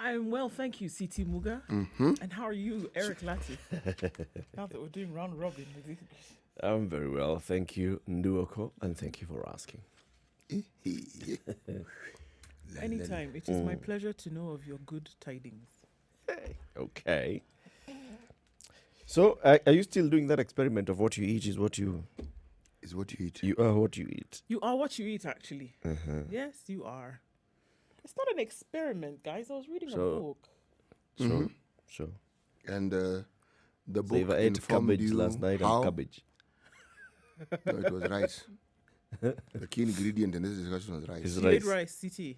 I'm well, thank you, CT Muga. And how are you, Eric Latif? Now that we're doing round robin. I'm very well, thank you, Nduoko, and thank you for asking. Anytime. It is my pleasure to know of your good tidings. Okay. So, are you still doing that experiment of what you eat is what you... Is what you eat. You are what you eat. You are what you eat, actually. Yes, you are. It's not an experiment, guys. I was reading a book. Sure. And the So book if I ate informed cabbage you last night how? and cabbage. No, it was rice. The key ingredient in this discussion was rice. Is You rice. did rice, CT.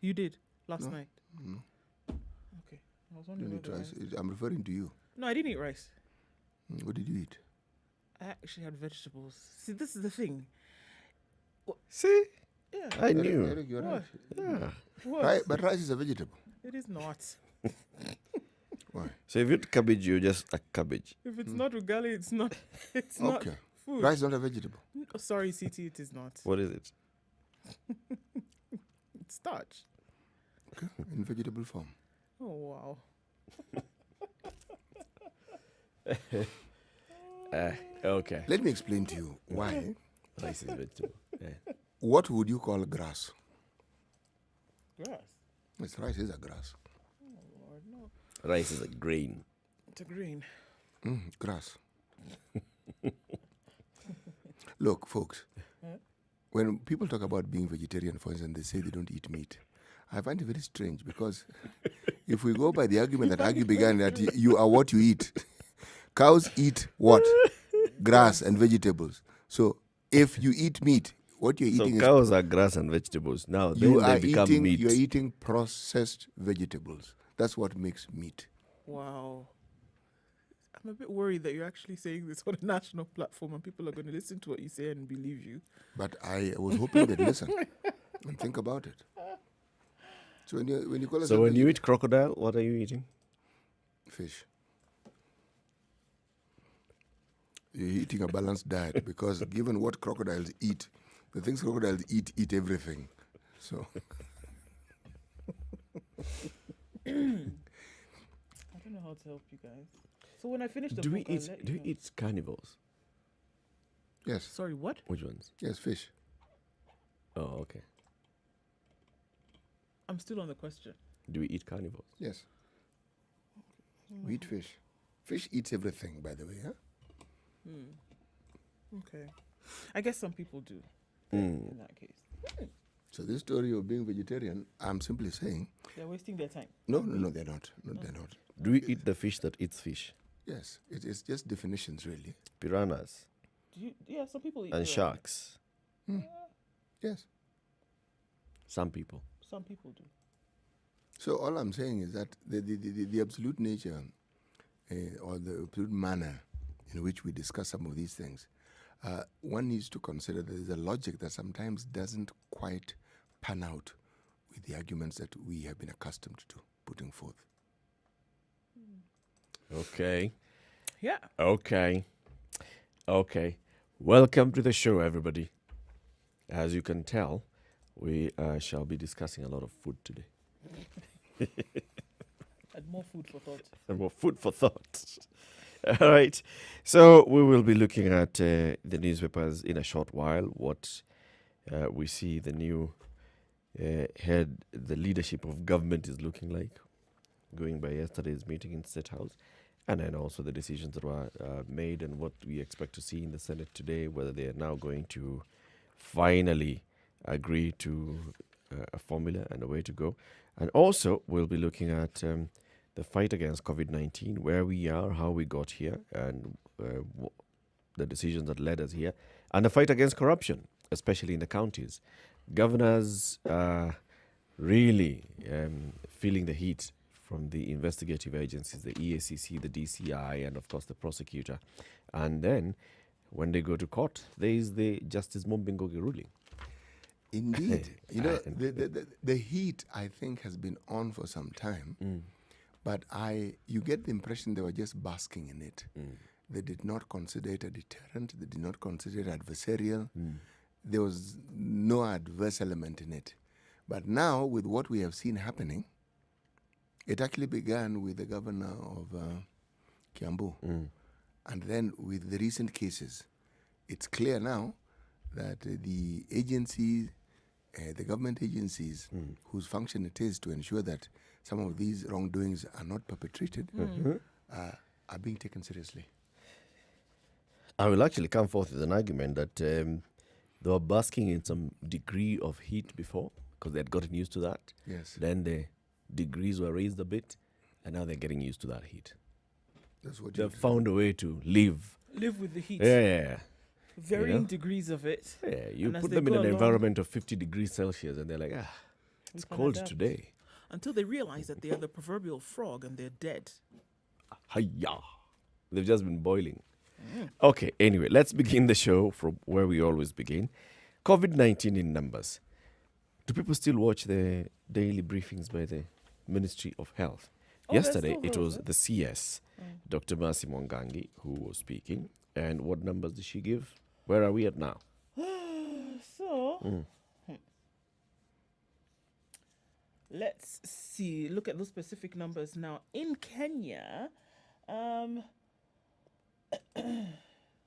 You did last night. No, Okay. I was you wondering didn't eat whether rice. I'm referring to you. No, I didn't eat rice. What did you eat? I actually had vegetables. See, this is the thing. See? Yeah. I knew. Eric, you're right. Yeah. What? But rice is a vegetable. It is not. Why? So if you eat cabbage, you're just a cabbage. If it's not ugali, it's not. It's not Okay. food. Rice is not a vegetable. Oh, sorry, CT, it is not. What is it? It's starch. Okay. In vegetable form. Oh wow. Okay. Let me explain to you why. Rice is vegetable. Yeah. What would you call grass? Grass. Yes, rice is a grass. Oh Lord, no. Rice is a grain. It's a green. Grass. Look, folks, when people talk about being vegetarian, for instance, they say they don't eat meat. I find it very strange because if we go by the argument that Aggie began that you are what you eat, cows eat what? Grass and vegetables. So if you eat meat, what you're So eating cows are grass and vegetables. Now you then are they become eating meat. you're eating processed vegetables. That's what makes meat. Wow. I'm a bit worried that you're actually saying this on a national platform and people are going to listen to what you say and believe you. But I was hoping they'd listen and think about it. So when you call us So when you eat crocodile, what are you eating? fish, you're eating a balanced diet because given what crocodiles eat, the things crocodiles eat everything. So I don't know how to help you guys. So when I finish the Do book, we I'll eat? let Do you we know. eat carnivores? yes, Sorry, what? Which ones? yes, fish. Oh, okay. I'm still on the question. Do we eat carnivores? Yes, we eat fish. Fish eats everything, by the way. Huh? Okay. I guess some people do in that case. So this story of being vegetarian, I'm simply saying, They're wasting their time. no, they're not. No, they're not. Do we eat the fish that eats fish? Yes, it's just definitions, really. Piranhas Do you? Yeah, some people eat and piranha. sharks. Yes. Some people. Some people do. So all I'm saying is that the absolute nature or the absolute manner in which we discuss some of these things, one needs to consider that there's a logic that sometimes doesn't quite pan out with the arguments that we have been accustomed to putting forth. Okay. Yeah. Okay. Welcome to the show, everybody. As you can tell, we shall be discussing a lot of food today. And more food for thought. And more food for thought. All right. So we will be looking at the newspapers in a short while. What we see the new head, the leadership of government is looking like, going by yesterday's meeting in State House. And then also the decisions that were made and what we expect to see in the Senate today, whether they are now going to finally agree to a formula and a way to go. And also, we'll be looking at the fight against COVID-19, where we are, how we got here, and the decisions that led us here, and the fight against corruption, especially in the counties. Governors are really feeling the heat from the investigative agencies, the EACC, the DCI, and of course the prosecutor. And then, when they go to court, there is the Justice Mombingogi ruling. Indeed. The heat, I think, has been on for some time. But you get the impression they were just basking in it. They did not consider it a deterrent. They did not consider it adversarial. There was no adverse element in it. But now, with what we have seen happening, It actually began with the governor of Kiambu. And then with the recent cases, it's clear now that the agencies, the government agencies, whose function it is to ensure that some of these wrongdoings are not perpetrated, are being taken seriously. I will actually come forth with an argument that they were basking in some degree of heat before because they had gotten used to that. Yes. Then the degrees were raised a bit, and now they're getting used to that heat. That's what They've found a way to live. Live with the heat. Yeah. Varying degrees of it. Yeah, you And as put they them in go an along- environment of 50 degrees Celsius, and they're like, it's can cold adapt. today. Until they realize that they are the proverbial frog and they're dead. Hiya. They've just been boiling. Okay, anyway, let's begin the show from where we always begin. COVID-19 in numbers. Do people still watch the daily briefings by the Ministry of Health? Oh, they're Yesterday, still it was relevant. the CS, Dr. Mercy Mwangangi, who was speaking. And what numbers did she give? Where are we at now? So, let's see. Look at those specific numbers now. In Kenya,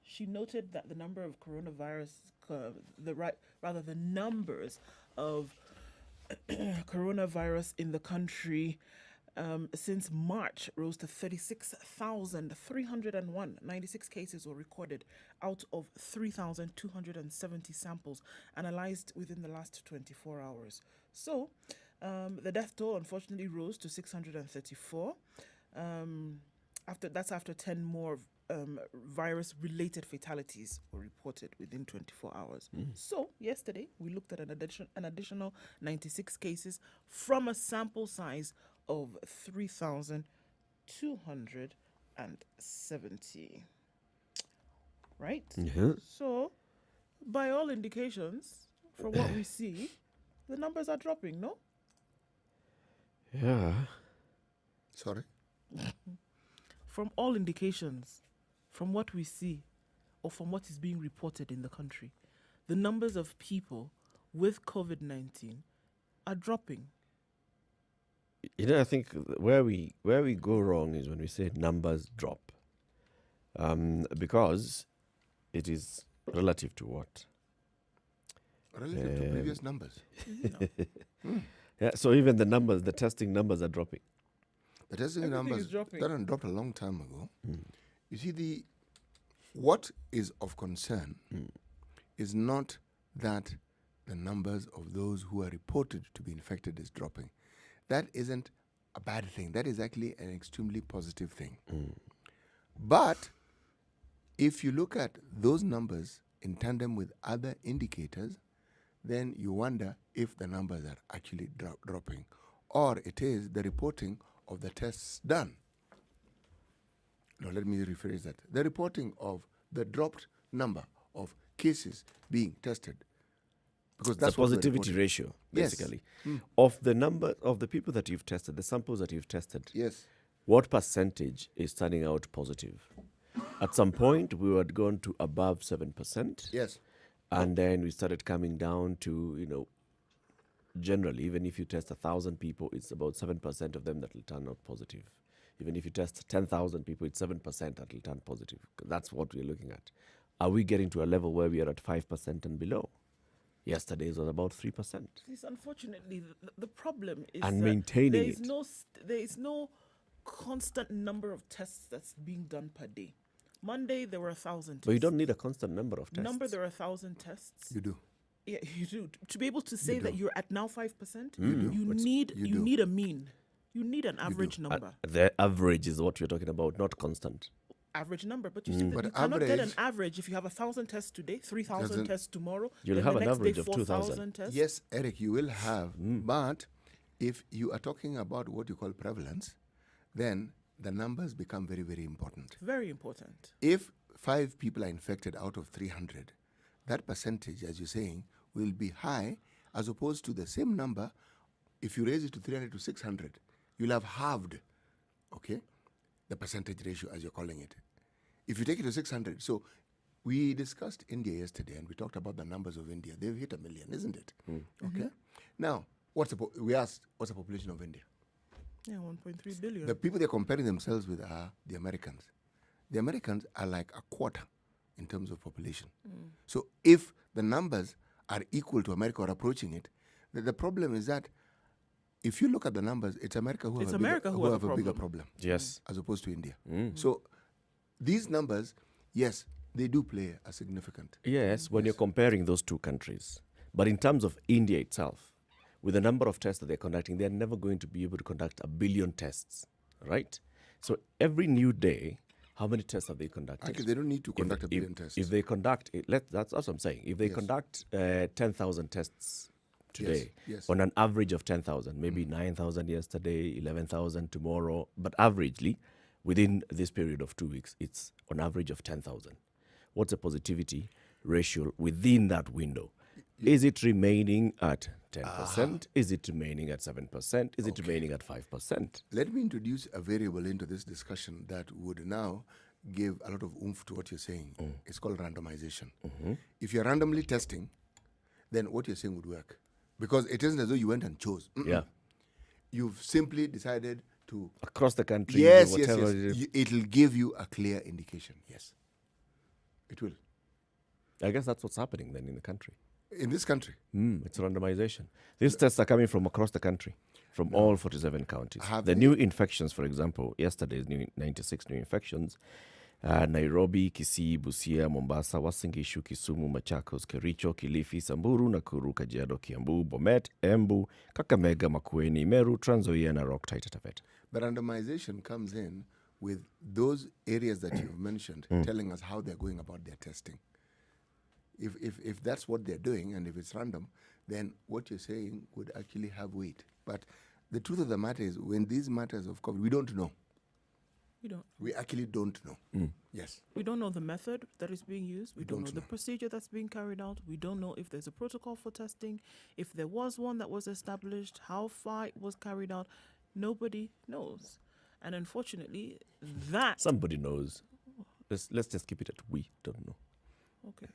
she noted that the number of coronavirus, the numbers of coronavirus in the country since March rose to 36,301. 96 cases were recorded out of 3,270 samples analyzed within the last 24 hours. So, the death toll unfortunately rose to 634. After 10 more virus-related fatalities were reported within 24 hours. So, yesterday, we looked at an additional 96 cases from a sample size of 3,270. Right? Yeah. So, by all indications, from what we see, the numbers are dropping, no? Yeah. Sorry? From all indications, from what we see, or from what is being reported in the country, the numbers of people with COVID-19 are dropping. I think where we go wrong is when we say numbers drop, because it is relative to what? Relative to previous numbers. Yeah. So even the testing numbers are dropping. The testing Everything numbers is dropping. that dropped a long time ago. You see, what is of concern is not that the numbers of those who are reported to be infected is dropping. That isn't a bad thing. That is actually an extremely positive thing. But if you look at those numbers in tandem with other indicators, then you wonder if the numbers are actually dropping, or it is the reporting of the tests done. Now, let me rephrase that. The reporting of the dropped number of cases being tested. Because that's the what we're positivity reporting. ratio, Yes. basically. Of the number of the people that you've tested, the samples that you've tested, Yes. what percentage is turning out positive? At some point, we had gone to above 7%. Yes. And then we started coming down to, generally, even if you test 1,000 people, it's about 7% of them that will turn out positive. Even if you test 10,000 people, it's 7% that will turn positive. That's what we're looking at. Are we getting to a level where we are at 5% and below? Yesterday's was about 3%. This, unfortunately, the problem is And that maintaining there is it. there is no constant number of tests that's being done per day. Monday there were 1,000 tests. But you don't need a constant number of tests. There are 1,000 tests. You do. Yeah, you do. To be able to say that you're at now 5%, do. you But need you you do. need a mean. You need an average number. The average is what you're talking about, not constant. Average number, but you simply But you cannot get an average- average if you have 1,000 tests today, 3,000 Doesn't- tests tomorrow. You'll then have the an next average day, of 2,000. 4,000 tests. Yes, Eric, you will have. But if you are talking about what you call prevalence, then the numbers become very, very important. Very important. If 5 people are infected out of 300, that percentage, as you're saying, will be high as opposed to the same number. If you raise it to 300 to 600, you'll have halved, okay, the percentage ratio, as you're calling it. If you take it to 600, so we discussed India yesterday and we talked about the numbers of India. They've hit 1 million, isn't it? Okay. Now, we asked, what's the population of India? Yeah, 1.3 billion. The people they're comparing themselves with are the Americans. The Americans are like a quarter in terms of population. So if the numbers are equal to America or approaching it, the problem is that if you look at the numbers, it's America who have a bigger problem. Yes. As opposed to India. So these numbers, yes, they do play a significant. Yes, when you're comparing those two countries. But in terms of India itself, with the number of tests that they're conducting, they're never going to be able to conduct 1 billion tests, right? So every new day, how many tests have they conducted? Actually, they don't need to conduct 1 billion tests. If they conduct, that's what I'm saying. If they conduct 10,000 tests today, on an average of 10,000, maybe 9,000 yesterday, 11,000 tomorrow, but averagely, within this period of 2 weeks, it's on average of 10,000. What's the positivity ratio within that window? Is it remaining at 10%? Is it remaining at 7%? Is it remaining at 5%? Let me introduce a variable into this discussion that would now give a lot of oomph to what you're saying. It's called randomization. If you're randomly testing, then what you're saying would work. Because it isn't as though you went and chose. Yeah. You've simply decided to... Across the country, Yes, whatever yes. it is. It'll give you a clear indication. Yes. It will. I guess that's what's happening then in the country. In this country. It's randomization. These tests are coming from across the country, from all 47 counties. Have The they? new infections, for example, yesterday's 96 new infections, Nairobi, Kisii, Busia, Mombasa, Uasin Gishu, Kisumu, Machakos, Kericho, Kilifi, Samburu, Nakuru, Kajiado, Kiambu, Bomet, Embu, Kakamega, Makueni, Meru, Trans Nzoia, Narok, Taita Taveta. The randomization comes in with those areas that you've mentioned telling us how they're going about their testing. If that's what they're doing and if it's random, then what you're saying would actually have weight. But the truth of the matter is, when these matters of COVID, we don't know. We actually don't know. Yes. We don't know the method that is being used. We don't know don't the know. procedure that's being carried out. We don't know if there's a protocol for testing, if there was one that was established, how far it was carried out. Nobody knows. And unfortunately, that... Somebody knows. Let's just keep it at we don't know. Okay.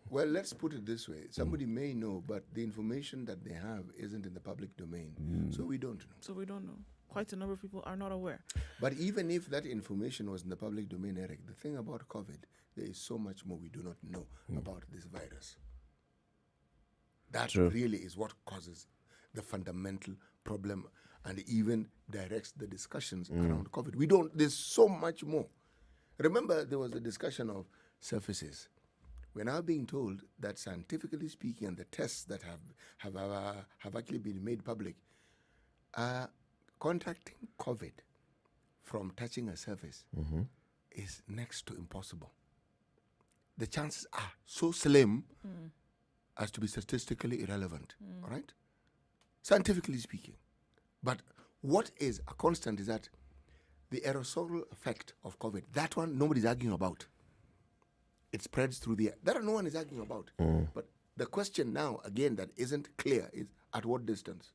Well, let's put it this way. Somebody may know, but the information that they have isn't in the public domain. So we don't know. So we don't know. Quite a number of people are not aware. But even if that information was in the public domain, Eric, the thing about COVID, there is so much more we do not know about this virus. That really is what causes the fundamental problem and even directs the discussions around COVID. There's so much more. Remember, there was a discussion of surfaces. We're now being told that scientifically speaking, and the tests that have actually been made public, contracting COVID from touching a surface is next to impossible. The chances are so slim as to be statistically irrelevant, all right? Scientifically speaking. But what is a constant is that the aerosol effect of COVID, that one nobody's arguing about. It spreads through the air. That no one is arguing about. But the question now, again, that isn't clear is at what distance?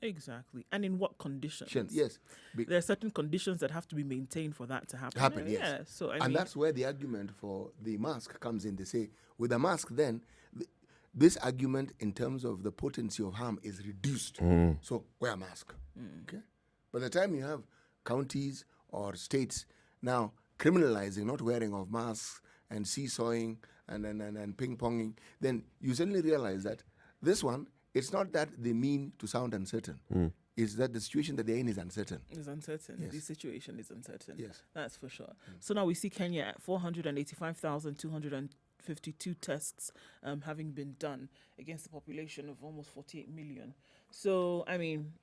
Exactly. And in what conditions? Yes. There are certain conditions that have to be maintained for that to happen. Yes. Yeah. So, I and mean, that's where the argument for the mask comes in. They say, with a mask, then, this argument in terms of the potency of harm is reduced. So, wear a mask. Okay? By the time you have counties or states now criminalizing not wearing of masks and seesawing and ping-ponging, then you suddenly realize that this one, it's not that they mean to sound uncertain. It's that the situation that they're in is uncertain. It's uncertain. Yes. The situation is uncertain. Yes. That's for sure. So now we see Kenya at 485,252 tests having been done against a population of almost 48 million. So, I mean,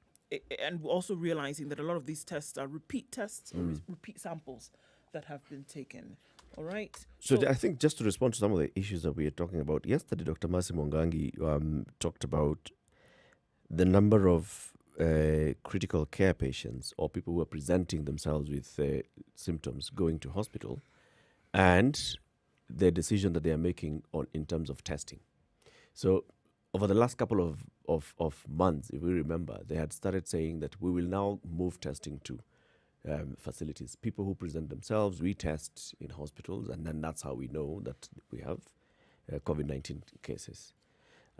and also realizing that a lot of these tests are repeat tests, or repeat samples that have been taken. All right. So I think just to respond to some of the issues that we are talking about, yesterday Dr. Mercy Mwangangi talked about the number of critical care patients or people who are presenting themselves with symptoms going to hospital and the decision that they are making in terms of testing. So over the last couple of months, if we remember, they had started saying that we will now move testing to facilities. People who present themselves, we test in hospitals, and then that's how we know that we have COVID-19 cases.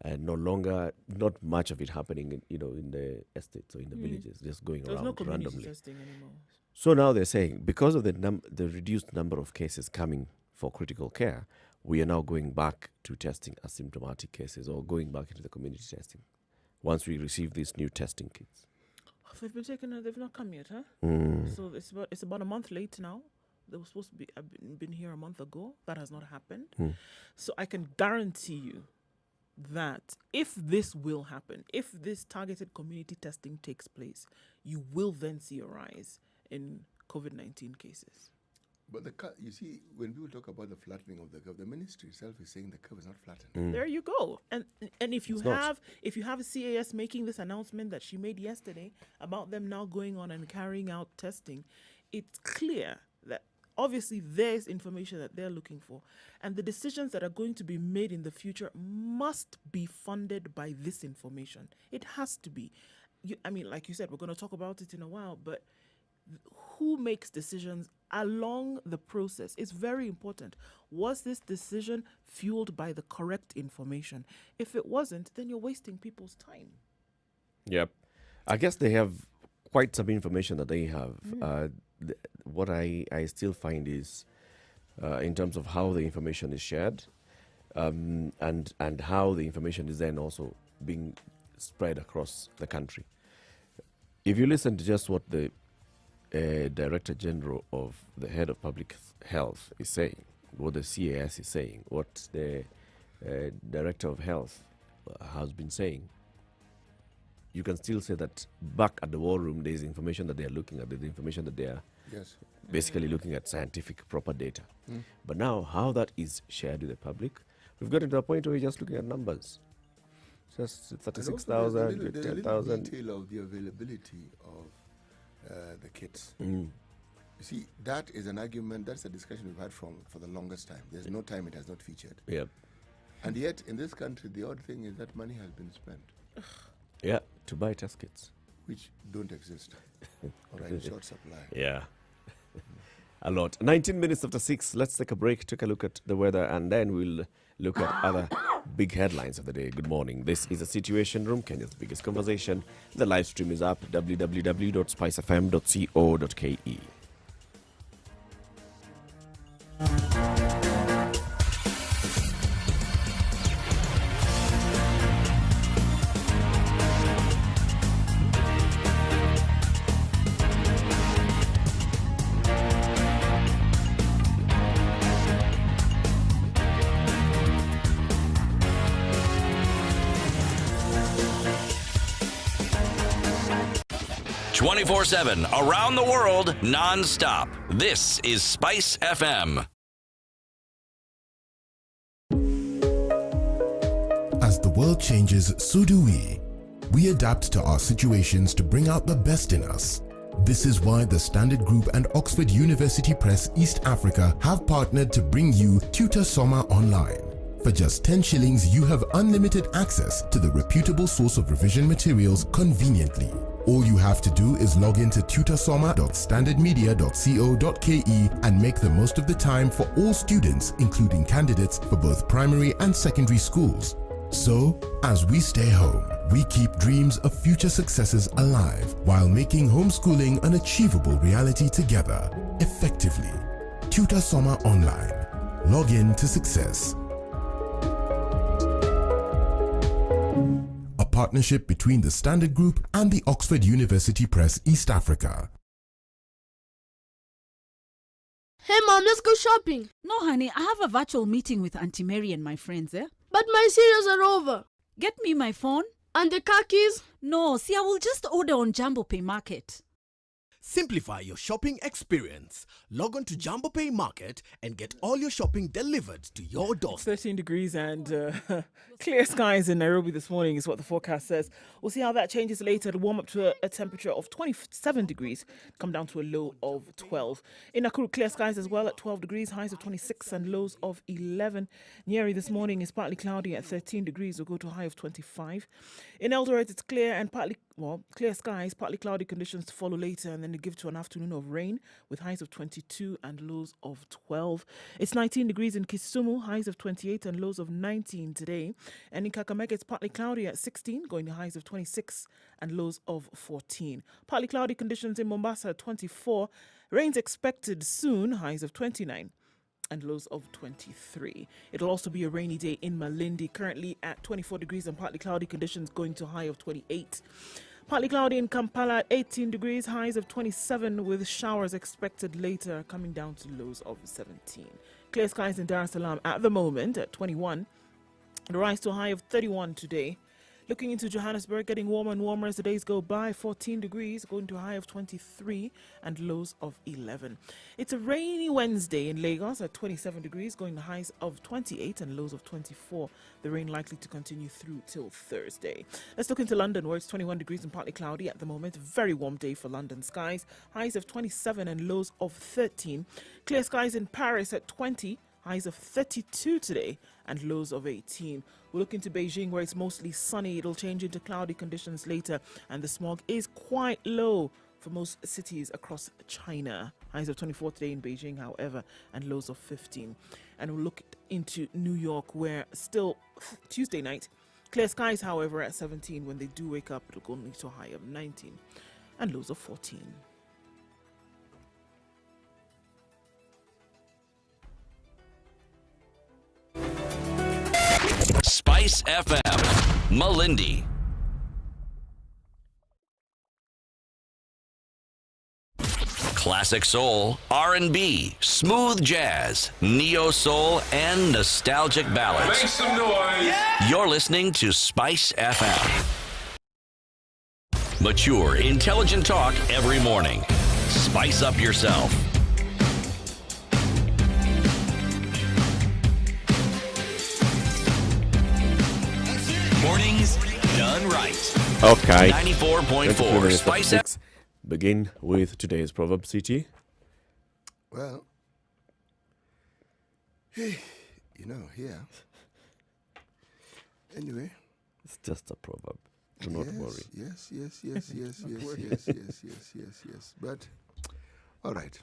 and not much of it happening, in the estates or in the villages, just going There's around no community randomly. testing anymore. So now they're saying because of the reduced number of cases coming for critical care, we are now going back to testing asymptomatic cases or going back into the community testing once we receive these new testing kits. They've been taken. They've not come yet, huh? So it's about a month late now. They were supposed to be been here a month ago. That has not happened. So I can guarantee you that if this will happen, if this targeted community testing takes place, you will then see a rise in COVID-19 cases. But you see, when people talk about the flattening of the curve, the ministry itself is saying the curve is not flattened. There you go. And if you It's not. have a CAS making this announcement that she made yesterday about them now going on and carrying out testing, it's clear that obviously there's information that they're looking for, and the decisions that are going to be made in the future must be funded by this information. It has to be. Like you said, we're going to talk about it in a while, but who makes decisions along the process is very important. Was this decision fueled by the correct information? If it wasn't, then you're wasting people's time. Yep. I guess they have quite some information that they have. What I still find is in terms of how the information is shared and how the information is then also being spread across the country. If you listen to just what the Director General of the Head of Public Health is saying, what the CAS is saying, what the Director of Health has been saying, you can still say that back at the war room, there's information that they're looking at, there's information that they're basically looking at scientific proper data. But now, how that is shared with the public, we've gotten to a point where we're just looking at numbers. Just 36,000, There's a 10,000. detail of the availability of the kits. You see, that is an argument, that's a discussion we've had for the longest time. There's no time it has not featured. Yep. And yet, in this country, the odd thing is that money has been spent, Yeah, to buy test kits. which don't exist or are in short supply. Yeah. A lot. 19 minutes after 6. Let's take a break, take a look at the weather, and then we'll look at other big headlines of the day. Good morning. This is a Situation Room, Kenya's biggest conversation. The live stream is up, www.spicefm.co.ke. ...24/7, around the world, non-stop. This is Spice FM. As the world changes, so do we. We adapt to our situations to bring out the best in us. This is why the Standard Group and Oxford University Press East Africa have partnered to bring you Tutor Summer Online. For just 10 shillings, you have unlimited access to the reputable source of revision materials conveniently. All you have to do is log into tutorsoma.standardmedia.co.ke and make the most of the time for all students, including candidates for both primary and secondary schools. So, as we stay home, we keep dreams of future successes alive while making homeschooling an achievable reality together, effectively. Tutor Summer Online. Log in to success. A partnership between the Standard Group and the Oxford University Press East Africa. Hey Mom, let's go shopping. No, honey, I have a virtual meeting with Auntie Mary and my friends, eh? But my cereals are over. Get me my phone. And the car keys? No, see, I will just order on Jumbo Pay Market. Simplify your shopping experience. Log on to Jumbo Pay Market and get all your shopping delivered to your door. 13 degrees and clear skies in Nairobi this morning is what the forecast says. We'll see how that changes later. It'll warm up to a temperature of 27 degrees, come down to a low of 12. In Nakuru, clear skies as well at 12 degrees, highs of 26 and lows of 11. Nyeri this morning is partly cloudy at 13 degrees, will go to a high of 25. In Eldoret, it's clear and partly clear skies, partly cloudy conditions to follow later, and then they give to an afternoon of rain with highs of 22 and lows of 12. It's 19 degrees in Kisumu, highs of 28 and lows of 19 today. And in Kakamega, it's partly cloudy at 16, going to highs of 26 and lows of 14. Partly cloudy conditions in Mombasa at 24. Rain's expected soon, highs of 29 and lows of 23. It'll also be a rainy day in Malindi, currently at 24 degrees and partly cloudy conditions, going to a high of 28. Partly cloudy in Kampala at 18 degrees, highs of 27 with showers expected later, coming down to lows of 17. Clear skies in Dar es Salaam at the moment at 21. The rise to a high of 31 today. Looking into Johannesburg, getting warmer and warmer as the days go by. 14 degrees, going to a high of 23 and lows of 11. It's a rainy Wednesday in Lagos at 27 degrees, going to highs of 28 and lows of 24. The rain likely to continue through till Thursday. Let's look into London, where it's 21 degrees and partly cloudy at the moment. Very warm day for London skies. Highs of 27 and lows of 13. Clear skies in Paris at 20. Highs of 32 today and lows of 18. We'll look into Beijing, where it's mostly sunny. It'll change into cloudy conditions later, and the smog is quite low for most cities across China. Highs of 24 today in Beijing, however, and lows of 15. And we'll look into New York, where still Tuesday night, clear skies, however, at 17. When they do wake up, it'll go only to a high of 19 and lows of 14. Spice FM, Malindi. Classic soul, R&B, smooth jazz, neo soul, and nostalgic ballads. Make some noise. Yeah! You're listening to Spice FM. Mature, intelligent talk every morning. Spice up yourself. Mornings done right. Okay. 94.4 Spice FM. Begin with today's Proverbs City. Well, here. Anyway. It's just a proverb. Do not worry. Yes. But, all right.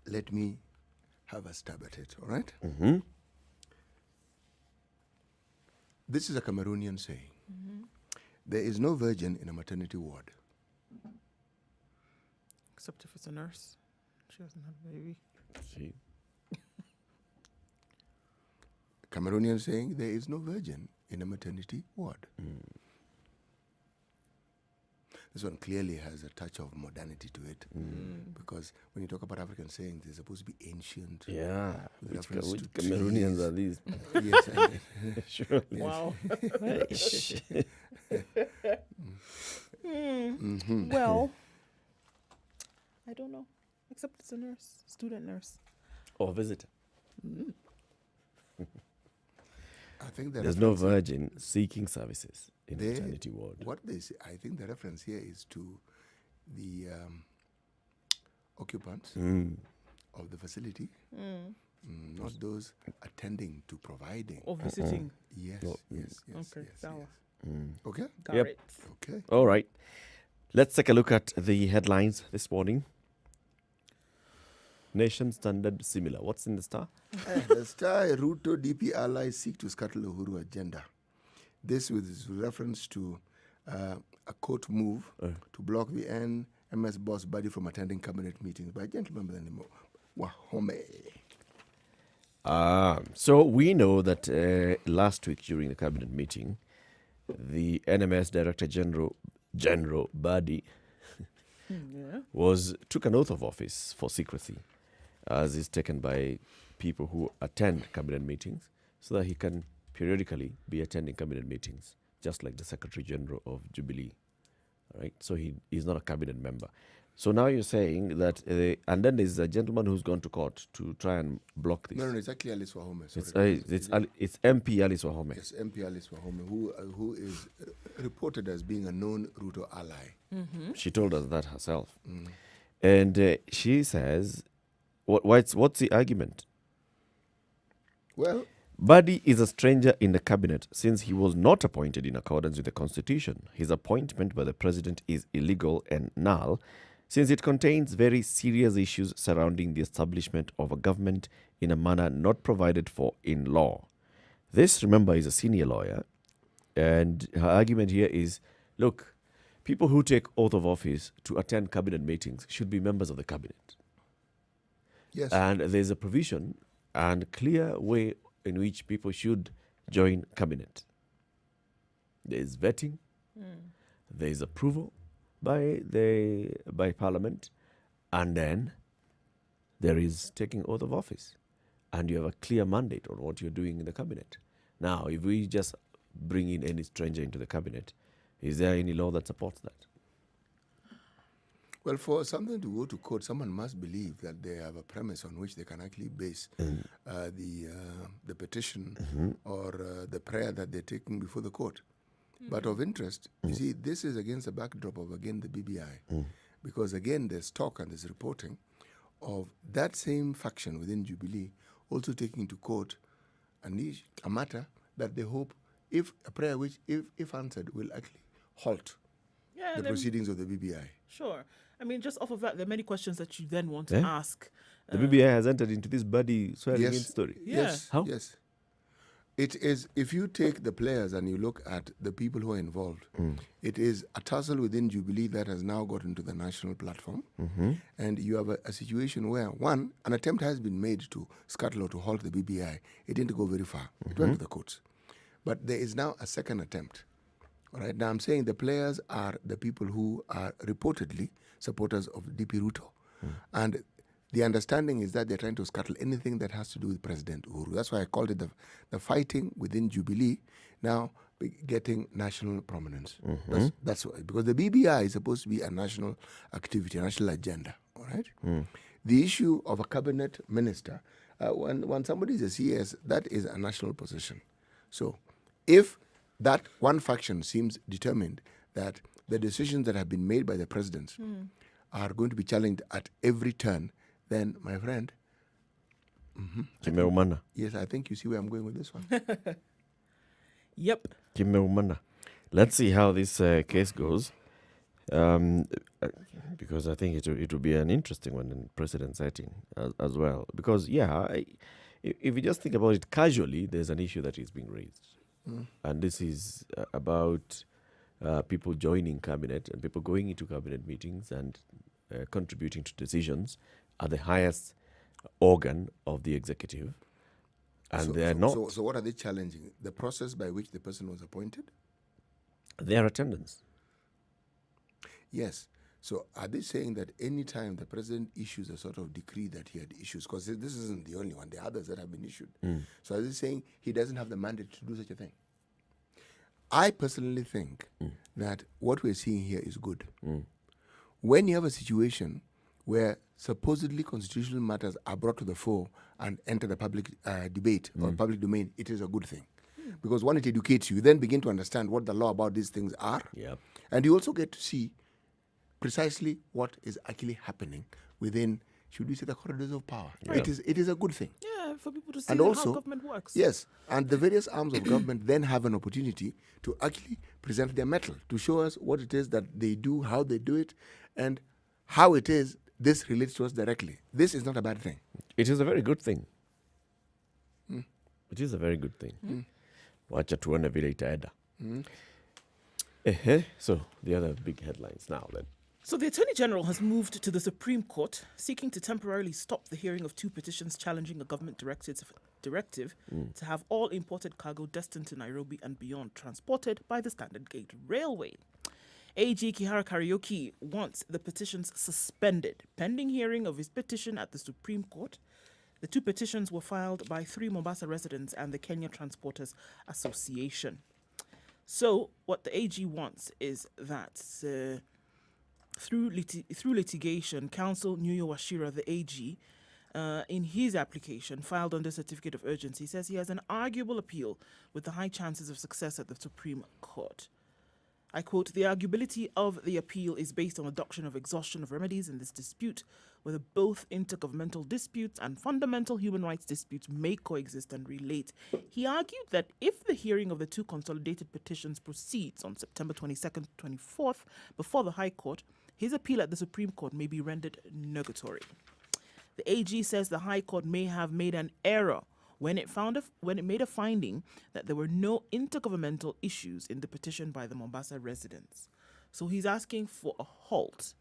Let me have a stab at it, all right? Mm-hmm. This is a Cameroonian saying. Mm-hmm. There is no virgin in a maternity ward. Except if it's a nurse. She doesn't have a baby. See? Cameroonian saying, there is no virgin in a maternity ward. Mm. This one clearly has a touch of modernity to it. Because when you talk about African sayings, they're supposed to be ancient. Yeah. Which reference to Cameroonians are these? Yes. Sure. Yes. Wow. Mm-hmm. Well, I don't know. Except it's a nurse, student nurse. Or visitor. I think that there's no virgin seeking services in a maternity ward. What they say, I think the reference here is to the occupants of the facility, not those attending to providing or visiting. Yes. Okay, yes. Okay. Got it. Okay. All right. Let's take a look at the headlines this morning. Nation standard similar. What's in the Star? The Star, Ruto DP allies seek to scuttle Uhuru agenda. This with reference to a court move to block the NMS boss body from attending cabinet meetings by a gentleman by the name of Wahome. So we know that last week during the cabinet meeting, the NMS Director General Badi took an oath of office for secrecy, as is taken by people who attend cabinet meetings, so that he can periodically be attending cabinet meetings, just like the Secretary General of Jubilee. Right? So he's not a cabinet member. So now you're saying that, and then there's a gentleman who's gone to court to try and block this. No, it's actually Alice Wahome. It's MP Alice Wahome. Yes, MP Alice Wahome, who is reported as being a known Ruto ally. Mm-hmm. She told us that herself. And she says, what's the argument? Well, Buddy is a stranger in the cabinet since he was not appointed in accordance with the constitution. His appointment by the president is illegal and null since it contains very serious issues surrounding the establishment of a government in a manner not provided for in law. This, remember, is a senior lawyer, and her argument here is, look, people who take oath of office to attend cabinet meetings should be members of the cabinet. Yes. And there's a provision and clear way in which people should join cabinet. There is vetting, there is approval by Parliament, and then there is taking oath of office, and you have a clear mandate on what you're doing in the cabinet. Now, if we just bring in any stranger into the cabinet, is there any law that supports that? Well, for something to go to court, someone must believe that they have a premise on which they can actually base the petition or the prayer that they're taking before the court. But of interest, you see, this is against the backdrop of, again, the BBI. Because, again, there's talk and there's reporting of that same faction within Jubilee also taking to court a matter that they hope, if a prayer which, if answered, will actually halt the proceedings of the BBI. Sure. I mean, just off of that, there are many questions that you then want to ask. The BBI has entered into this Buddy swearing in story. Yes. How? Yes. It is, if you take the players and you look at the people who are involved, it is a tussle within Jubilee that has now got into the national platform. And you have a situation where, one, an attempt has been made to scuttle or to halt the BBI. It didn't go very far. It went to the courts. But there is now a second attempt. All right. Now, I'm saying the players are the people who are reportedly supporters of DP Ruto. And the understanding is that they're trying to scuttle anything that has to do with President Uhuru. That's why I called it the fighting within Jubilee now getting national prominence. That's why, because the BBI is supposed to be a national activity, a national agenda. All right. The issue of a cabinet minister, when somebody is a CS, that is a national position. So if that one faction seems determined that the decisions that have been made by the presidents are going to be challenged at every turn, then, my friend, Kimeumana. Yes, I think you see where I'm going with this one. Yep. Kimeumana. Let's see how this case goes, because I think it will be an interesting one in precedent setting as well. Because, if you just think about it casually, there's an issue that is being raised. And this is about people joining cabinet and people going into cabinet meetings and contributing to decisions at the highest organ of the executive. And they are not. So what are they challenging? The process by which the person was appointed? Their attendance. Yes. So are they saying that any time the president issues a sort of decree that he had issues, because this isn't the only one, there are others that have been issued. So are they saying he doesn't have the mandate to do such a thing? I personally think that what we're seeing here is good. When you have a situation where supposedly constitutional matters are brought to the fore and enter the public debate or public domain, it is a good thing. Because when it educates you, you then begin to understand what the law about these things are. And you also get to see precisely what is actually happening within, should we say, the corridors of power. It is a good thing. Yeah, for people to see And how also, government works. Yes, and the various arms of government then have an opportunity to actually present their mettle, to show us what it is that they do, how they do it, and how it is this relates to us directly. This is not a bad thing. It is a very good thing. It is a very good thing. Wacha tuone vile itaenda. So, the other big headlines now then. So the Attorney General has moved to the Supreme Court, seeking to temporarily stop the hearing of two petitions challenging a government directive to have all imported cargo destined to Nairobi and beyond transported by the Standard Gauge Railway. AG Kihara Karaoke wants the petitions suspended, pending hearing of his petition at the Supreme Court. The two petitions were filed by 3 Mombasa residents and the Kenya Transporters Association. So what the AG wants is that through litigation, Counsel Nyuyo Washira, the AG, in his application filed under Certificate of Urgency, says he has an arguable appeal with the high chances of success at the Supreme Court. I quote, "The arguability of the appeal is based on adoption of exhaustion of remedies in this dispute, whether both intergovernmental disputes and fundamental human rights disputes may coexist and relate." He argued that if the hearing of the two consolidated petitions proceeds on September 22nd to 24th before the High Court, his appeal at the Supreme Court may be rendered nugatory. The AG says the High Court may have made an error when it made a finding that there were no intergovernmental issues in the petition by the Mombasa residents. So he's asking for a halt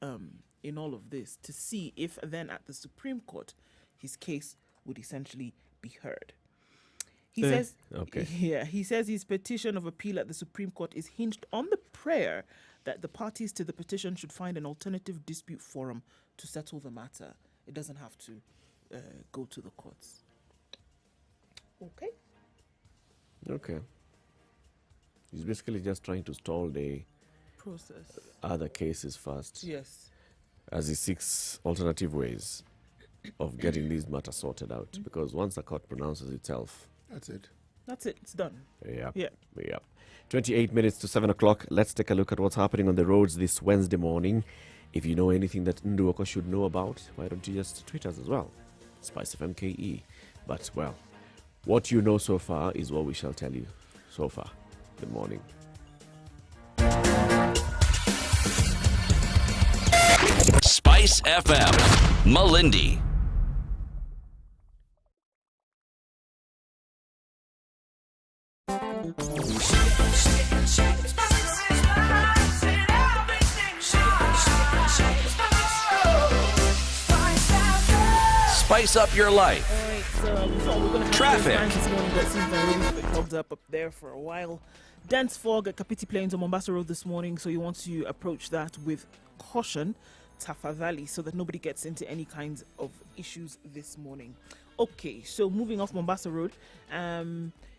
in all of this to see if then at the Supreme Court his case would essentially be heard. He says his petition of appeal at the Supreme Court is hinged on the prayer that the parties to the petition should find an alternative dispute forum to settle the matter. It doesn't have to go to the courts. Okay. He's basically just trying to stall the Process. other cases first, Yes. as he seeks alternative ways of getting these matters sorted out. Because once the court pronounces itself, That's it. That's it. It's done. yeah. 28 minutes to 7 o'clock. Let's take a look at what's happening on the roads this Wednesday morning. If you know anything that Nduoko should know about, why don't you just tweet us as well? Spice FM KE. But, well, what you know so far is what we shall tell you so far. Good morning. Spice FM, Malindi. Spice up your life. All right, so we thought we were going to have Traffic. times this morning, but it seems Nairobi's been clogged up there for a while. Dense fog at Kapiti Plains on Mombasa Road this morning, so you want to approach that with caution, tafadhali, so that nobody gets into any kinds of issues this morning. Okay, so moving off Mombasa Road,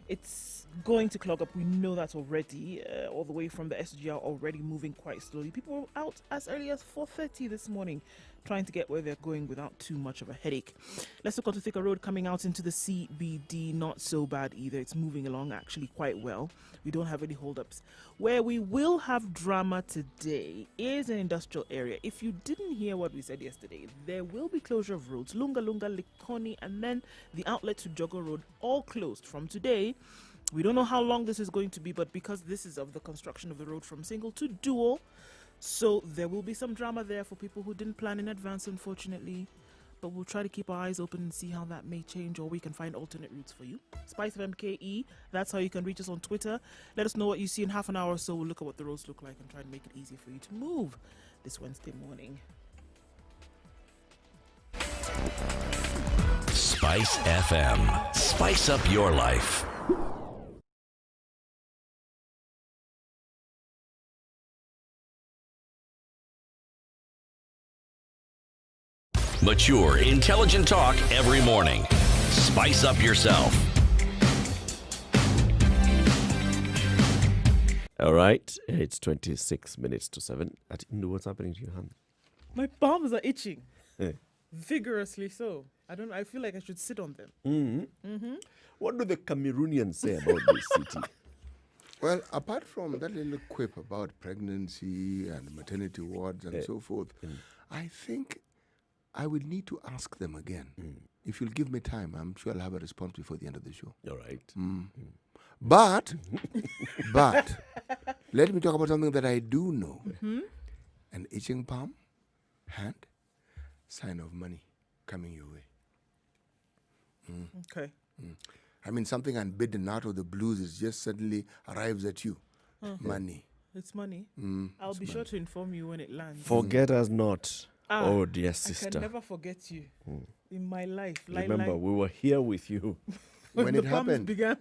it's going to clog up. We know that already, all the way from the SGR already moving quite slowly. People were out as early as 4:30 this morning trying to get where they're going without too much of a headache. Let's look on to Thika Road coming out into the CBD. Not so bad either. It's moving along actually quite well. We don't have any holdups. Where we will have drama today is an industrial area. If you didn't hear what we said yesterday, there will be closure of roads. Lunga Lunga, Likoni, and then the outlet to Jogo Road all closed from today. We don't know how long this is going to be, but because this is of the construction of the road from single to dual, so there will be some drama there for people who didn't plan in advance, unfortunately. But we'll try to keep our eyes open and see how that may change, or we can find alternate routes for you. Spice of MKE, that's how you can reach us on Twitter. Let us know what you see in half an hour or so. We'll look at what the roads look like and try to make it easier for you to move this Wednesday morning. Spice FM. Spice up your life. Mature, intelligent talk every morning. Spice up yourself. All right, it's 26 minutes to 7. What's happening to your hand? My palms are itching. Vigorously so. I feel like I should sit on them. What do the Cameroonians say about this city? Well, apart from that little quip about pregnancy and maternity wards and so forth, I think I will need to ask them again. If you'll give me time, I'm sure I'll have a response before the end of the show. All right. But let me talk about something that I do know. An itching palm, hand, sign of money coming your way. Okay. I mean, something unbidden out of the blues is just suddenly arrives at you. Money. It's money. I'll be sure to inform you when it lands. Forget us not, oh dear I sister. can never forget you in my life. Remember, we were here with you when the it palms happened. began.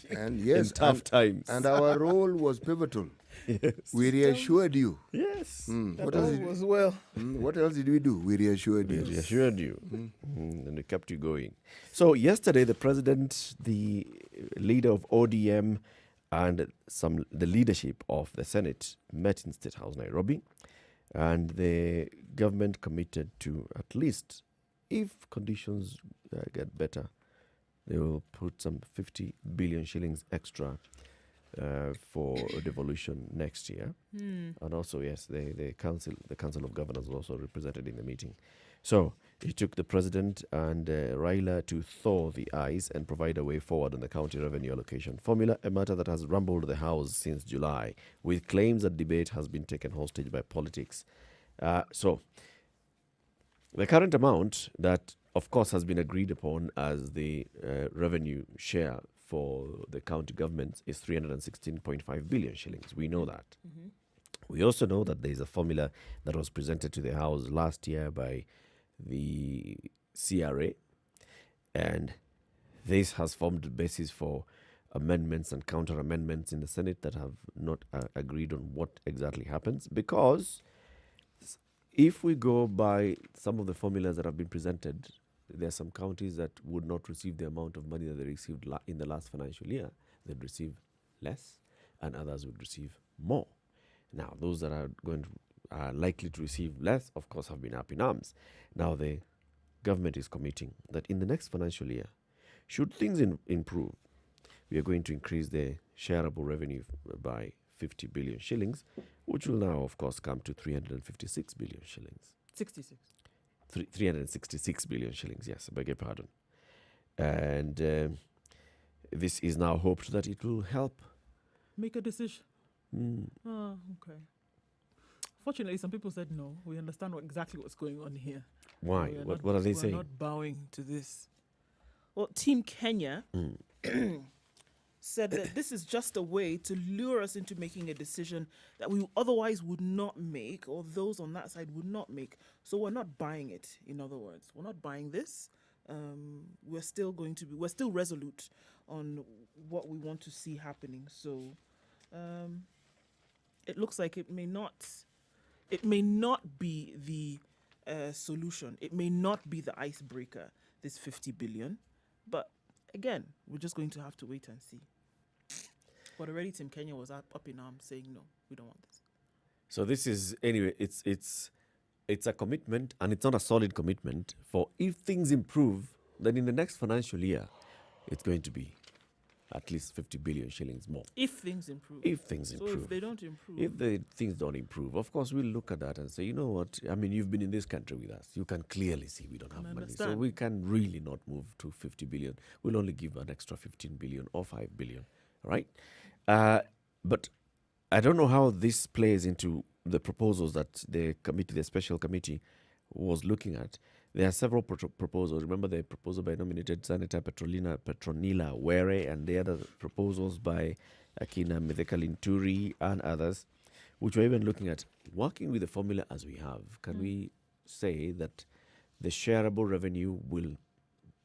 And yes, in tough times. And our role was pivotal. Yes. We reassured you. Yes. What All else? was well. What else did we do? We reassured We you. reassured you. And we kept you going. So yesterday, the president, the leader of ODM, and the leadership of the Senate met in State House, Nairobi. And the government committed to, at least, if conditions get better, they will put some 50 billion shillings extra for devolution next year. And also, yes, the council of governors was also represented in the meeting. So it took the president and Raila to thaw the ice and provide a way forward on the county revenue allocation formula, a matter that has rumbled the House since July, with claims that debate has been taken hostage by politics. So the current amount that, of course, has been agreed upon as the revenue share for the county governments is 316.5 billion shillings. We know that. We also know that there is a formula that was presented to the House last year by the CRA, and this has formed the basis for amendments and counter amendments in the Senate that have not agreed on what exactly happens, because if we go by some of the formulas that have been presented, there are some counties that would not receive the amount of money that they received in the last financial year. They'd receive less, and others would receive more. Now, those that are likely to receive less, of course, have been up in arms. Now, the government is committing that in the next financial year, should things improve, we are going to increase the shareable revenue by 50 billion shillings, which will now, of course, come to 356 billion shillings. 66. 366 billion shillings, yes, I beg your pardon. And this is now hoped that it will help. Make a decision. Oh, okay. Fortunately, some people said no. We understand exactly what's going on here. Why? What are they saying? We're not bowing to this. Well, Team Kenya said that this is just a way to lure us into making a decision that we otherwise would not make, or those on that side would not make. So we're not buying it, in other words. We're not buying this. We're still resolute on what we want to see happening. So it looks like it may not be the solution. It may not be the icebreaker, this 50 billion. But again, we're just going to have to wait and see. But already Team Kenya was up in arms saying, no, we don't want this. So this is, anyway, it's a commitment, and it's not a solid commitment for if things improve, then in the next financial year, it's going to be at least 50 billion shillings more. If things improve. So if they don't improve. If the things don't improve, of course, we'll look at that and say, you know what, I mean, you've been in this country with us. You can clearly see we don't have money. So we can really not move to 50 billion. We'll only give an extra 15 billion or 5 billion, right? But I don't know how this plays into the proposals that the special committee was looking at. There are several proposals. Remember the proposal by nominated Senator Petronila Were, and the other proposals by Akina Mitheka-Linturi and others, which we're even looking at working with the formula as we have. Can we say that the shareable revenue will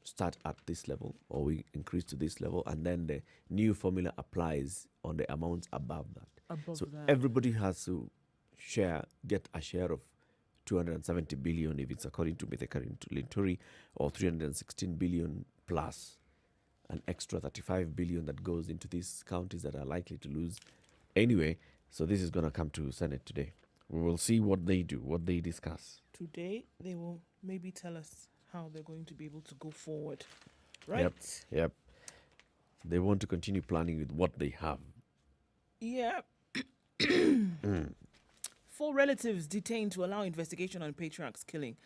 start at this level, or we increase to this level, and then the new formula applies on the amounts above that? Everybody has to get a share of 270 billion if it's according to Mitheka-Linturi, or 316 billion plus an extra 35 billion that goes into these counties that are likely to lose. Anyway, so this is going to come to Senate today. We will see what they do, what they discuss. Today, they will maybe tell us how they're going to be able to go forward. Right? Yep. They want to continue planning with what they have. Yeah. 4 relatives detained to allow investigation on patriarch's killing.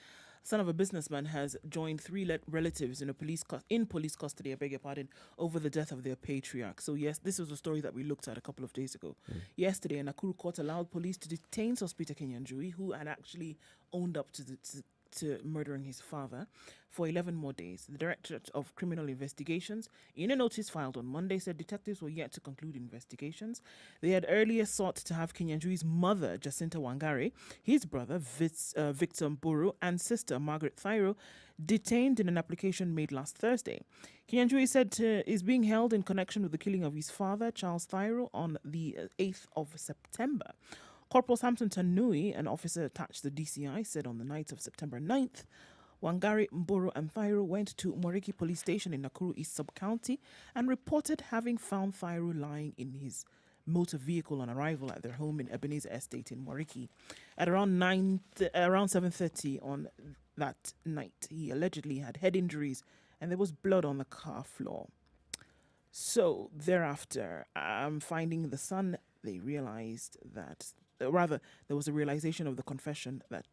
Son of a businessman has joined 3 relatives in police custody, I beg your pardon, over the death of their patriarch. So yes, this was a story that we looked at a couple of days ago. Yesterday, a Nakuru court allowed police to detain Sospita Kinyanjui, who had actually owned up to murdering his father, for 11 more days. The Directorate of Criminal Investigations, in a notice filed on Monday, said detectives were yet to conclude investigations. They had earlier sought to have Kinyanjui's mother, Jacinta Wangari, his brother, Victor Mburu, and sister, Margaret Thairo, detained in an application made last Thursday. Kinyanjui said is being held in connection with the killing of his father, Charles Thairo, on the 8th of September. Corporal Samson Tanui, an officer attached to the DCI, said on the night of September 9th, Wangari, Mburu and Thairo went to Mwariki police station in Nakuru East Sub-County and reported having found Thairo lying in his motor vehicle on arrival at their home in Ebenezer Estate in Mwariki. At around 7:30 on that night, he allegedly had head injuries and there was blood on the car floor. So thereafter, finding the son, they realized that, rather, there was a realization of the confession that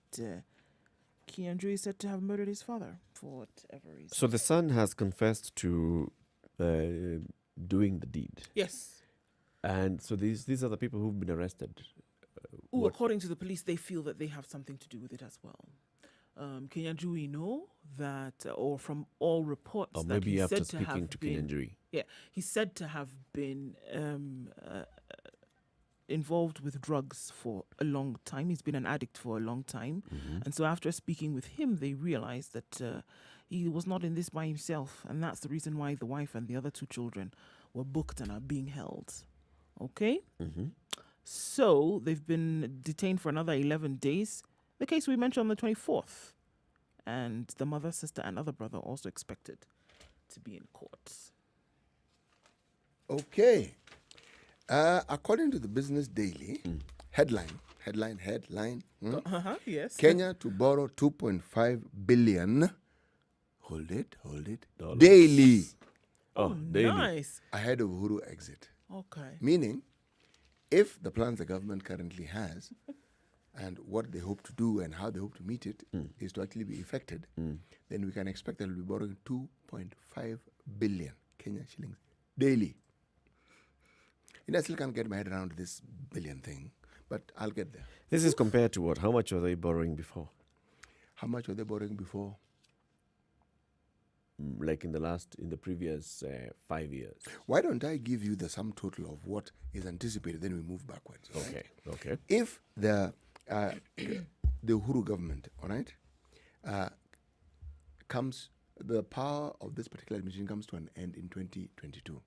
Kianju is said to have murdered his father for whatever reason. So the son has confessed to doing the deed. Yes. And so these are the people who've been arrested. Who, What- according to the police, they feel that they have something to do with it as well. Kenyanju, we know that, or from all reports, Or that maybe he's after said to speaking have to been, Kinyanjui. yeah, he's said to have been involved with drugs for a long time. He's been an addict for a long time. And so after speaking with him, they realized that he was not in this by himself. And that's the reason why the wife and the other 2 children were booked and are being held. Okay? So they've been detained for another 11 days. The case we mentioned on the 24th. And the mother, sister, and other brother also expected to be in court. Okay. According to the Business Daily, headline. Yes. Kenya to borrow 2.5 billion. Hold it. Dollars. Daily Oh, daily. Nice. ahead of Uhuru exit. Okay. Meaning, if the plans the government currently has and what they hope to do and how they hope to meet it is to actually be effected, then we can expect that we'll be borrowing 2.5 billion Kenya shillings daily. I still can't get my head around this billion thing, but I'll get there. This is compared to what? How much were they borrowing before? How much were they borrowing before? Like in the previous 5 years. Why don't I give you the sum total of what is anticipated, then we move backwards. all right? Okay. If the Uhuru government, all right, the power of this particular administration comes to an end in 2022,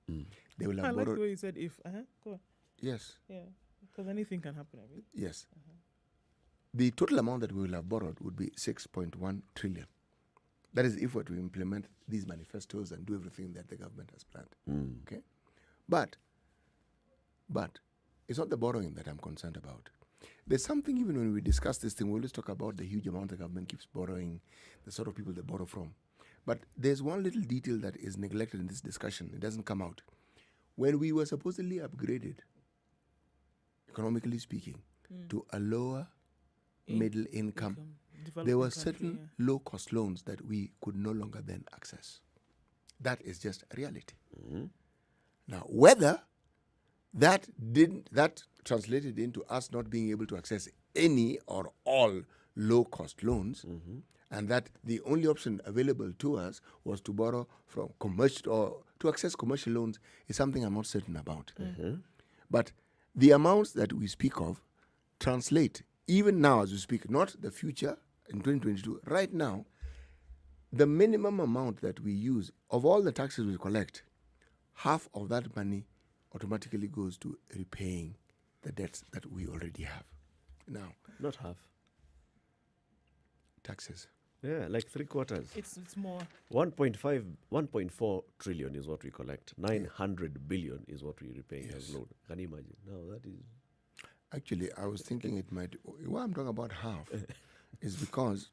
they will I have like the borrowed. way you said if. Go on. Yes, Yeah. Because anything can happen. I mean. yes. The total amount that we will have borrowed would be 6.1 trillion. That is if we were to implement these manifestos and do everything that the government has planned. Okay, but it's not the borrowing that I'm concerned about. There's something, even when we discuss this thing, we always talk about the huge amount the government keeps borrowing, the sort of people they borrow from. But there's one little detail that is neglected in this discussion. It doesn't come out. When we were supposedly upgraded, economically speaking, to a lower middle income, there were certain low-cost loans that we could no longer then access. That is just a reality. Now, whether that translated into us not being able to access any or all low-cost loans, and that the only option available to us was to borrow from commercial or to access commercial loans is something I'm not certain about. But the amounts that we speak of translate, even now as we speak, not the future in 2022, right now, the minimum amount that we use of all the taxes we collect, half of that money automatically goes to repaying the debts that we already have. Now, Not half. taxes. Yeah, like 3/4. It's more. 1.4 trillion is what we collect. 900 billion is what we repay as loan. Can you imagine? No, that is... Actually, I was thinking it might. Why I'm talking about half is because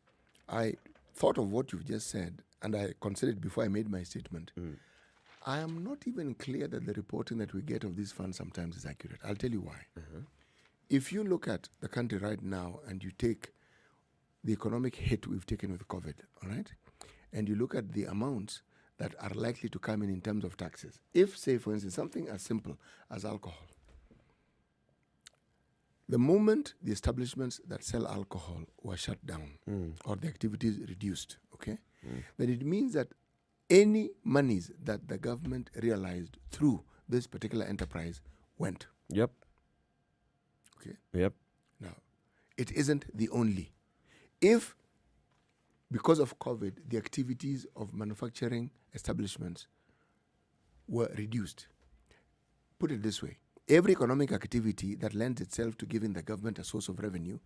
I thought of what you've just said and I considered before I made my statement. I am not even clear that the reporting that we get of these funds sometimes is accurate. I'll tell you why. If you look at the country right now and you take the economic hit we've taken with COVID, all right, and you look at the amounts that are likely to come in terms of taxes. If, say, for instance, something as simple as alcohol, the moment the establishments that sell alcohol were shut down or the activities reduced, okay, then it means that any monies that the government realized through this particular enterprise went. Yep. Okay. Yep. Now, it isn't the only. If, because of COVID, the activities of manufacturing establishments were reduced, put it this way, every economic activity that lends itself to giving the government a source of revenue,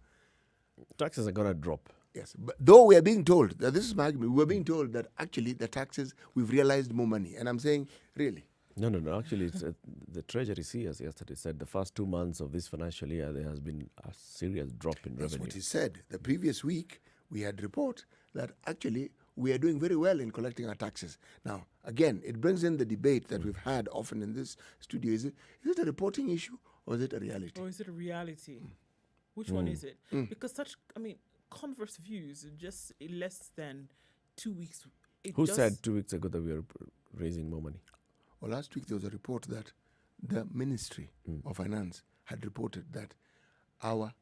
Taxes are going to drop. yes, but though we are being told, this is my argument, we're being told that actually the taxes, we've realized more money. And I'm saying, really? No. Actually, it's, the Treasury CS yesterday said the first 2 months of this financial year, there has been a serious drop in That's revenue. what he said. The previous week, we had report that actually we are doing very well in collecting our taxes. Now, again, it brings in the debate that we've had often in this studio. Is it a reporting issue or is it a reality? Or is it a reality? Which one is it? Because converse views just in less than 2 weeks. Who said 2 weeks ago that we were raising more money? Well, last week there was a report that the Ministry of Finance had reported that our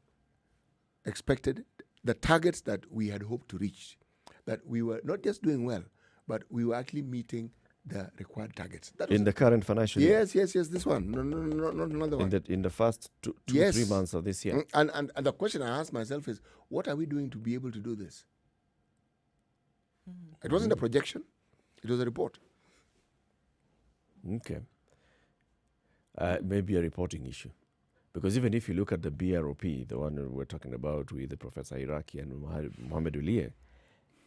the targets that we had hoped to reach, that we were not just doing well, but we were actually meeting the required targets. That In the current financial year? Yes, this one. No, not another one. In the first two, Yes. 3 months of this year? And the question I asked myself is, what are we doing to be able to do this? It wasn't a projection. It was a report. Okay. Maybe a reporting issue. Because even if you look at the BROP, the one we're talking about with Professor Iraqi and Mohamed Uliye,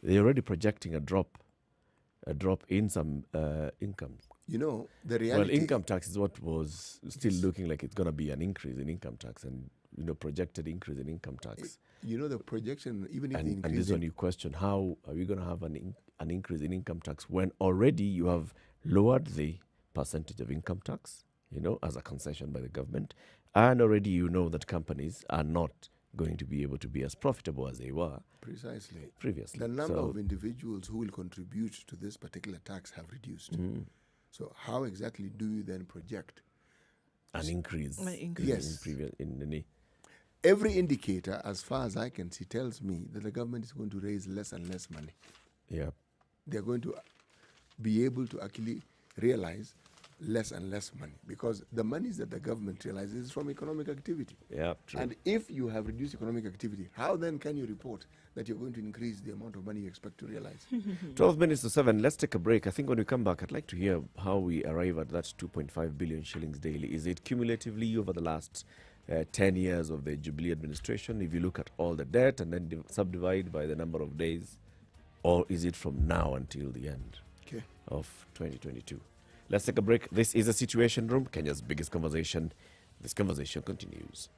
they're already projecting a drop in some income. You know, the reality... Well, income tax is what was still looking like it's going to be an increase in income tax and, projected increase in income tax. The projection, even if the increase... And this one you question, how are we going to have an increase in income tax when already you have lowered the percentage of income tax, as a concession by the government, and already that companies are not going to be able to be as profitable as they were previously. The number of individuals who will contribute to this particular tax have reduced. So how exactly do you then project an increase? Yes. In every indicator, as far as I can see, tells me that the government is going to raise less and less money. Yeah. They're going to be able to actually realize less and less money, because the monies that the government realizes is from economic activity. Yeah, true. And if you have reduced economic activity, how then can you report that you're going to increase the amount of money you expect to realize? 12 minutes to 7. Let's take a break. I think when we come back, I'd like to hear how we arrive at that 2.5 billion shillings daily. Is it cumulatively over the last 10 years of the Jubilee administration, if you look at all the debt and then subdivide by the number of days, or is it from now until the end of 2022? Let's take a break. This is a Situation Room, Kenya's biggest conversation. This conversation continues.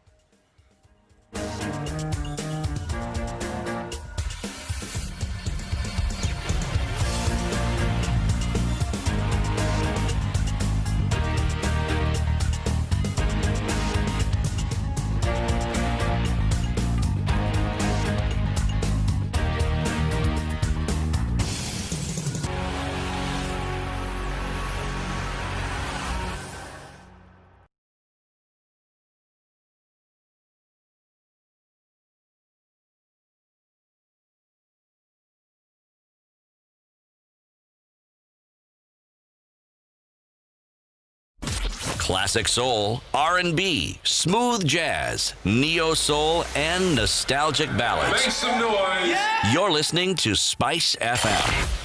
Classic soul, R&B, smooth jazz, neo soul, and nostalgic ballads. Make some noise. Yeah! You're listening to Spice FM.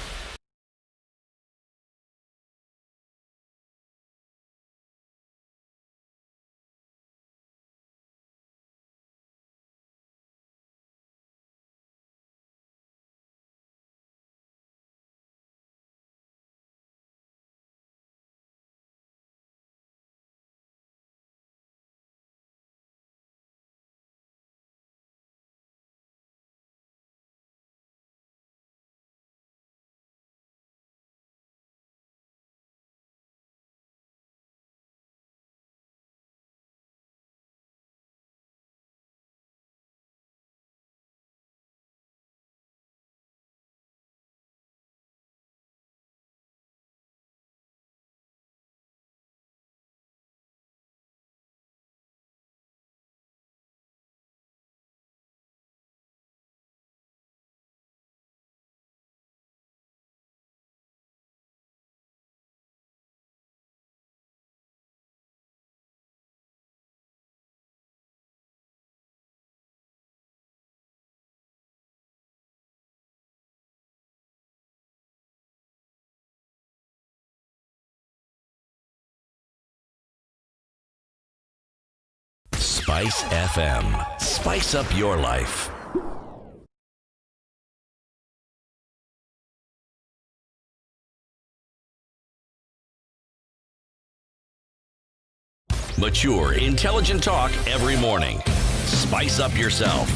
Spice FM. Spice up your life. Mature, intelligent talk every morning. Spice up yourself.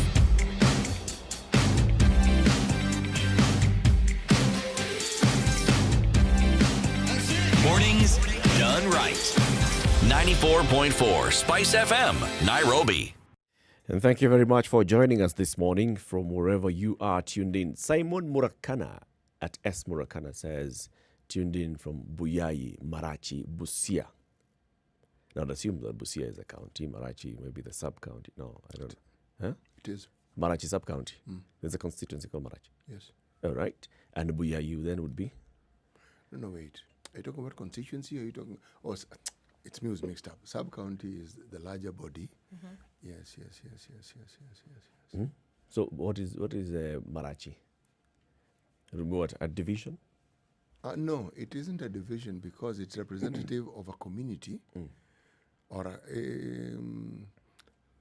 Mornings done right. 94.4 Spice FM, Nairobi. And thank you very much for joining us this morning from wherever you are tuned in. Simon Murakana at S. Murakana says, tuned in from Buyai, Marachi, Busia. Now, I'd assume that Busia is a county, Marachi may be the sub-county. No, I don't know. Huh? It is. Marachi sub-county. There's a constituency called Marachi. Yes. All right. And Buyayu then would be? No, wait. Are you talking about constituency or are you talking... Oh, it's mixed up. Sub-county is the larger body. Yes. So what is Marachi? What, a division? No, it isn't a division because it's representative of a community or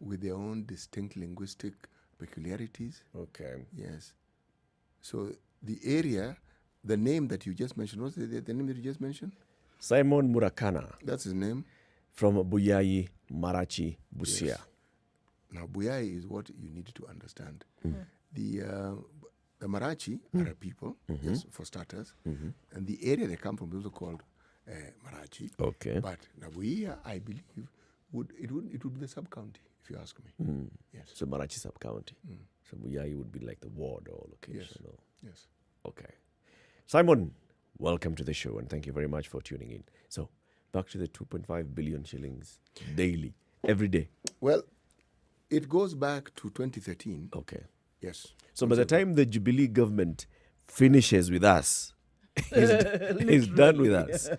with their own distinct linguistic peculiarities. Okay. Yes. So the area, the name that you just mentioned, what's the name that you just mentioned? Simon Murakana. That's his name. From Buyai, Marachi, Busia. Yes. Now, Buyai is what you need to understand. The Marachi are a people, yes, for starters, and the area they come from is also called Marachi. Okay. But Buia, I believe, it would be the sub-county, if you ask me. Yes. So Marachi sub-county. So Buyai would be like the ward or location. Yes. Or... Yes. Okay. Simon, welcome to the show and thank you very much for tuning in. So, back to the 2.5 billion shillings daily, every day. Well, it goes back to 2013. Okay. Yes. So by the time the Jubilee government finishes with us, is done with us,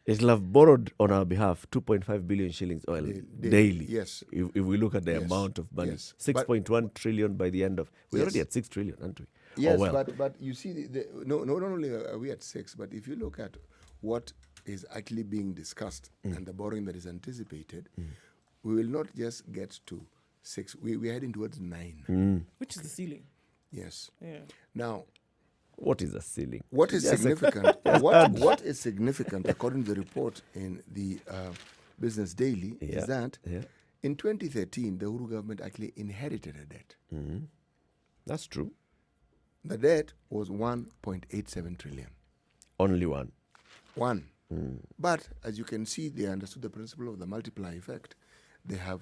it'll have borrowed on our behalf 2.5 billion shillings oil daily. Yes. If we look at the amount of money, Yes. 6.1 trillion by the end of... We're Yes. already at 6 trillion, aren't we? Yes, Oh, well. but you see, not only are we at 6, but if you look at what is actually being discussed and the borrowing that is anticipated, we will not just get to 6. We're heading towards 9. Which is the ceiling. Yes. Yeah. Now, What is the ceiling? what is significant? What is significant, according to the report in the Business Daily, is that in 2013, the Uhuru government actually inherited a debt. That's true. The debt was 1.87 trillion. Only one. But as you can see, they understood the principle of the multiply effect. They have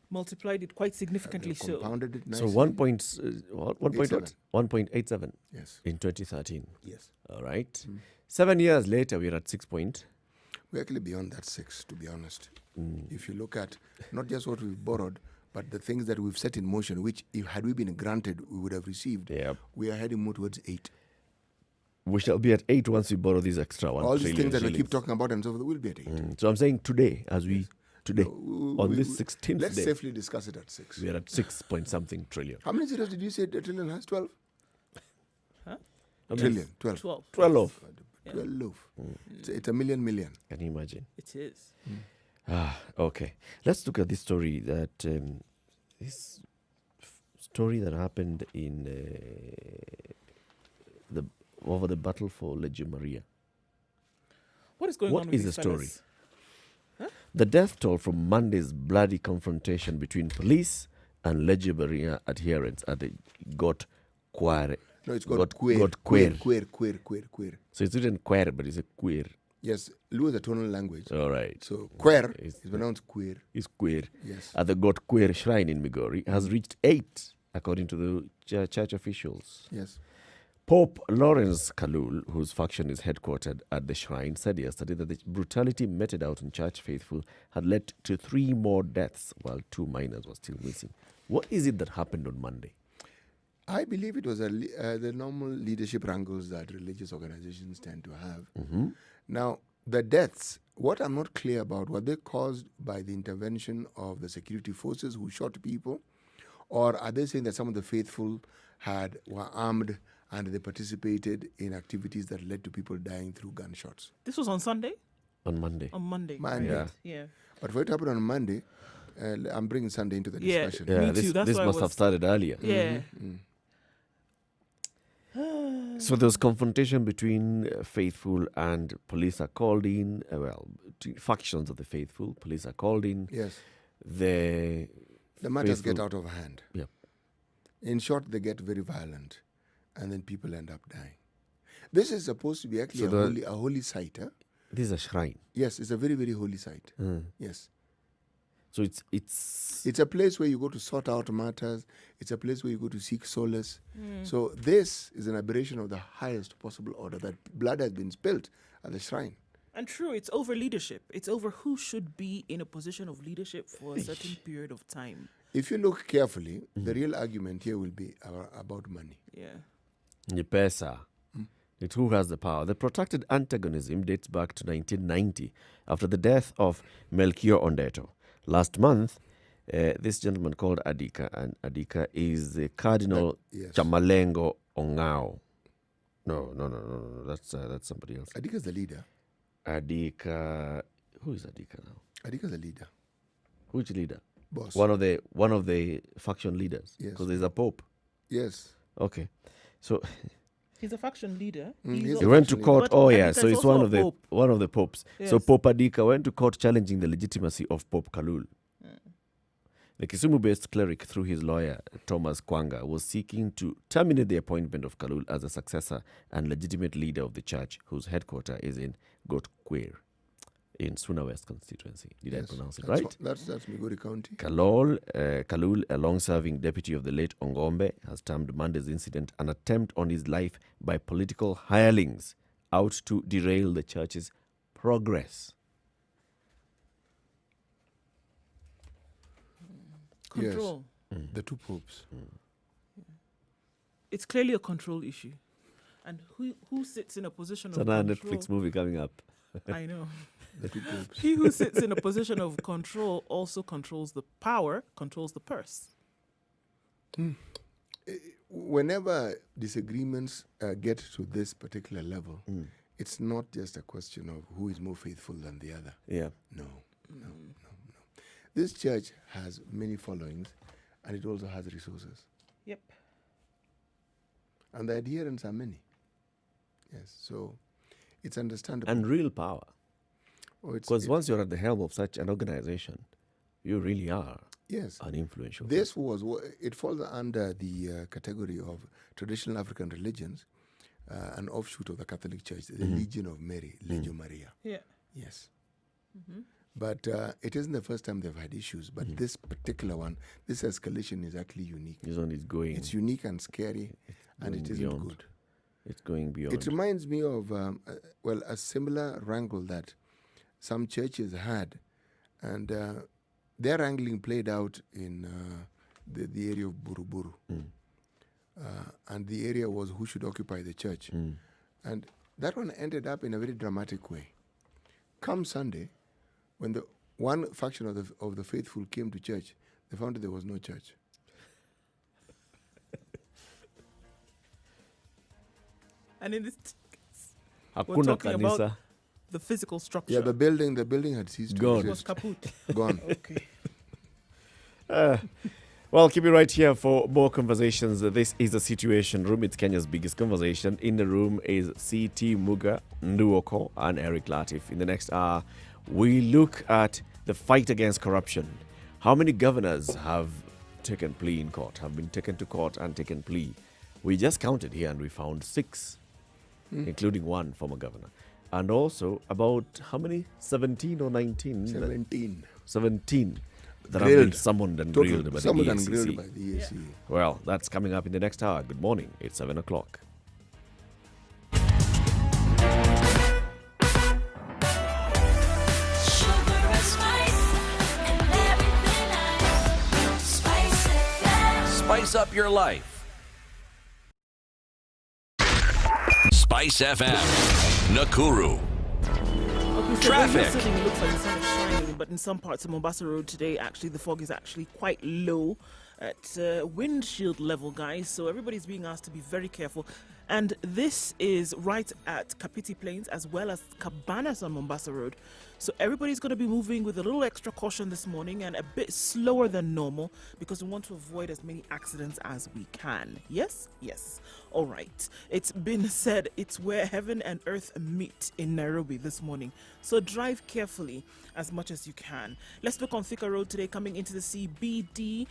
Multiplied it quite significantly so. compounded it So nicely. 1.87 Yes. in 2013. Yes. All right. 7 years later, we're at 6 point. We're actually beyond that 6, to be honest. If you look at not just what we've borrowed, but the things that we've set in motion, which had we been granted, we would have received. Yep. We are heading more towards 8. We shall be at 8 once we borrow these extra 1 All these trillion things that we shillings. keep talking about and so forth, will be at 8. So I'm saying today, on this 16th let's day, safely discuss it at 6. we are at 6 point something trillion. How many zeros did you say a trillion has? 12? Huh? Trillion, 12. 12. 12. 12. It's a million. Can you imagine? It is. Okay. Let's look at this story that happened in over the battle for Legio Maria. What is going What on with is these the story? fellas? Huh? The death toll from Monday's bloody confrontation between police and Legio Maria adherents at the Got Quare. No, it's got queer. Queer. So it's written queer, but it's a queer. Yes, Lu is a tonal language. All right. So queer is It's- pronounced queer. It's queer. Yes. At the God Queer Shrine in Migori has reached 8, according to the church officials. Yes. Pope Lawrence Kalul, whose faction is headquartered at the shrine, said yesterday that the brutality meted out on church faithful had led to 3 more deaths, while 2 minors were still missing. What is it that happened on Monday? I believe it was the normal leadership wrangles that religious organizations tend to have. Now, the deaths, what I'm not clear about, were they caused by the intervention of the security forces who shot people? Or are they saying that some of the faithful were armed and they participated in activities that led to people dying through gunshots? This was on Sunday? On Monday. On Monday. Monday. right? Yeah. But for it to happen on Monday, I'm bringing Sunday into the Yeah. discussion. Yeah, Me too, that's this why I must have was- started earlier. Yeah. So there was confrontation between faithful and police are called in. Factions of the faithful, police are called in. Yes. The matters faithful- get out of hand. Yep. In short, they get very violent, and then people end up dying. This is supposed to be actually So a holy site. Huh? This is a shrine. Yes, it's a very, very holy site. Yes. So it's It's a place where you go to sort out matters. It's a place where you go to seek solace. So this is an aberration of the highest possible order, that blood has been spilled at the shrine. And true, it's over leadership. It's over who should be in a position of leadership for a certain period of time. If you look carefully, the real argument here will be about money. Yeah. Ni pesa. It's who has the power. The protracted antagonism dates back to 1990 after the death of Melchior Ondeto. Last month, this gentleman called Adika, and Adika is the Cardinal Yes. Chamalengo Ongao. No. That's somebody else. Adika's the leader. Adika, who is Adika now? Adika's the leader. Which leader? Boss. One of the faction leaders. Yes. Because there's a pope. Yes. Okay, so He's a faction leader. he's he a went to faction court. leader. Oh But yeah, Adika so is it's also one a of the popes. So Yes. Pope Adika went to court challenging the legitimacy of Pope Kalul. The Kisumu-based cleric, through his lawyer Thomas Kwanga, was seeking to terminate the appointment of Kalul as a successor and legitimate leader of the church, whose headquarters is in Gotkwir, in Suna West constituency. Did I Yes, pronounce it that's right? That's Migori County. Kalul, a long-serving deputy of the late Ongombe, has termed Monday's incident an attempt on his life by political hirelings out to derail the church's progress. Control. The two popes. It's clearly a control issue. And who sits in a position It's of another control? Netflix movie coming up. I know. The two popes. He who sits in a position of control also controls the power, controls the purse. Whenever disagreements get to this particular level, it's not just a question of who is more faithful than the other. Yeah. No. This church has many followings, and it also has resources. Yep. And the adherents are many. Yes, so it's understandable. And real power. Because It- once you're at the helm of such an organization, you really are yes, an influential this was it falls under the category of traditional African religions, an offshoot of the Catholic Church, the Legion of Mary, Legio Maria. Yeah. Yes. But it isn't the first time they've had issues. But this particular one, this escalation is actually unique. This one is going. It's unique and scary, and it going isn't beyond. good. It's going beyond. It reminds me of, a similar wrangle that some churches had. And their wrangling played out in the area of Buruburu. And the area was who should occupy the church. And that one ended up in a very dramatic way. Come Sunday, when the one faction of the faithful came to church, they found that there was no church. And in this case, Hakuna talking about kanisa. the physical structure. Yeah, the building had ceased to Gone. It was exist. kaput. Gone. Okay. Well, keep it right here for more conversations. This is the Situation Room. It's Kenya's biggest conversation. In the room is C.T. Muga, Nduoko, and Eric Latif. In the next hour, we look at the fight against corruption. How many governors have taken plea in court, have been taken to court and taken plea? We just counted here and we found 6, including one former governor. And also about how many? 17 or 19? 17. 17 that have been Grilled. summoned and Total, grilled by the summoned and EACC. grilled by the EACC. Well, that's coming up in the next hour. Good morning. It's 7 o'clock. Spice up your life. Spice FM, Nakuru. Okay, so Traffic. where you're sitting, it looks like the sun is shining, but in some parts of Mombasa Road today, actually, the fog is actually quite low at windshield level, guys. So everybody's being asked to be very careful. And this is right at Kapiti Plains as well as Cabanas on Mombasa Road. So everybody's going to be moving with a little extra caution this morning and a bit slower than normal because we want to avoid as many accidents as we can. Yes? Yes. All right. It's been said it's where heaven and earth meet in Nairobi this morning. So drive carefully as much as you can. Let's look on Thika Road today coming into the CBD.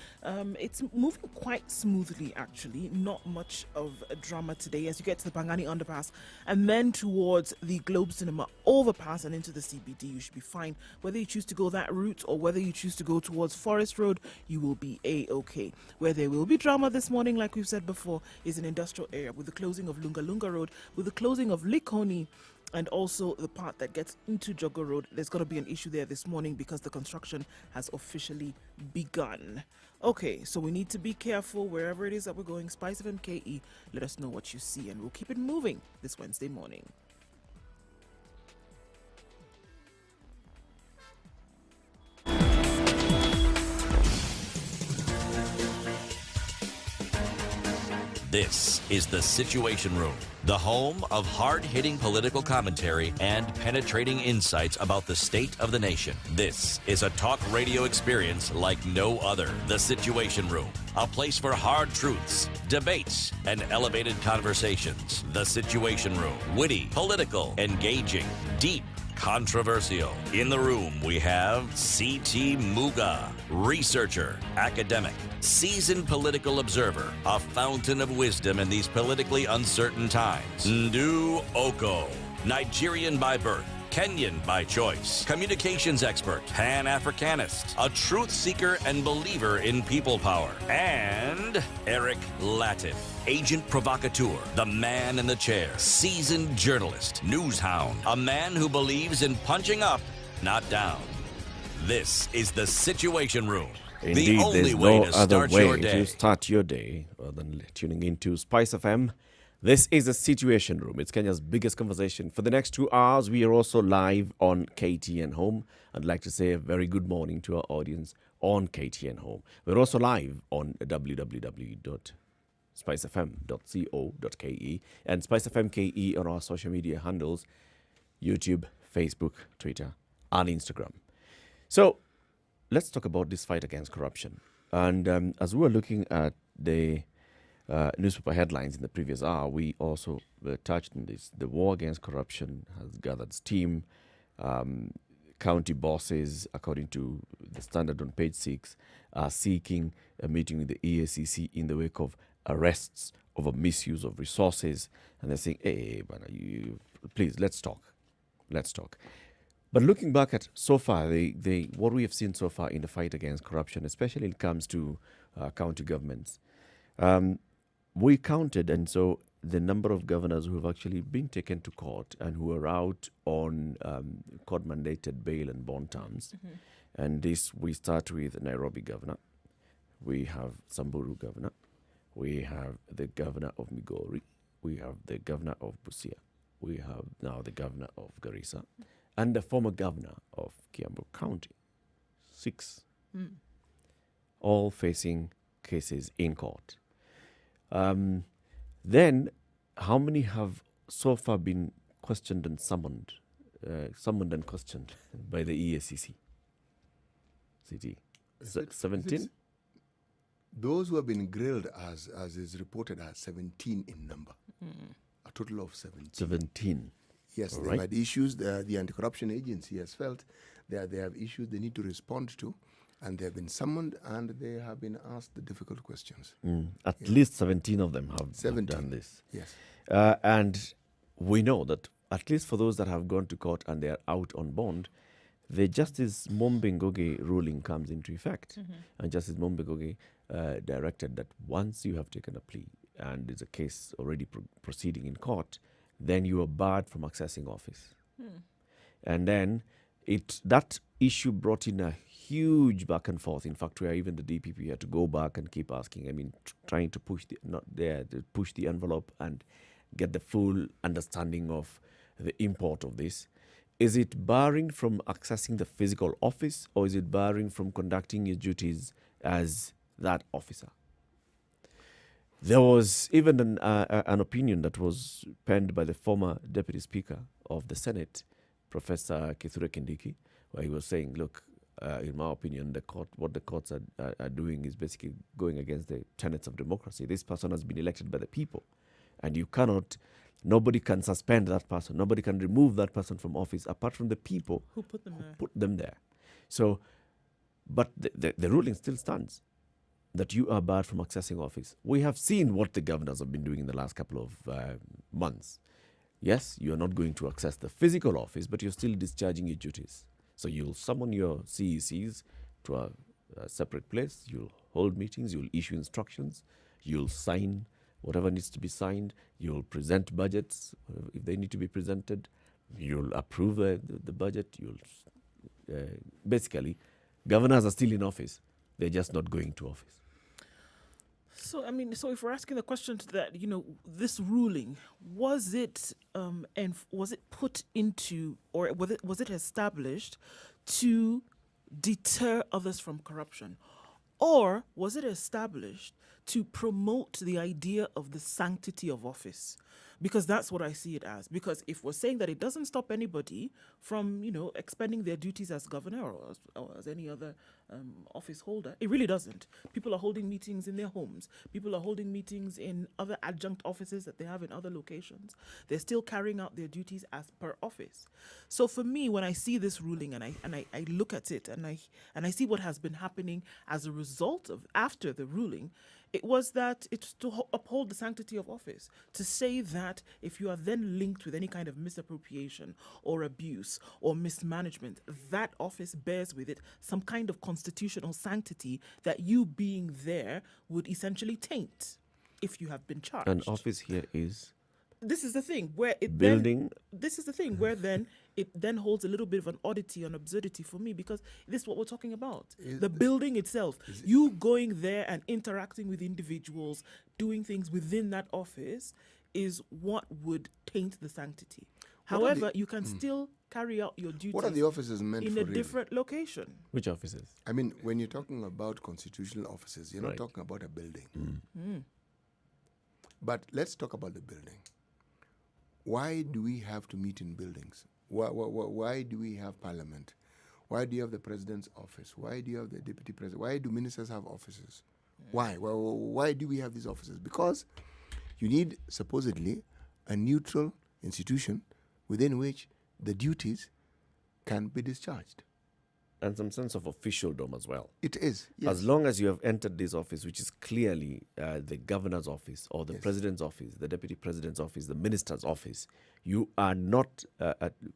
It's moving quite smoothly, actually. Not much of a drama today. as you get to the Pangani underpass, and then towards the Globe Cinema overpass and into the CBD, you should be fine. Whether you choose to go that route or whether you choose to go towards Forest Road, you will be A-okay. Where there will be drama this morning, like we've said before, is an industrial area with the closing of Lunga Lunga Road, with the closing of Likoni, and also the part that gets into Jogger Road. There's going to be an issue there this morning because the construction has officially begun. Okay, so we need to be careful wherever it is that we're going. Spice FM KE, let us know what you see and we'll keep it moving this Wednesday morning. This is The Situation Room, the home of hard-hitting political commentary and penetrating insights about the state of the nation. This is a talk radio experience like no other. The Situation Room, a place for hard truths, debates, and elevated conversations. The Situation Room, witty, political, engaging, deep, controversial. In the room, we have C.T. Muga, researcher, academic, seasoned political observer, a fountain of wisdom in these politically uncertain times. Ndu Oko, Nigerian by birth, Kenyan by choice, communications expert, Pan-Africanist, a truth seeker and believer in people power, and Eric Latin, agent provocateur, the man in the chair, seasoned journalist, news hound, a man who believes in punching up, not down. This is The Situation Room. Indeed, the only there's way no to other start way your day. to start your day other than tuning into Spice FM. This is The Situation Room. It's Kenya's biggest conversation. For the next 2 hours, we are also live on KTN Home. I'd like to say a very good morning to our audience on KTN Home. We're also live on www.spicefm.co.ke and Spice FM KE on our social media handles, YouTube, Facebook, Twitter, and Instagram. So let's talk about this fight against corruption. And as we were looking at the newspaper headlines in the previous hour, we also touched on this. The war against corruption has gathered steam. County bosses, according to the Standard on page 6, are seeking a meeting with the EACC in the wake of arrests over misuse of resources. And they're saying, hey, please, let's talk. Let's talk. But looking back at so far, what we have seen so far in the fight against corruption, especially when it comes to county governments, we counted, and so the number of governors who have actually been taken to court and who are out on court-mandated bail and bond terms. Mm-hmm. And this, we start with Nairobi governor. We have Samburu governor. We have the governor of Migori. We have the governor of Busia. We have now the governor of Garissa. And the former governor of Kiambu County. 6. All facing cases in court. Then, how many have so far been questioned and summoned and questioned by the EACC? CT. 17? Those who have been grilled, as is reported, are 17 in number. A total of 17. 17. All Yes, they've right. had issues. The anti-corruption agency has felt that they have issues they need to respond to, and they have been summoned and they have been asked the difficult questions. At least 17 of them have done this. Yes. And we know that at least for those that have gone to court and they are out on bond, the Justice Mombengoge ruling comes into effect. Mm-hmm. And Justice Mombengoge directed that once you have taken a plea and there's a case already proceeding in court, then you are barred from accessing office. And then that issue brought in a huge back and forth. In fact, where even the DPP had to go back and keep asking. I mean, trying to push the envelope and get the full understanding of the import of this. Is it barring from accessing the physical office, or is it barring from conducting your duties as that officer? There was even an opinion that was penned by the former Deputy Speaker of the Senate, Professor Kithure Kindiki, where he was saying, look, in my opinion, what the courts are doing is basically going against the tenets of democracy. This person has been elected by the people, and nobody can suspend that person. Nobody can remove that person from office apart from the people who put them there. So, but the ruling still stands. that you are barred from accessing office. We have seen what the governors have been doing in the last couple of months. Yes, you are not going to access the physical office, but you're still discharging your duties. So you'll summon your CECs to a separate place. You'll hold meetings. You'll issue instructions. You'll sign whatever needs to be signed. You'll present budgets if they need to be presented. You'll approve the budget. Basically, governors are still in office. They're just not going to office. So, I mean, so if we're asking the question to that, this ruling, was it put into, or was it established to deter others from corruption? Or was it established to promote the idea of the sanctity of office? Because that's what I see it as. Because if we're saying that it doesn't stop anybody from, expending their duties as governor or as any other office holder, it really doesn't. People are holding meetings in their homes. People are holding meetings in other adjunct offices that they have in other locations. They're still carrying out their duties as per office. So for me, when I see this ruling and I look at it and I see what has been happening as a result of after the ruling, it was that it's to uphold the sanctity of office, to say that if you are then linked with any kind of misappropriation or abuse or mismanagement, that office bears with it some kind of constitutional sanctity that you being there would essentially taint if you have been charged. An office here is... This is the thing where it building. This is the thing where then it then holds a little bit of an oddity and absurdity for me, because this is what we're talking about. The building itself, you going there and interacting with individuals, doing things within that office is what would taint the sanctity. However, you can still carry out your duties. What are the offices meant in for a different location? Which offices? I mean, when you're talking about constitutional offices, you're not Right. talking about a building. But let's talk about the building. Why do we have to meet in buildings? Why do we have parliament? Why do you have the president's office? Why do you have the deputy president? Why do ministers have offices? Why? Well, why do we have these offices? Because you need supposedly a neutral institution within which the duties can be discharged. And some sense of officialdom as well. It is, yes. As long as you have entered this office, which is clearly the governor's office or the Yes. president's office, the deputy president's office, the minister's office, you are not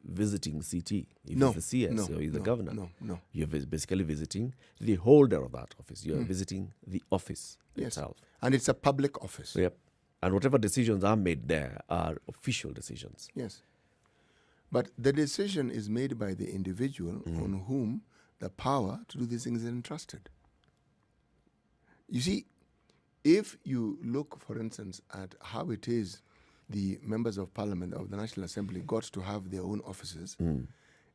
visiting CT. If No, it's the CS no, or the no, governor. no. You're basically visiting the holder of that office. You're visiting the office Yes. itself. And it's a public office. Yep. And whatever decisions are made there are official decisions. Yes. But the decision is made by the individual on whom the power to do these things is entrusted. You see, if you look, for instance, at how it is the members of parliament of the National Assembly got to have their own offices,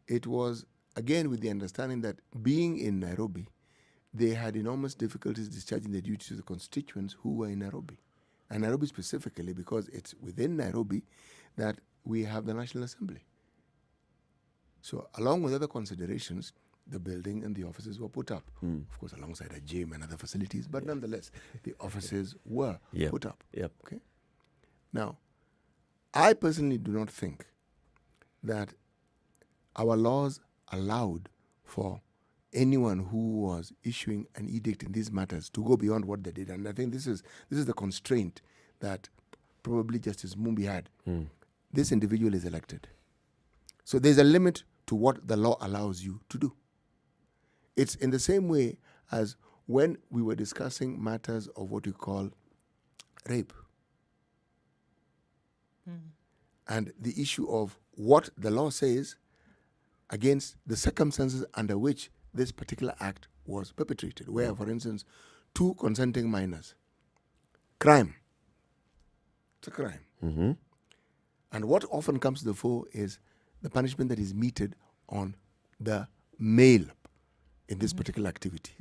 it was, again, with the understanding that being in Nairobi, they had enormous difficulties discharging their duties to the constituents who were in Nairobi. And Nairobi specifically, because it's within Nairobi that we have the National Assembly. So along with other considerations, the building and the offices were put up. Of course, alongside a gym and other facilities, but nonetheless, the offices were put up. Yep. Okay. Now, I personally do not think that our laws allowed for anyone who was issuing an edict in these matters to go beyond what they did. And I think this is the constraint that probably Justice Mumbi had. This individual is elected. So there's a limit to what the law allows you to do. It's in the same way as when we were discussing matters of what we call rape. And the issue of what the law says against the circumstances under which this particular act was perpetrated, where, for instance, 2 consenting minors. Crime. It's a crime. And what often comes to the fore is the punishment that is meted on the male in this particular activity.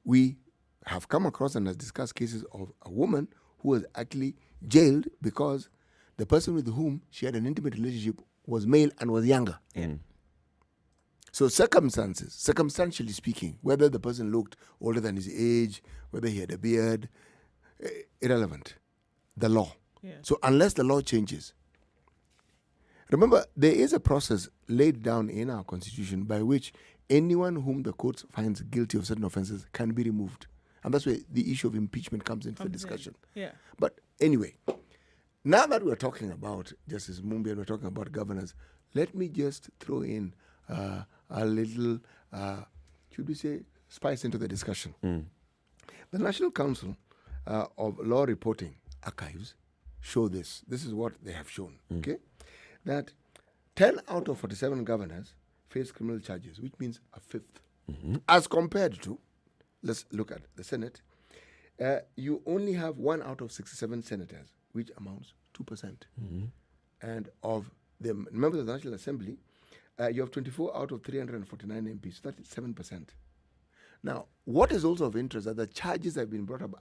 We have come across and has discussed cases of a woman who was actually jailed because the person with whom she had an intimate relationship was male and was younger. So circumstantially speaking, whether the person looked older than his age, whether he had a beard, irrelevant. The law. So unless the law changes, remember, there is a process laid down in our constitution by which anyone whom the court finds guilty of certain offenses can be removed. And that's where the issue of impeachment comes into the discussion. Yeah. But anyway, now that we're talking about Justice Mumbi and we're talking about governors, let me just throw in a little, should we say, spice into the discussion. The National Council of Law Reporting Archives show this. This is what they have shown, okay? That 10 out of 47 governors face criminal charges, which means a fifth. As compared to, let's look at the Senate, you only have 1 out of 67 senators, which amounts 2%. And of the members of the National Assembly, you have 24 out of 349 MPs, so that's 7%. Now, what is also of interest that the charges that have been brought up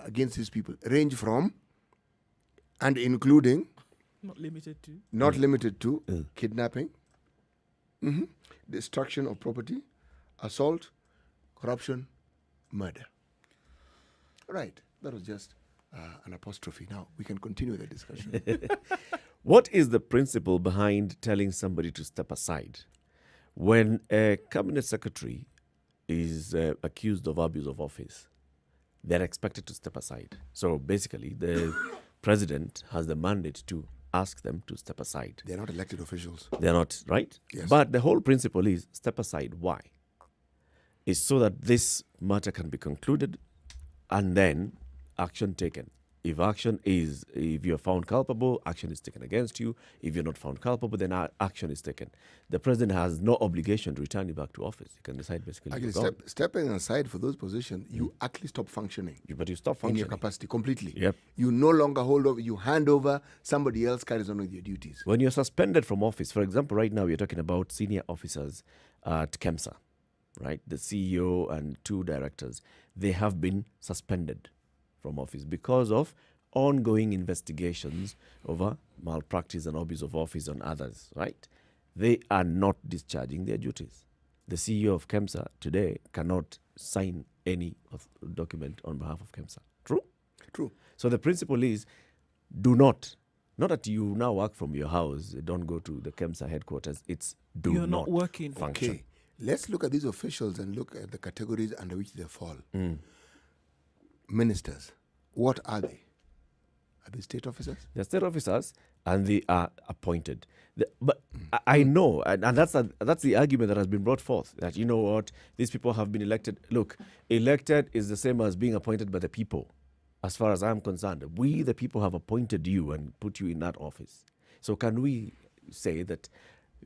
against these people range from and including Not limited to kidnapping, destruction of property, assault, corruption, murder. Right. That was just an apostrophe. Now, we can continue the discussion. What is the principle behind telling somebody to step aside when a cabinet secretary is accused of abuse of office? They're expected to step aside. So basically, the president has the mandate to ask them to step aside. They're not elected officials. They're not, right? Yes. But the whole principle is step aside. Why? It's so that this matter can be concluded and then action taken. If you're found culpable, action is taken against you. If you're not found culpable, then action is taken. The president has no obligation to return you back to office. You can decide basically. Actually, stepping aside for those positions, you actually stop functioning. But you stop In functioning. your capacity completely. Yep. You no longer hold over, you hand over, somebody else carries on with your duties. When you're suspended from office, for example, right now we're talking about senior officers at KEMSA, right? The CEO and 2 directors, they have been suspended from office because of ongoing investigations over malpractice and abuse of office on others, right? They are not discharging their duties. The CEO of KEMSA today cannot sign any document on behalf of KEMSA. True? True. So the principle is do not that you now work from your house, don't go to the KEMSA headquarters. It's You're not working. function. Okay. Let's look at these officials and look at the categories under which they fall. Ministers, what are they? Are they state officers? They're state officers and they are appointed. But I know, and that's the argument that has been brought forth, that, you know what, these people have been elected. Look, elected is the same as being appointed by the people. As far as I'm concerned, we, the people, have appointed you and put you in that office. So can we say that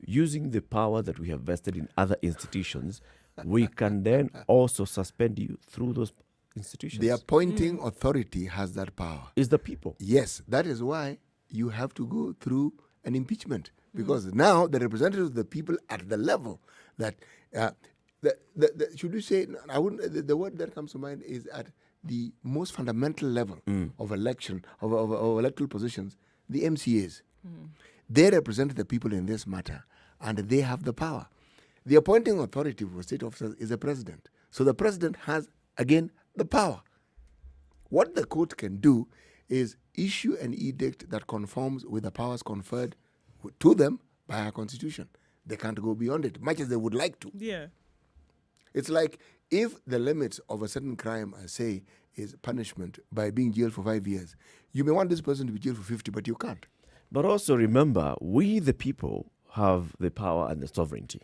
using the power that we have vested in other institutions, we can then also suspend you through those institutions? The appointing authority has that power. Is the people. Yes, that is why you have to go through an impeachment, because now the representatives of the people at the level that should we say, I wouldn't, the word that comes to mind is at the most fundamental level of election of electoral positions, the MCAs. They represent the people in this matter, and they have the power. The appointing authority for state officers is the president. So the president has, again, the power. What the court can do is issue an edict that conforms with the powers conferred to them by our constitution. They can't go beyond it, much as they would like to. Yeah. It's like if the limits of a certain crime, I say, is punishment by being jailed for 5 years, you may want this person to be jailed for 50, but you can't. But also remember, we the people have the power and the sovereignty.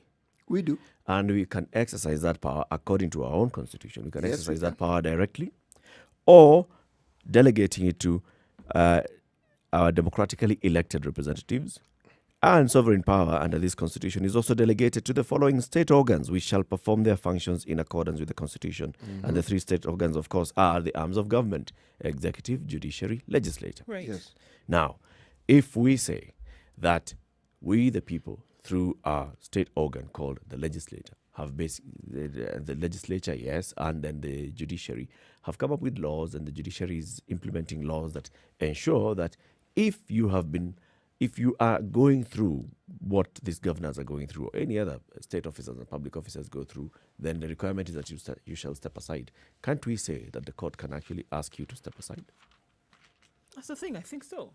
We do. And we can exercise that power according to our own constitution. We can Yes, exercise we that power directly or delegating it to our democratically elected representatives. And sovereign power under this constitution is also delegated to the following state organs, which shall perform their functions in accordance with the constitution. And the 3 state organs, of course, are the arms of government: executive, judiciary, legislature. Right. Yes. Now, if we say that we, the people, through our state organ called the legislature, have the legislature, yes, and then the judiciary have come up with laws, and the judiciary is implementing laws that ensure that if you are going through what these governors are going through, or any other state officers and public officers go through, then the requirement is that you shall step aside. Can't we say that the court can actually ask you to step aside? That's the thing. I think so.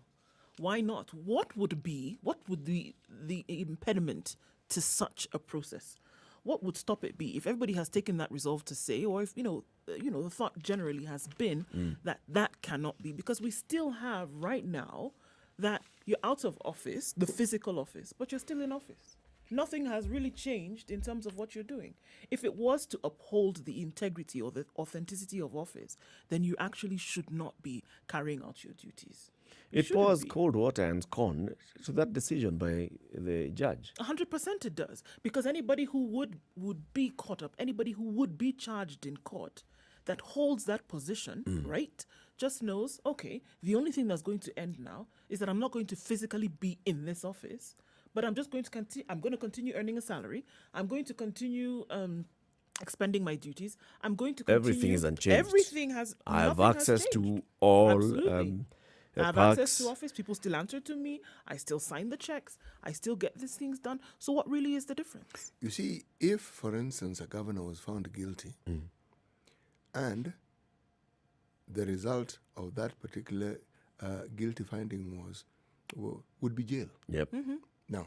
Why not? What would be the impediment to such a process? what would stop it be? If everybody has taken that resolve to say, or if, the thought generally has been that cannot be, because we still have right now that you're out of office, the physical office, but you're still in office. Nothing has really changed in terms of what you're doing. If it was to uphold the integrity or the authenticity of office, then you actually should not be carrying out your duties. You It shouldn't pours be. cold water and scorn to that decision by the judge. 100% it does. Because anybody who would be caught up, anybody who would be charged in court that holds that position, right, just knows, okay, the only thing that's going to end now is that I'm not going to physically be in this office, but I'm just going to continue earning a salary. I'm going to continue expending my duties. I'm going to continue. Everything is unchanged. Everything has. I have nothing has access to changed. all Absolutely. I have perks. access to office. People still answer to me. I still sign the checks. I still get these things done. So what really is the difference? You see, if, for instance, a governor was found guilty and the result of that particular guilty finding would be jail. Yep. Now,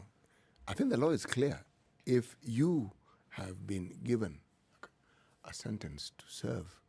I think the law is clear. If you have been given a sentence to serve,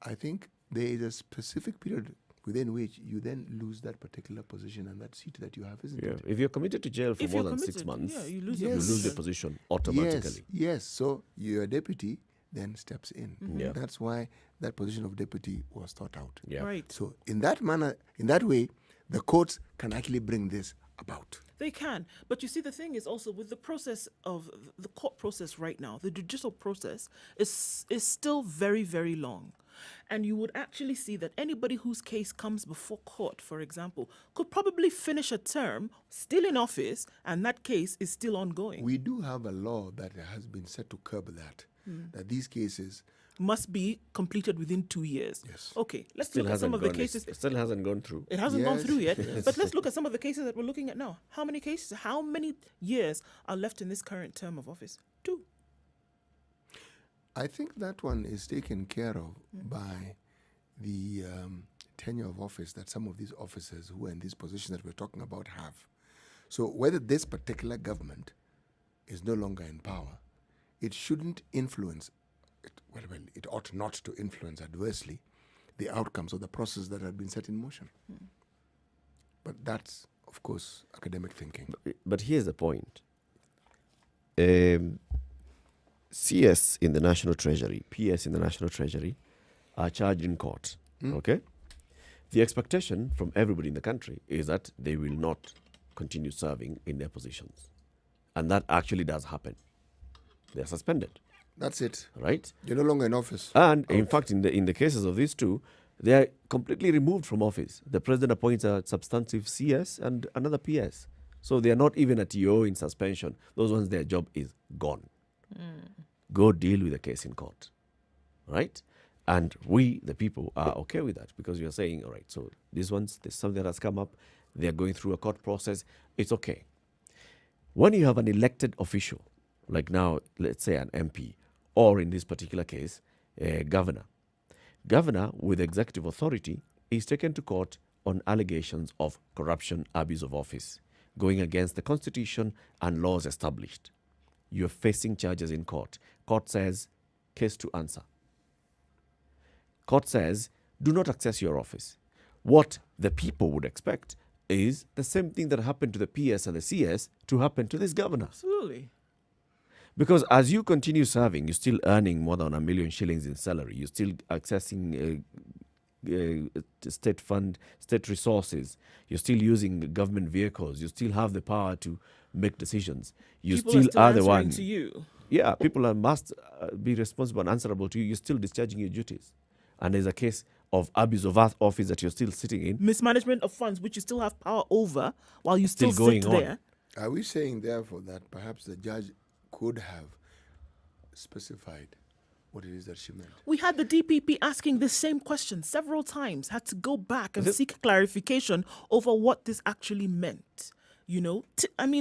I think there is a specific period within which you then lose that particular position and that seat that you have, isn't Yeah. it? If you're committed to jail for If more you're than 6 committed, months, yeah, you lose you your lose your position. position automatically. Yes. So your deputy then steps in. Yeah. That's why that position of deputy was thought out. Yeah. Right. So in that manner, in that way, the courts can actually bring this about. They can. But you see, the thing is also with the process of the court process right now, the judicial process is still very, very long. And you would actually see that anybody whose case comes before court, for example, could probably finish a term still in office, and that case is still ongoing. We do have a law that has been set to curb that these cases. Must be completed within 2 years. Yes. Okay, let's Still look at hasn't some of the gone. cases. It still hasn't gone through. It hasn't gone Yes. through yet. But let's look at some of the cases that we're looking at now. How many cases, how many years are left in this current term of office? 2. I think that one is taken care of by the tenure of office that some of these officers who are in these positions that we're talking about have. So whether this particular government is no longer in power, it shouldn't influence, it ought not to influence adversely the outcomes of the process that had been set in motion. But that's, of course, academic thinking. But here's the point. CS in the National Treasury, PS in the National Treasury are charged in court. Okay? The expectation from everybody in the country is that they will not continue serving in their positions. And that actually does happen. They are suspended, That's it. right? You're no longer in office. And in fact, in the cases of these two, they are completely removed from office. The president appoints a substantive CS and another PS. So they are not even at EO in suspension. Those ones, their job is gone. Go deal with the case in court, right? And we, the people, are okay with that because you're saying, all right, so these ones, there's something that has come up. They're going through a court process. It's okay. When you have an elected official, like now, let's say an MP, or in this particular case, a governor with executive authority is taken to court on allegations of corruption, abuse of office, going against the constitution and laws established. You're facing charges in court. Court says, case to answer. Court says, do not access your office. What the people would expect is the same thing that happened to the PS and the CS to happen to this governor. Absolutely. Because as you continue serving, you're still earning more than 1 million shillings in salary. You're still accessing state fund, state resources. You're still using government vehicles. You still have the power to make decisions. You People still are the answering one. to you. Yeah, people must be responsible and answerable to you. You're still discharging your duties. And there's a case of abuse of office that you're still sitting in. Mismanagement of funds, which you still have power over while you still going sit on. there. Are we saying, therefore, that perhaps the judge could have specified what it is that she meant? We had the DPP asking the same question several times, had to go back and seek clarification over what this actually meant. You know,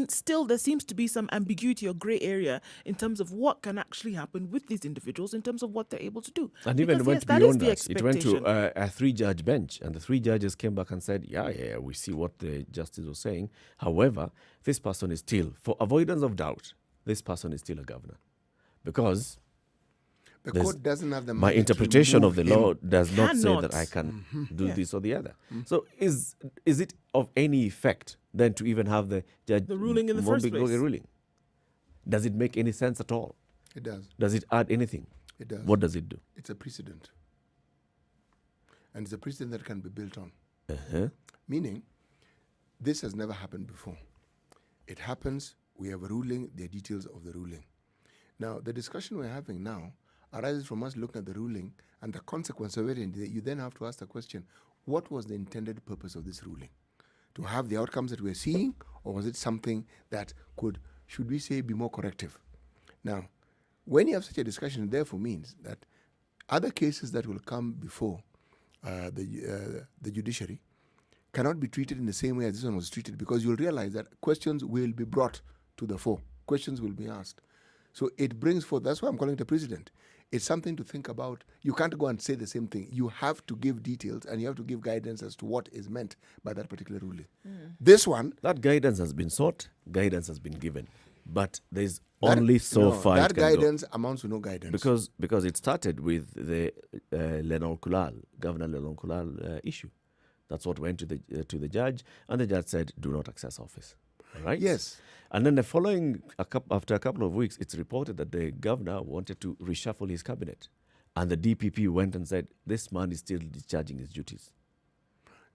still there seems to be some ambiguity or grey area in terms of what can actually happen with these individuals in terms of what they're able to do. And even Because, went yes, that is beyond the that. It went to expectation. a 3-judge bench, and the 3 judges came back and said, yeah, we see what the justice was saying. However, this person is still, for avoidance of doubt, this person is still a governor. because The there's- court doesn't have the my mandate to interpretation of the remove law him. does not say that Cannot. I can do Yeah. this or the other. So is it of any effect then to even have the judge The ruling in the first Mombi Ngoge place? ruling? Does it make any sense at all? It does. Does it add anything? It does. What does it do? It's a precedent. And it's a precedent that can be built on. Uh-huh. Meaning, this has never happened before. It happens, we have a ruling, there are details of the ruling. Now, the discussion we're having now arises from us looking at the ruling and the consequence of it, and you then have to ask the question, what was the intended purpose of this ruling? To have the outcomes that we're seeing, or was it something that could, should we say, be more corrective? Now, when you have such a discussion, it therefore means that other cases that will come before the judiciary cannot be treated in the same way as this one was treated, because you'll realize that questions will be brought to the fore. Questions will be asked. So it brings forth, that's why I'm calling it a precedent. It's something to think about. You can't go and say the same thing. You have to give details and you have to give guidance as to what is meant by that particular ruling. This one, That guidance has been sought, guidance has been given, but there's that- only so no, far that it can go. guidance amounts to no guidance. Because it started with the Lenon Kulal, Governor Lenon Kulal issue. That's what went to the judge, and the judge said, "Do not access office." All right. Yes. And then after a couple of weeks, it's reported that the governor wanted to reshuffle his cabinet, and the DPP went and said, "This man is still discharging his duties,"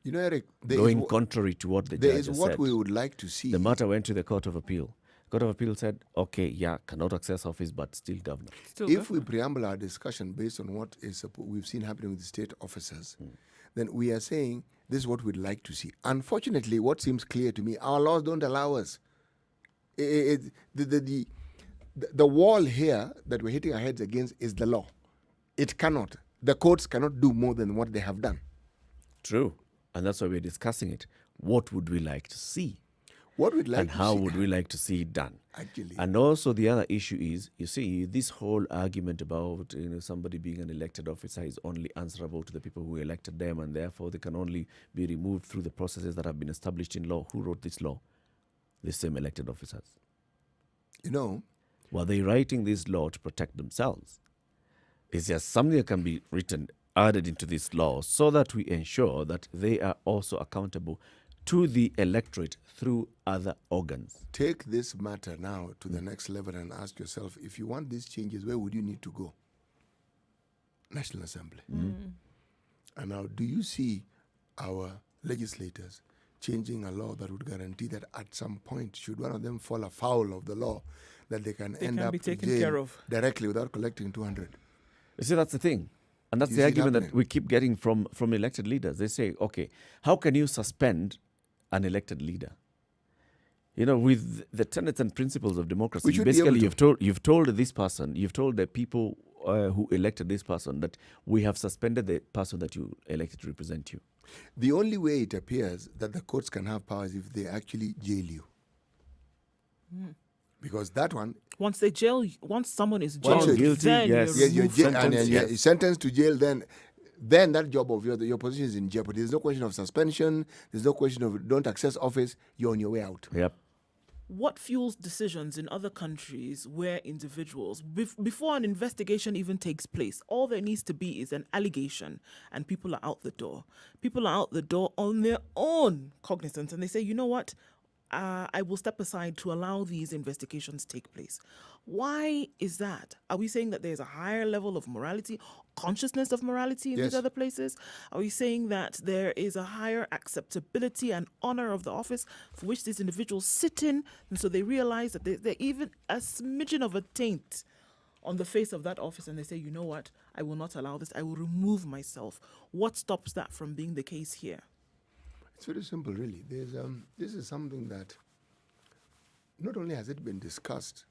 You know, Eric, going contrary to what the there judge is has what said. we would like to see. The matter went to the Court of Appeal. Court of Appeal said, "Okay, yeah, cannot access office, but still governor." Still If go. we preamble our discussion based on what is we've seen happening with the state officers, then we are saying this is what we'd like to see. Unfortunately, what seems clear to me, our laws don't allow us. The wall here that we're hitting our heads against is the law. It cannot. The courts cannot do more than what they have done. True. And that's why we're discussing it. What would we like to see? What we'd like And to how see, would we like to see it done? actually, And also the other issue is, you see, this whole argument about somebody being an elected officer is only answerable to the people who elected them, and therefore they can only be removed through the processes that have been established in law. Who wrote this law? The same elected officers. you know, Were they writing this law to protect themselves? Is there something that can be written, added into this law, so that we ensure that they are also accountable to the electorate through other organs? take this matter now to the next level and ask yourself, if you want these changes, where would you need to go? National Assembly. And now, do you see our legislators changing a law that would guarantee that at some point, should one of them fall afoul of the law, that they can end can up be taken jail care of. directly without collecting 200? You see, that's the thing. And that's You the see it argument that happening. we keep getting from elected leaders. They say, okay, how can you suspend an elected leader? You know, with the tenets and principles of We democracy, should be basically able you've told this person, you've told the people who elected this person that we have suspended the person that you elected to represent you. The only way it appears that the courts can have powers if they actually jail you. Because that one, Once someone is Once jailed, you're guilty, then yes. you're you're removed jail, from and office. you're sentenced to jail, then that job of your position is in jeopardy. There's no question of suspension. There's no question of don't access office. You're on your way out. Yep. What fuels decisions in other countries where individuals, before an investigation even takes place, all there needs to be is an allegation and people are out the door. People are out the door on their own cognizance and they say, you know what, I will step aside to allow these investigations take place. Why is that? Are we saying that there's a higher level of morality, consciousness of morality in Yes. these other places? Are we saying that there is a higher acceptability and honor of the office for which these individuals sit in, and so they realize that they're even a smidgen of a taint on the face of that office, and they say, you know what, I will not allow this, I will remove myself. What stops that from being the case here? It's very simple, really. This is something that not only has it been discussed,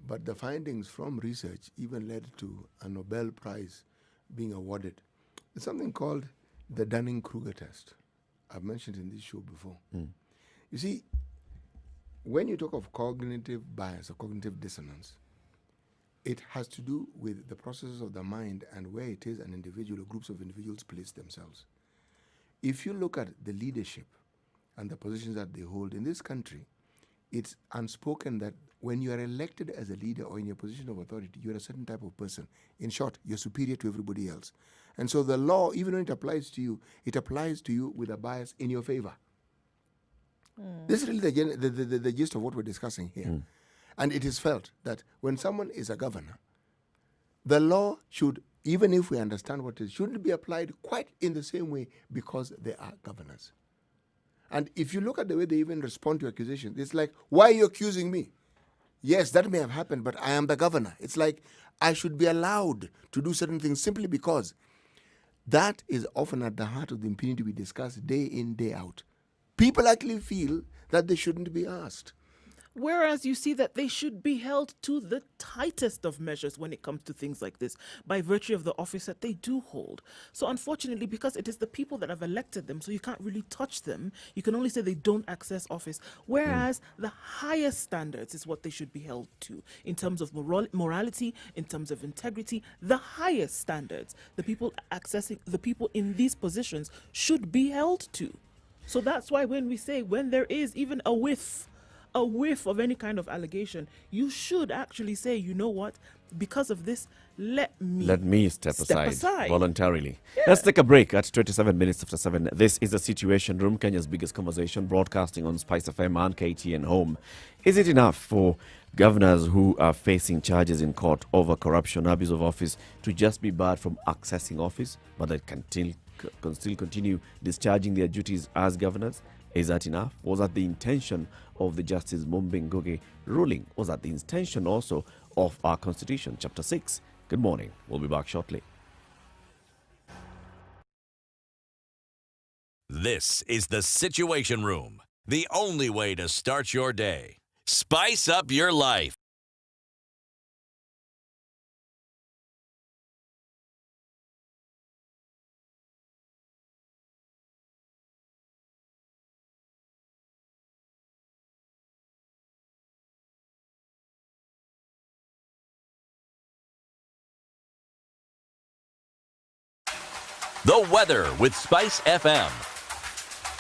but the findings from research even led to a Nobel Prize being awarded. It's something called the Dunning-Kruger test. I've mentioned in this show before. You see, when you talk of cognitive bias or cognitive dissonance, it has to do with the processes of the mind and where it is an individual or groups of individuals place themselves. If you look at the leadership and the positions that they hold in this country, it's unspoken that when you are elected as a leader or in your position of authority, you're a certain type of person. In short, you're superior to everybody else. And so the law, even when it applies to you, it applies to you with a bias in your favor. This is really the gist of what we're discussing here. And it is felt that when someone is a governor, the law should, even if we understand what it is, shouldn't be applied quite in the same way because they are governors. And if you look at the way they even respond to accusations, it's like, why are you accusing me? Yes, that may have happened, but I am the governor. It's like I should be allowed to do certain things simply because that is often at the heart of the impunity we discuss day in, day out. People actually feel that they shouldn't be asked. Whereas you see that they should be held to the tightest of measures when it comes to things like this by virtue of the office that they do hold. So unfortunately, because it is the people that have elected them, so you can't really touch them, you can only say they don't access office. Whereas the highest standards is what they should be held to in terms of morality, in terms of integrity, the highest standards the people accessing, the people in these positions should be held to. So that's why when we say when there is even a whiff of any kind of allegation, you should actually say, you know what, because of this, let me step aside voluntarily. Yeah. Let's take a break at 27 minutes after 7. This is the Situation Room, Kenya's biggest conversation, broadcasting on Spice FM and KTN Home. Is it enough for governors who are facing charges in court over corruption, abuse of office, to just be barred from accessing office, but they can still continue discharging their duties as governors? Is that enough? Was that the intention of the Justice Mumbi Ngugi ruling? Was that the intention also of our Constitution, Chapter 6? Good morning. We'll be back shortly. This is the Situation Room, the only way to start your day. Spice up your life. The weather with Spice FM.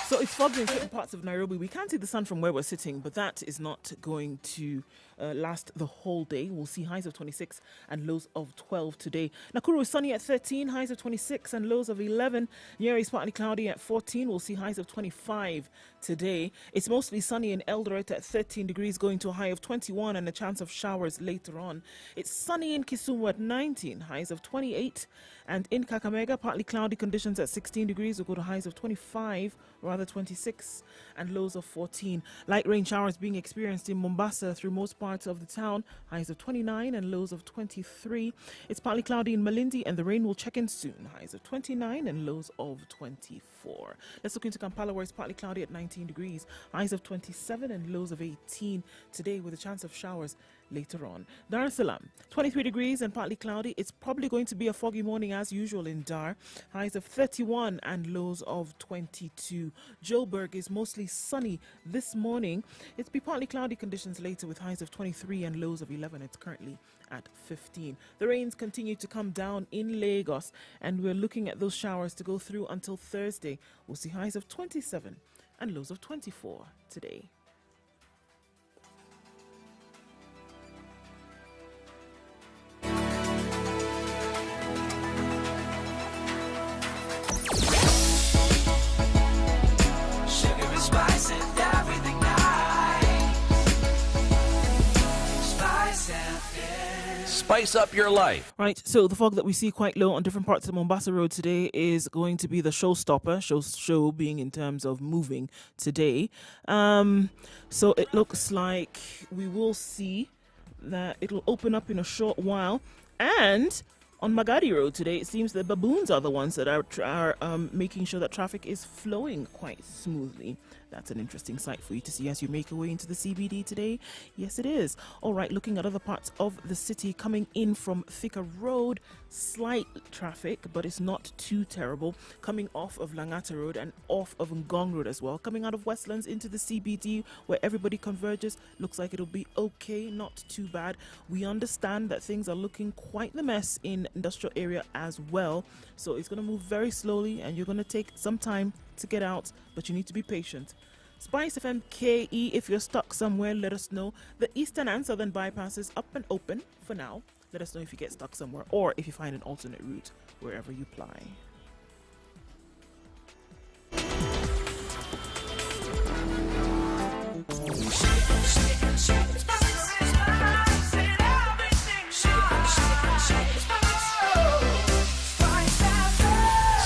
So it's foggy in certain parts of Nairobi. We can't see the sun from where we're sitting, but that is not going to last the whole day. We'll see highs of 26 and lows of 12 today. Nakuru is sunny at 13, highs of 26 and lows of 11. Nyeri is partly cloudy at 14. We'll see highs of 25 today. It's mostly sunny in Eldoret at 13 degrees, going to a high of 21 and a chance of showers later on. It's sunny in Kisumu at 19, highs of 28. And in Kakamega, partly cloudy conditions at 16 degrees. We'll go to highs of 25, or rather 26, and lows of 14. Light rain showers being experienced in Mombasa through most parts of the town. Highs of 29 and lows of 23. It's partly cloudy in Malindi, and the rain will check in soon. Highs of 29 and lows of 24. Let's look into Kampala, where it's partly cloudy at 19 degrees. Highs of 27 and lows of 18 today, with a chance of showers later on. Dar es Salaam, 23 degrees and partly cloudy. It's probably going to be a foggy morning as usual in Dar. Highs of 31 and lows of 22. Joburg is mostly sunny this morning. It's be partly cloudy conditions later with highs of 23 and lows of 11. It's currently at 15. The rains continue to come down in Lagos, and we're looking at those showers to go through until Thursday. We'll see highs of 27 and lows of 24 today. Spice up your life. Right, so the fog that we see quite low on different parts of Mombasa Road today is going to be the showstopper, show being in terms of moving today. So it looks like we will see that it'll open up in a short while. And on Magadi Road today, it seems the baboons are the ones that are making sure that traffic is flowing quite smoothly. That's an interesting sight for you to see as you make your way into the CBD today. Yes, it is. All right, looking at other parts of the city, coming in from Thika Road, slight traffic, but it's not too terrible. Coming off of Langata Road and off of Ngong Road as well. Coming out of Westlands into the CBD, where everybody converges, looks like it'll be okay, not too bad. We understand that things are looking quite the mess in industrial area as well. So it's going to move very slowly, and you're going to take some time to get out, but you need to be patient. Spice FM KE, if you're stuck somewhere, let us know. The Eastern and Southern bypass is up and open for now. Let us know if you get stuck somewhere or if you find an alternate route wherever you ply.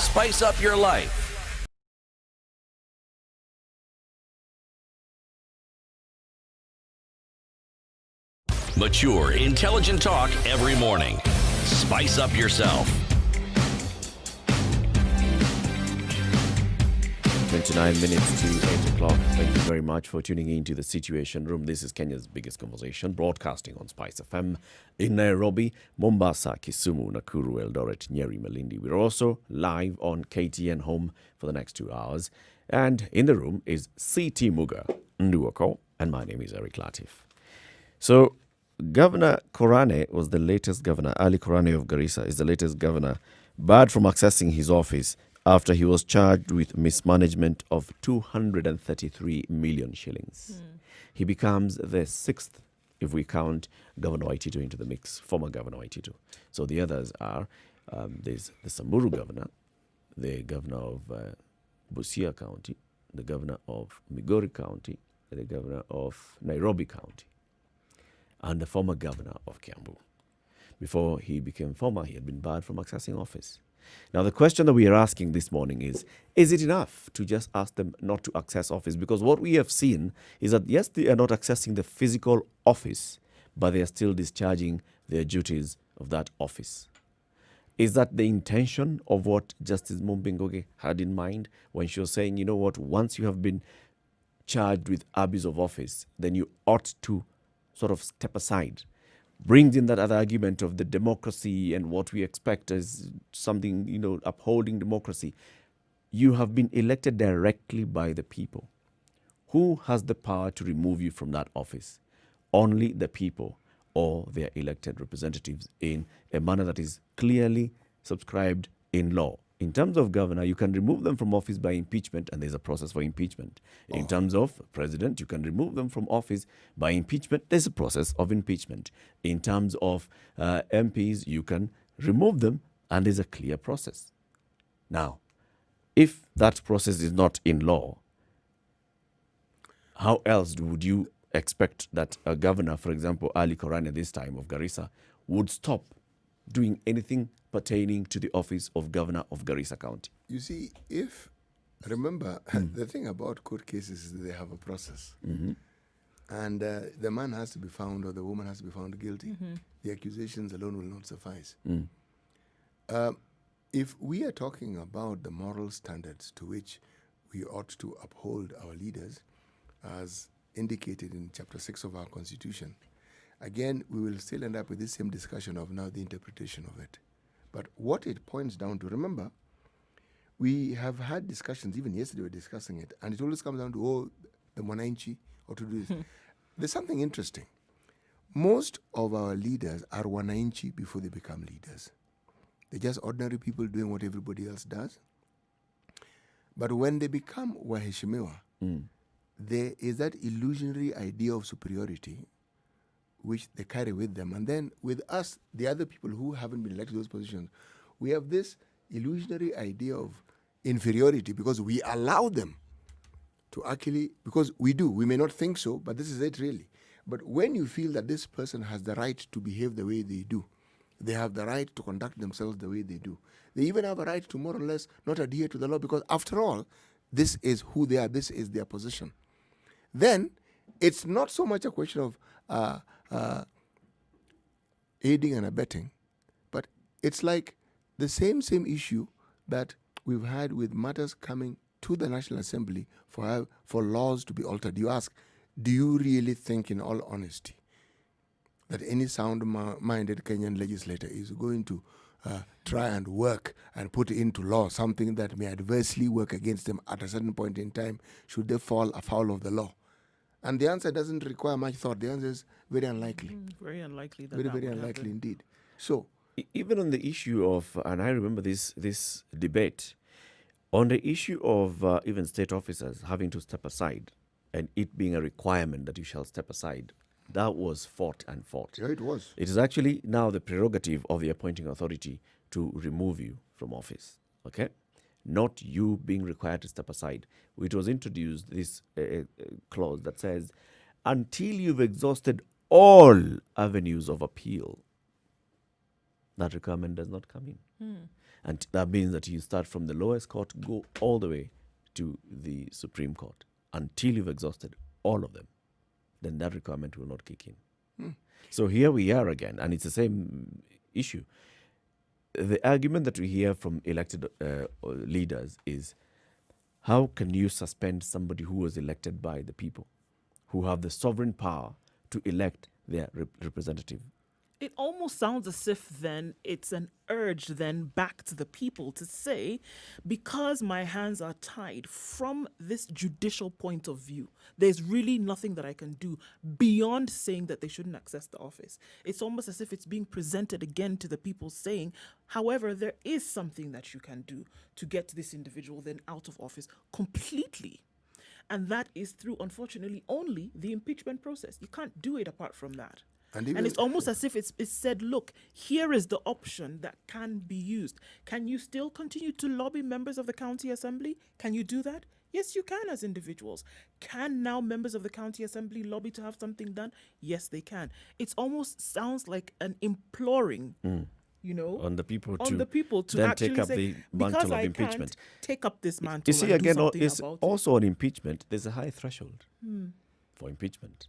Spice up your life. Mature, intelligent talk every morning. Spice up yourself. 29 minutes to 8 o'clock. Thank you very much for tuning in to the Situation Room. This is Kenya's biggest conversation, broadcasting on Spice FM in Nairobi, Mombasa, Kisumu, Nakuru, Eldoret, Nyeri, Malindi. We're also live on KTN Home for the next 2 hours. And in the room is CT Muga Nduoko, and my name is Eric Latif. So, Governor Korane was the latest governor. Ali Korane of Garissa is the latest governor, barred from accessing his office after he was charged with mismanagement of 233 million shillings. He becomes the sixth, if we count Governor Waititu into the mix, former Governor Waititu. So the others are, there's the Samburu governor, the governor of Busia County, the governor of Migori County, the governor of Nairobi County, and the former governor of Kiambu. Before he became former, he had been barred from accessing office. Now, the question that we are asking this morning is it enough to just ask them not to access office? Because what we have seen is that, yes, they are not accessing the physical office, but they are still discharging their duties of that office. Is that the intention of what Justice Mumbingoge had in mind when she was saying, you know what, once you have been charged with abuse of office, then you ought to sort of step aside? Brings in that other argument of the democracy and what we expect as something, upholding democracy. You have been elected directly by the people. Who has the power to remove you from that office? Only the people or their elected representatives in a manner that is clearly subscribed in law. In terms of governor, you can remove them from office by impeachment, and there's a process for impeachment. In terms of president, you can remove them from office by impeachment. There's a process of impeachment. In terms of MPs, you can remove them, and there's a clear process. Now, if that process is not in law, how else would you expect that a governor, for example, Ali Korane this time of Garissa, would stop doing anything pertaining to the office of governor of Garissa County? You see, remember, the thing about court cases is that they have a process. And the man has to be found or the woman has to be found guilty. The accusations alone will not suffice. If we are talking about the moral standards to which we ought to uphold our leaders, as indicated in Chapter 6 of our Constitution, again, we will still end up with this same discussion of now the interpretation of it. But what it points down to, remember, we have had discussions, even yesterday we were discussing it, and it always comes down to, the Mwananchi, or to do this. There's something interesting. Most of our leaders are Wananchi before they become leaders. They're just ordinary people doing what everybody else does. But when they become Waheshimiwa, there is that illusionary idea of superiority which they carry with them. And then with us, the other people who haven't been elected to those positions, we have this illusionary idea of inferiority because we allow them to actually, because we do, we may not think so, but this is it really. But when you feel that this person has the right to behave the way they do, they have the right to conduct themselves the way they do, they even have a right to more or less not adhere to the law because after all, this is who they are, this is their position. Then it's not so much a question of aiding and abetting, but it's like the same issue that we've had with matters coming to the National Assembly for laws to be altered. You ask, do you really think in all honesty that any sound-minded Kenyan legislator is going to try and work and put into law something that may adversely work against them at a certain point in time should they fall afoul of the law? And the answer doesn't require much thought. The answer is very unlikely. Very unlikely. Very unlikely indeed. So, even on the issue of, and I remember this debate, on the issue of even state officers having to step aside and it being a requirement that you shall step aside, that was fought and fought. Yeah, it was. It is actually now the prerogative of the appointing authority to remove you from office, okay? Not you being required to step aside. It was introduced, this clause that says, until you've exhausted all avenues of appeal, that requirement does not come in. And that means that you start from the lowest court, go all the way to the Supreme Court. Until you've exhausted all of them, then that requirement will not kick in. So here we are again, and it's the same issue. The argument that we hear from elected leaders is, how can you suspend somebody who was elected by the people, who have the sovereign power to elect their representative? It almost sounds as if then it's an urge then back to the people to say, because my hands are tied from this judicial point of view, there's really nothing that I can do beyond saying that they shouldn't access the office. It's almost as if it's being presented again to the people saying, however, there is something that you can do to get this individual then out of office completely. And that is through, unfortunately, only the impeachment process. You can't do it apart from that. And it's almost as if it's said, look, here is the option that can be used. Can you still continue to lobby members of the county assembly? Can you do that? Yes, you can as individuals. Can now members of the county assembly lobby to have something done? Yes, they can. It almost sounds like an imploring, on the people to then take up the mantle of impeachment. Take up this mantle. You see, and again, do something it's about also on impeachment. There's a high threshold for impeachment.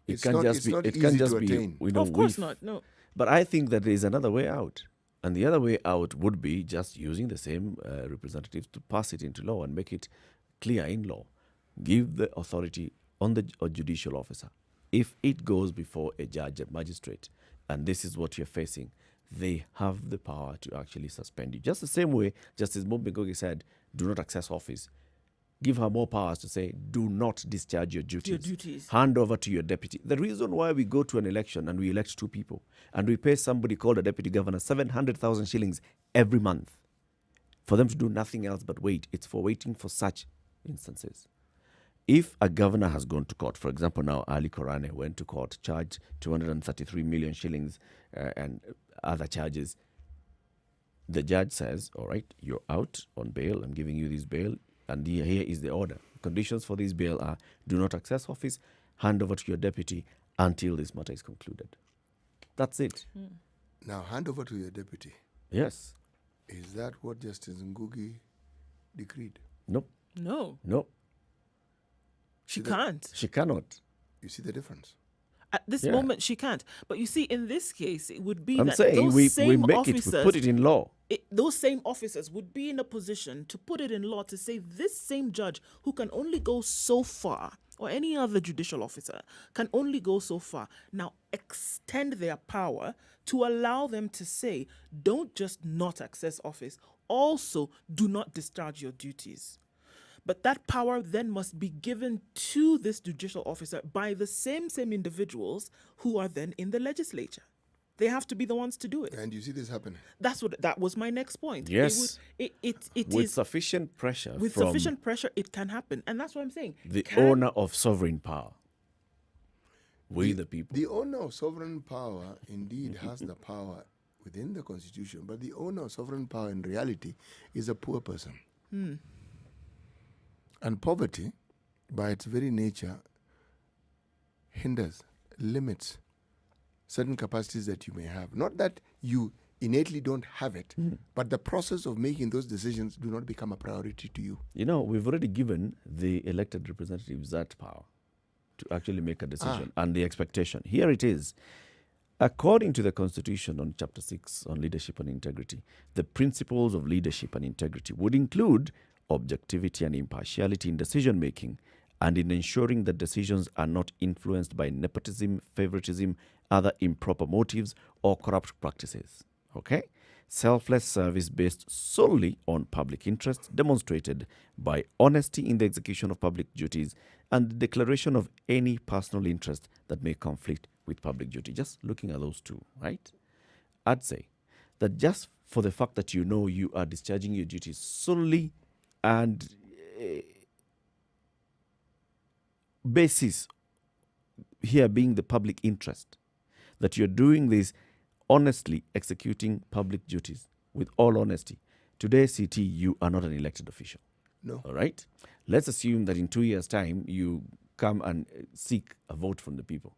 It can't just be. It can't just be. Of course not. No. But I think that there is another way out, and the other way out would be just using the same representatives to pass it into law and make it clear in law. Give the authority on the judicial officer. If it goes before a judge, a magistrate, and this is what you're facing, they have the power to actually suspend you. Just the same way Justice Mumbegogi said, do not access office. Give her more powers to say, do not discharge your duties. Hand over to your deputy. The reason why we go to an election and we elect 2 people and we pay somebody called a deputy governor 700,000 shillings every month for them to do nothing else but wait. It's for waiting for such instances. If a governor has gone to court, for example, now Ali Korane went to court, charged 233 million shillings and other charges, the judge says, all right, you're out on bail. I'm giving you this bail. And here is the order. Conditions for this bail are, do not access office, hand over to your deputy until this matter is concluded. That's it. Now, hand over to your deputy. Yes. Is that what Justice Ngugi decreed? Nope. No. No. She can't. She cannot. You see the difference? At this moment, she can't. But you see, in this case, it would be I'm that saying those we same make officers, it, we put it in law. Those same officers would be in a position to put it in law to say this same judge who can only go so far, or any other judicial officer can only go so far, now extend their power to allow them to say, don't just not access office, also do not discharge your duties. But that power then must be given to this judicial officer by the same individuals who are then in the legislature. They have to be the ones to do it. And you see this happening. That was my next point. Yes. It with sufficient pressure. With from sufficient pressure, it can happen. And that's what I'm saying. The owner of sovereign power. We the people. The owner of sovereign power indeed has the power within the Constitution, but the owner of sovereign power in reality is a poor person. And poverty, by its very nature, hinders, limits certain capacities that you may have. Not that you innately don't have it, but the process of making those decisions do not become a priority to you. You know, we've already given the elected representatives that power to actually make a decision and the expectation. Here it is. According to the Constitution on Chapter 6 on leadership and integrity, the principles of leadership and integrity would include objectivity and impartiality in decision-making and in ensuring that decisions are not influenced by nepotism, favoritism, other improper motives, or corrupt practices. Okay? Selfless service based solely on public interest, demonstrated by honesty in the execution of public duties and the declaration of any personal interest that may conflict with public duty. Just looking at those two, right? I'd say that just for the fact that you know you are discharging your duties solely and basis here being the public interest, that you're doing this honestly, executing public duties with all honesty. Today, CT, you are not an elected official. No. All right? Let's assume that in 2 years' time, you come and seek a vote from the people.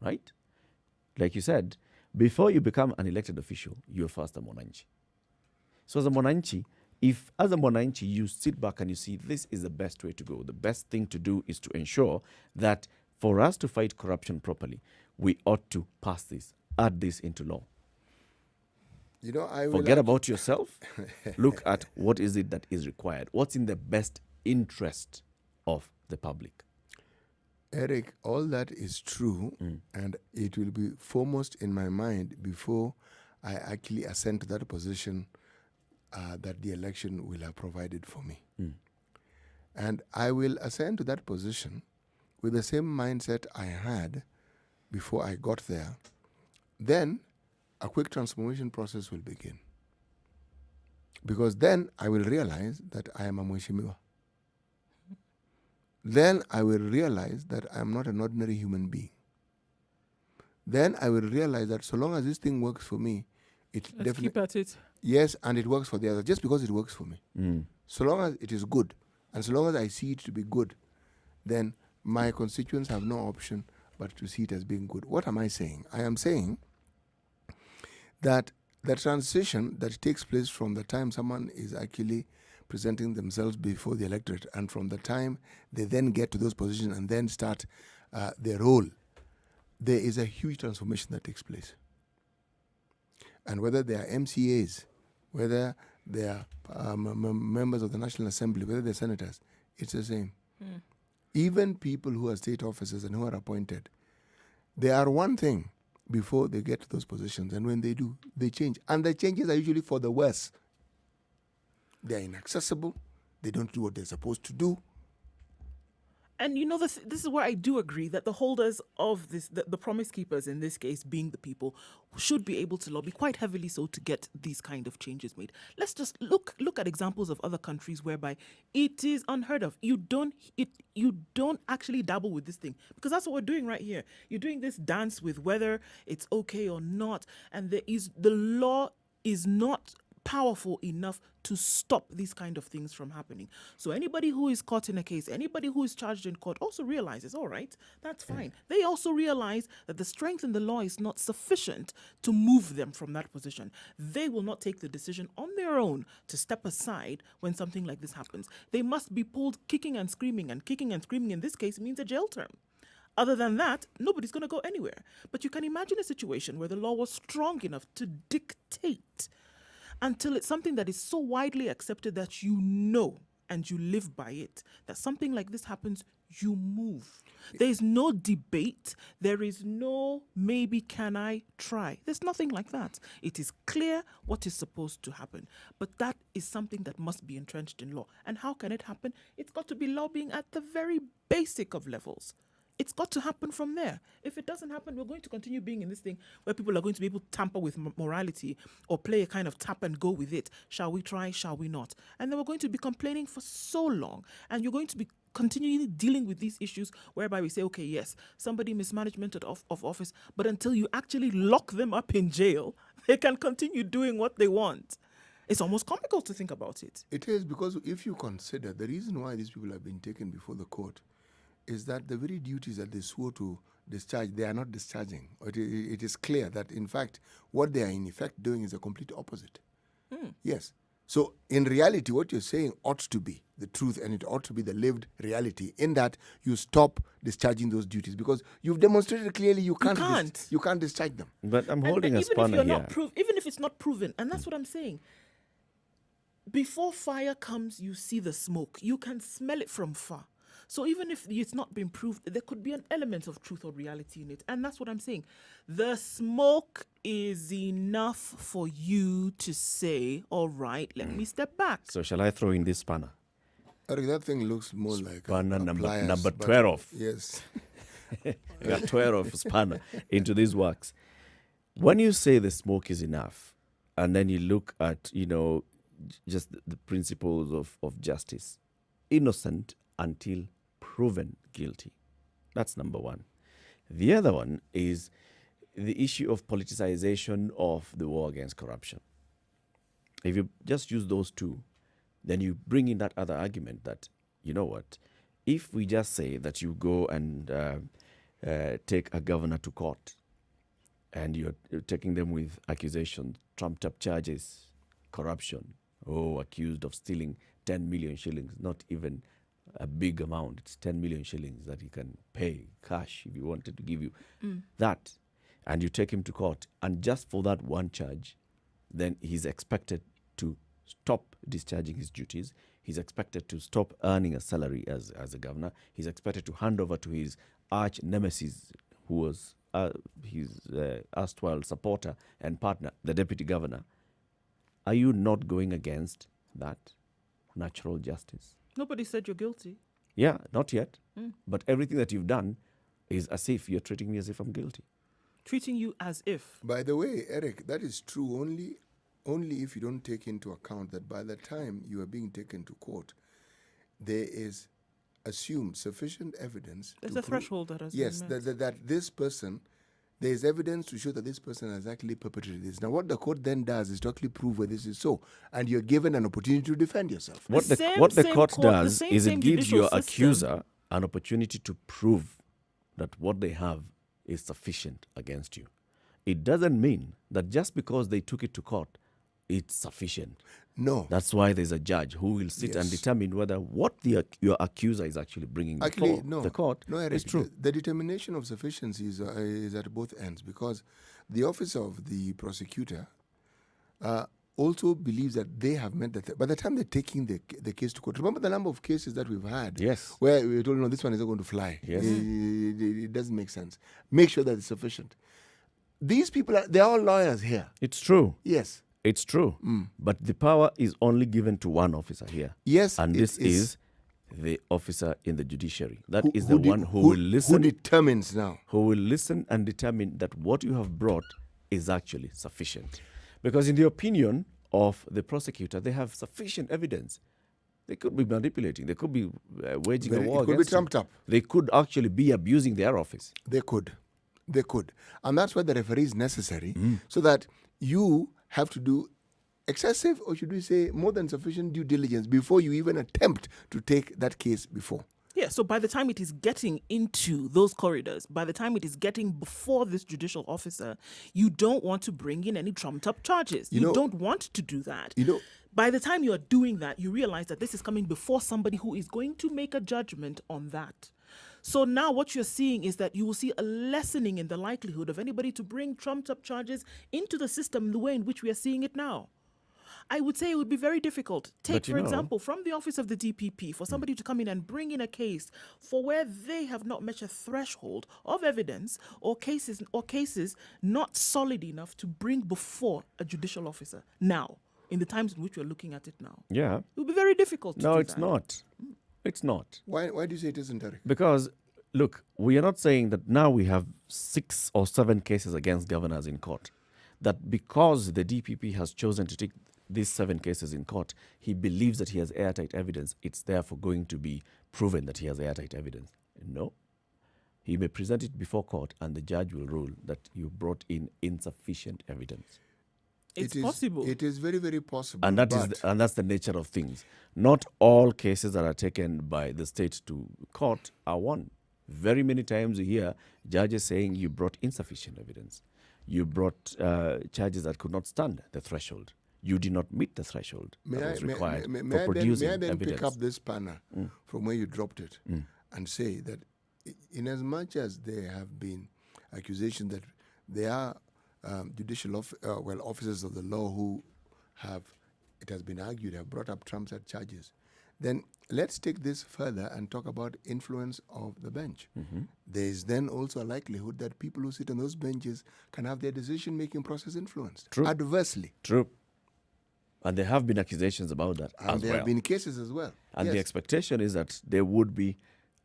Right? Like you said, before you become an elected official, you're first a Mwananchi. So as a Mwananchi, if as a Mwananchi you sit back and you see this is the best way to go, the best thing to do is to ensure that for us to fight corruption properly, we ought to pass this, add this into law. You know, I will Forget about yourself. Look at what is it that is required. What's in the best interest of the public? Eric, all that is true, and it will be foremost in my mind before I actually ascend to that position that the election will have provided for me. And I will ascend to that position with the same mindset I had before I got there. Then a quick transformation process will begin. Because then I will realize that I am a Mheshimiwa. Then I will realize that I am not an ordinary human being. Then I will realize that so long as this thing works for me, it Let's definitely... keep at it. Yes, and it works for the other, just because it works for me. So long as it is good, and so long as I see it to be good, then my constituents have no option but to see it as being good. What am I saying? I am saying that the transition that takes place from the time someone is actually presenting themselves before the electorate and from the time they then get to those positions and then start their role, there is a huge transformation that takes place. And whether they are MCAs, whether they are members of the National Assembly, whether they're senators, it's the same. Even people who are state officers and who are appointed, they are one thing before they get to those positions. And when they do, they change. And the changes are usually for the worse. They are inaccessible. They don't do what they're supposed to do. And you know, this is where I do agree that the holders of this, the promise keepers in this case being the people, should be able to lobby quite heavily so to get these kind of changes made. Let's just look at examples of other countries whereby it is unheard of. You don't actually dabble with this thing, because that's what we're doing right here. You're doing this dance with whether it's okay or not, and the law is not powerful enough to stop these kind of things from happening. So anybody who is caught in a case, anybody who is charged in court also realizes, all right, that's fine. They also realize that the strength in the law is not sufficient to move them from that position. They will not take the decision on their own to step aside when something like this happens. They must be pulled kicking and screaming in this case means a jail term. Other than that, nobody's going to go anywhere. But you can imagine a situation where the law was strong enough to dictate until it's something that is so widely accepted that you know and you live by it, that something like this happens, you move. There is no debate. There is no maybe can I try. There's nothing like that. It is clear what is supposed to happen. But that is something that must be entrenched in law. And how can it happen? It's got to be lobbying at the very basic of levels. It's got to happen from there. If it doesn't happen, we're going to continue being in this thing where people are going to be able to tamper with morality or play a kind of tap and go with it. Shall we try? Shall we not? And then we're going to be complaining for so long. And you're going to be continually dealing with these issues whereby we say, okay, yes, somebody mismanagement of office, but until you actually lock them up in jail, they can continue doing what they want. It's almost comical to think about it. It is, because if you consider the reason why these people have been taken before the court is that the very duties that they swore to discharge, they are not discharging. It is clear that, in fact, what they are in effect doing is the complete opposite. Yes. So, in reality, what you're saying ought to be the truth, and it ought to be the lived reality, in that you stop discharging those duties, because you've demonstrated clearly you can't discharge them. But I'm holding a even spanner if here. even if it's not proven, and that's what I'm saying. Before fire comes, you see the smoke. You can smell it from far. So even if it's not been proved, there could be an element of truth or reality in it. And that's what I'm saying. The smoke is enough for you to say, all right, let me step back. So shall I throw in this spanner? Eric, that thing looks more like Spanner a number pliers, but 12. Yes. I got 12 spanner into these works. When you say the smoke is enough, and then you look at, just the principles of justice, innocent until proven guilty. That's number one. The other one is the issue of politicization of the war against corruption. If you just use those two, then you bring in that other argument that, you know what, if we just say that you go and take a governor to court and you're taking them with accusations, trumped up charges, corruption, accused of stealing 10 million shillings, not even a big amount, it's 10 million shillings that he can pay cash if he wanted to give you that, and you take him to court, and just for that one charge, then he's expected to stop discharging his duties. He's expected to stop earning a salary as a governor. He's expected to hand over to his arch nemesis, who was his erstwhile supporter and partner, the deputy governor. Are you not going against that natural justice? Nobody said you're guilty. Yeah, not yet. But everything that you've done is as if you're treating me as if I'm guilty. Treating you as if. By the way, Eric, that is true only if you don't take into account that by the time you are being taken to court, there is assumed sufficient evidence. There's a threshold that has been met. That this person, there is evidence to show that this person has actually perpetrated this. Now, what the court then does is to actually prove whether this is so, and you're given an opportunity to defend yourself. What the court does is it gives your accuser an opportunity to prove that what they have is sufficient against you. It doesn't mean that just because they took it to court, it's sufficient. No. That's why there's a judge who will sit and determine whether what your accuser is actually bringing before the court is true. The determination of sufficiency is at both ends, because the office of the prosecutor also believes that they have met that. By the time they're taking the case to court, remember the number of cases that we've had where we told, no, this one is not going to fly. Yes. It doesn't make sense. Make sure that it's sufficient. These people, they're all lawyers here. It's true. Yes. It's true. But the power is only given to one officer here. Yes. And this is the officer in the judiciary. That is the one who will listen. Who determines now. Who will listen and determine that what you have brought is actually sufficient. Because in the opinion of the prosecutor, they have sufficient evidence. They could be manipulating. They could be waging a war against It could be trumped up. They could actually be abusing their office. They could. And that's why the referee is necessary, so that you have to do excessive, or should we say more than sufficient due diligence before you even attempt to take that case before. Yeah, so by the time it is getting into those corridors, by the time it is getting before this judicial officer, you don't want to bring in any trumped up charges. You don't want to do that. By the time you are doing that, you realize that this is coming before somebody who is going to make a judgment on that. So now what you're seeing is that you will see a lessening in the likelihood of anybody to bring trumped up charges into the system the way in which we are seeing it now. I would say it would be very difficult. Take, for example, from the office of the DPP, for somebody to come in and bring in a case for where they have not met a threshold of evidence or cases not solid enough to bring before a judicial officer now, in the times in which we're looking at it now. Yeah. It would be very difficult to do No, that. it's not. It's not. Why do you say it isn't, Eric? Because, look, we are not saying that now we have 6 or 7 cases against governors in court. That because the DPP has chosen to take these 7 cases in court, he believes that he has airtight evidence. It's therefore going to be proven that he has airtight evidence. No. He may present it before court and the judge will rule that you brought in insufficient evidence. It's possible. It is very, very possible. And that's the nature of things. Not all cases that are taken by the state to court are won. Very many times you hear judges saying you brought insufficient evidence. You brought charges that could not stand the threshold. You did not meet the threshold that was required for producing evidence. May I then pick up this spanner from where you dropped it and say that in as much as there have been accusations that there are judicial officers of the law who have, it has been argued, have brought up trumped up charges, then let's take this further and talk about influence of the bench. There is then also a likelihood that people who sit on those benches can have their decision-making process influenced adversely. True. And there have been accusations about that and there have been cases as well. And the expectation is that there would be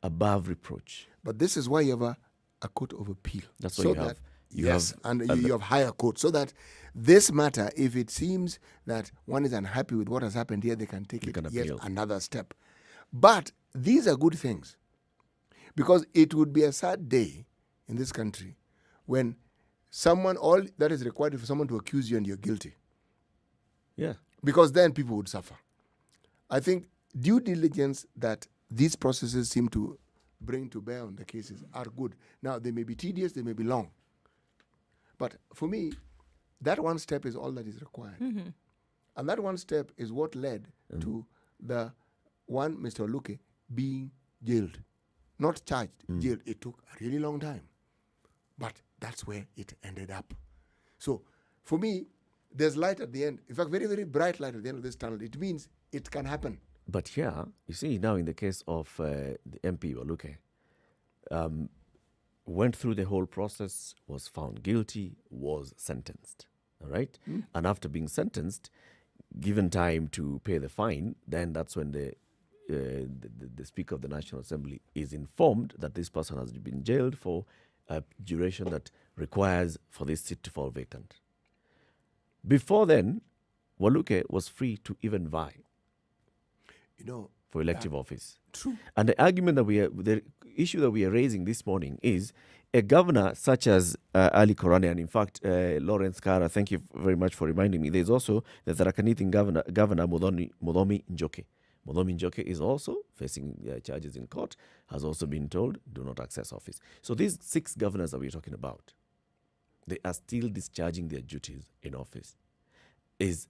above reproach. But this is why you have a court of appeal. That's why you have. You have higher court, so that this matter, if it seems that one is unhappy with what has happened here, they can take it yet another step. But these are good things, Because it would be a sad day in this country when all that is required is for someone to accuse you and you're guilty. Yeah. Because then people would suffer. I think due diligence that these processes seem to bring to bear on the cases are good. Now, they may be tedious, they may be long. But for me, that one step is all that is required. Mm-hmm. And that one step is what led to the one, Mr. Oluke, being jailed. Not charged, jailed. It took a really long time. But that's where it ended up. So, for me, there's light at the end. In fact, very, very bright light at the end of this tunnel. It means it can happen. But here, you see, now in the case of the MP Oluke, went through the whole process, was found guilty, was sentenced. All right? And after being sentenced, given time to pay the fine, then that's when the Speaker of the National Assembly is informed that this person has been jailed for a duration that requires for this seat to fall vacant. Before then, Waluke was free to even vie for elective office. True. And the argument that the issue that we are raising this morning is a governor such as Ali Korane, and in fact, Lawrence Kara, thank you very much for reminding me. There's also the Tharaka-Nithi governor Mudomi Njoke. Mudomi Njoke is also facing charges in court, has also been told, do not access office. So these 6 governors that we're talking about, they are still discharging their duties in office.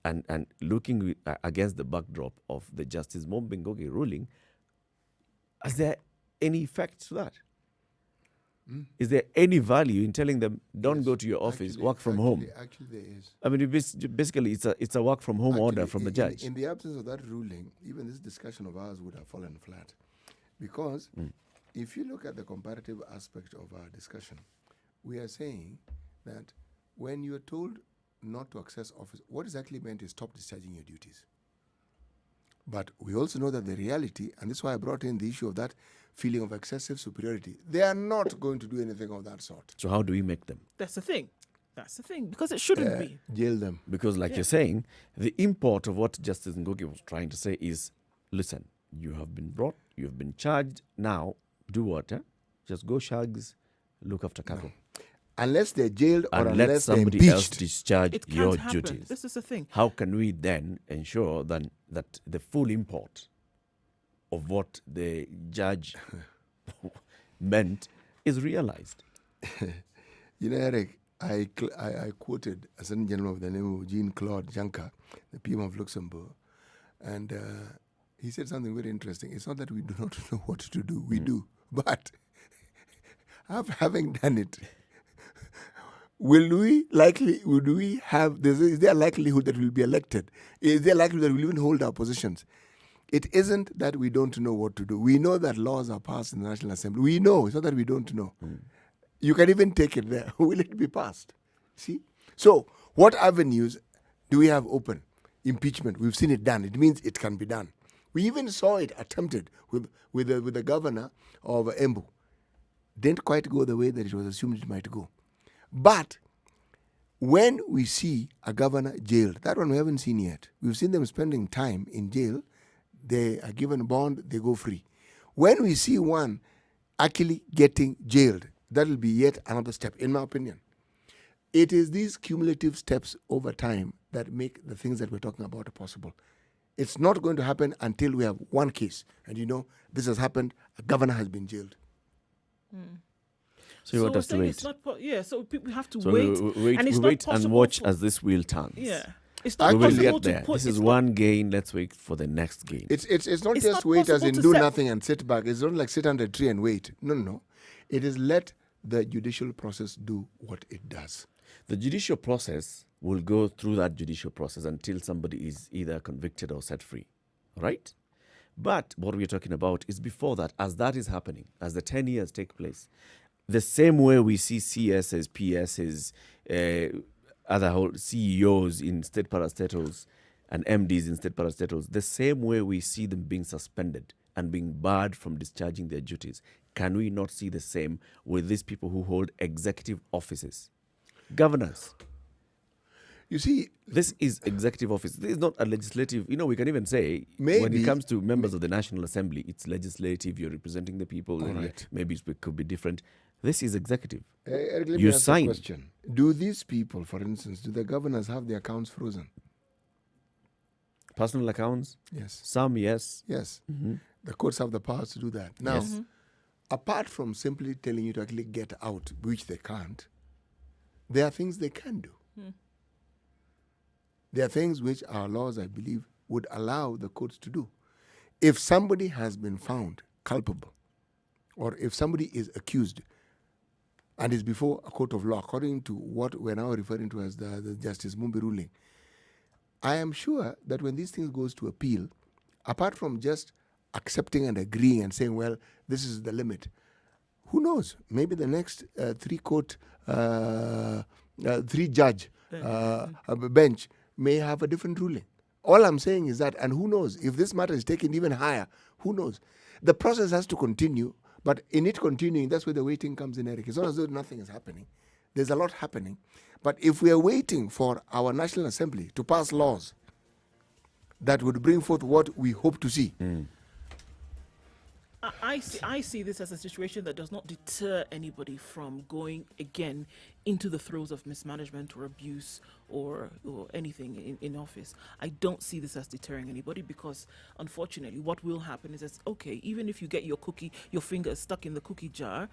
And looking against the backdrop of the Justice Mombengoge ruling, is there any effect to that? Is there any value in telling them, don't go to your office, work from home? Actually, there is. I mean, basically, it's a work from home order from the judge. In the absence of that ruling, even this discussion of ours would have fallen flat. Because if you look at the comparative aspect of our discussion, we are saying that when you're told not to access office, what is actually meant is stop discharging your duties. But we also know that the reality, and this is why I brought in the issue of that feeling of excessive superiority, they are not going to do anything of that sort. So how do we make them? That's the thing. Because it shouldn't be. Jail them. Because like you're saying, the import of what Justice Ngoge was trying to say is, listen, you have been brought, you have been charged, now do what? Just go shags, look after cattle. Unless they're jailed or and let unless they're somebody else impeached. discharge It can't your happen. duties. This is the thing. How can we then ensure that the full import of what the judge meant is realized? Eric, I quoted a certain gentleman with the name of Jean-Claude Juncker, the PM of Luxembourg, and he said something very interesting. It's not that we do not know what to do. We do. But having done it, is there a likelihood that we'll be elected? Is there a likelihood that we'll even hold our positions? It isn't that we don't know what to do. We know that laws are passed in the National Assembly. We know. It's not that we don't know. You can even take it there. Will it be passed? See? So, what avenues do we have open? Impeachment. We've seen it done. It means it can be done. We even saw it attempted with the governor of Embu. Didn't quite go the way that it was assumed it might go. But when we see a governor jailed, that one we haven't seen yet. We've seen them spending time in jail. They are given a bond, they go free. When we see one actually getting jailed, that will be yet another step, in my opinion. It is these cumulative steps over time that make the things that we're talking about possible. It's not going to happen until we have one case. And this has happened, a governor has been jailed. So you want us to wait? So we have to So wait. we wait and watch as this wheel turns. Yeah. It's We not will possible get to there. put... This is it's one gain. Let's wait for the next gain. It's not It's just not wait as possible in to do set- nothing and sit back. It's not like sit under a tree and wait. No. It is let the judicial process do what it does. The judicial process will go through that judicial process until somebody is either convicted or set free, right? But what we're talking about is before that, as that is happening, as the 10 years take place, the same way we see CSs, PSs, other whole CEOs in state parastatals and MDs in state parastatals, the same way we see them being suspended and being barred from discharging their duties, can we not see the same with these people who hold executive offices? Governors. You see, This is executive office. This is not a legislative. We can even say when Maybe- it comes to members of the National Assembly, it's legislative. You're representing the people. All and right. maybe it could be different. This is executive. Eric, let You me ask sign. a question. Do these people, for instance, do the governors have their accounts frozen? Personal accounts, Yes. some yes. Yes. The courts have the powers to do that. Now, Yes. apart from simply telling you to actually get out, which they can't, there are things they can do. There are things which our laws, I believe, would allow the courts to do. If somebody has been found culpable, or if somebody is accused and is before a court of law, according to what we're now referring to as the Justice Mumbi ruling, I am sure that when these things goes to appeal, apart from just accepting and agreeing and saying, well, this is the limit, who knows? Maybe the next three-judge bench may have a different ruling. All I'm saying is that, and who knows, if this matter is taken even higher, who knows? The process has to continue, but in it continuing, that's where the waiting comes in, Eric. It's not as though nothing is happening. There's a lot happening. But if we are waiting for our National Assembly to pass laws that would bring forth what we hope to see, I see this as a situation that does not deter anybody from going again into the throes of mismanagement or abuse or anything in office. I don't see this as deterring anybody because, unfortunately, what will happen is that, okay, even if you get your finger stuck in the cookie jar,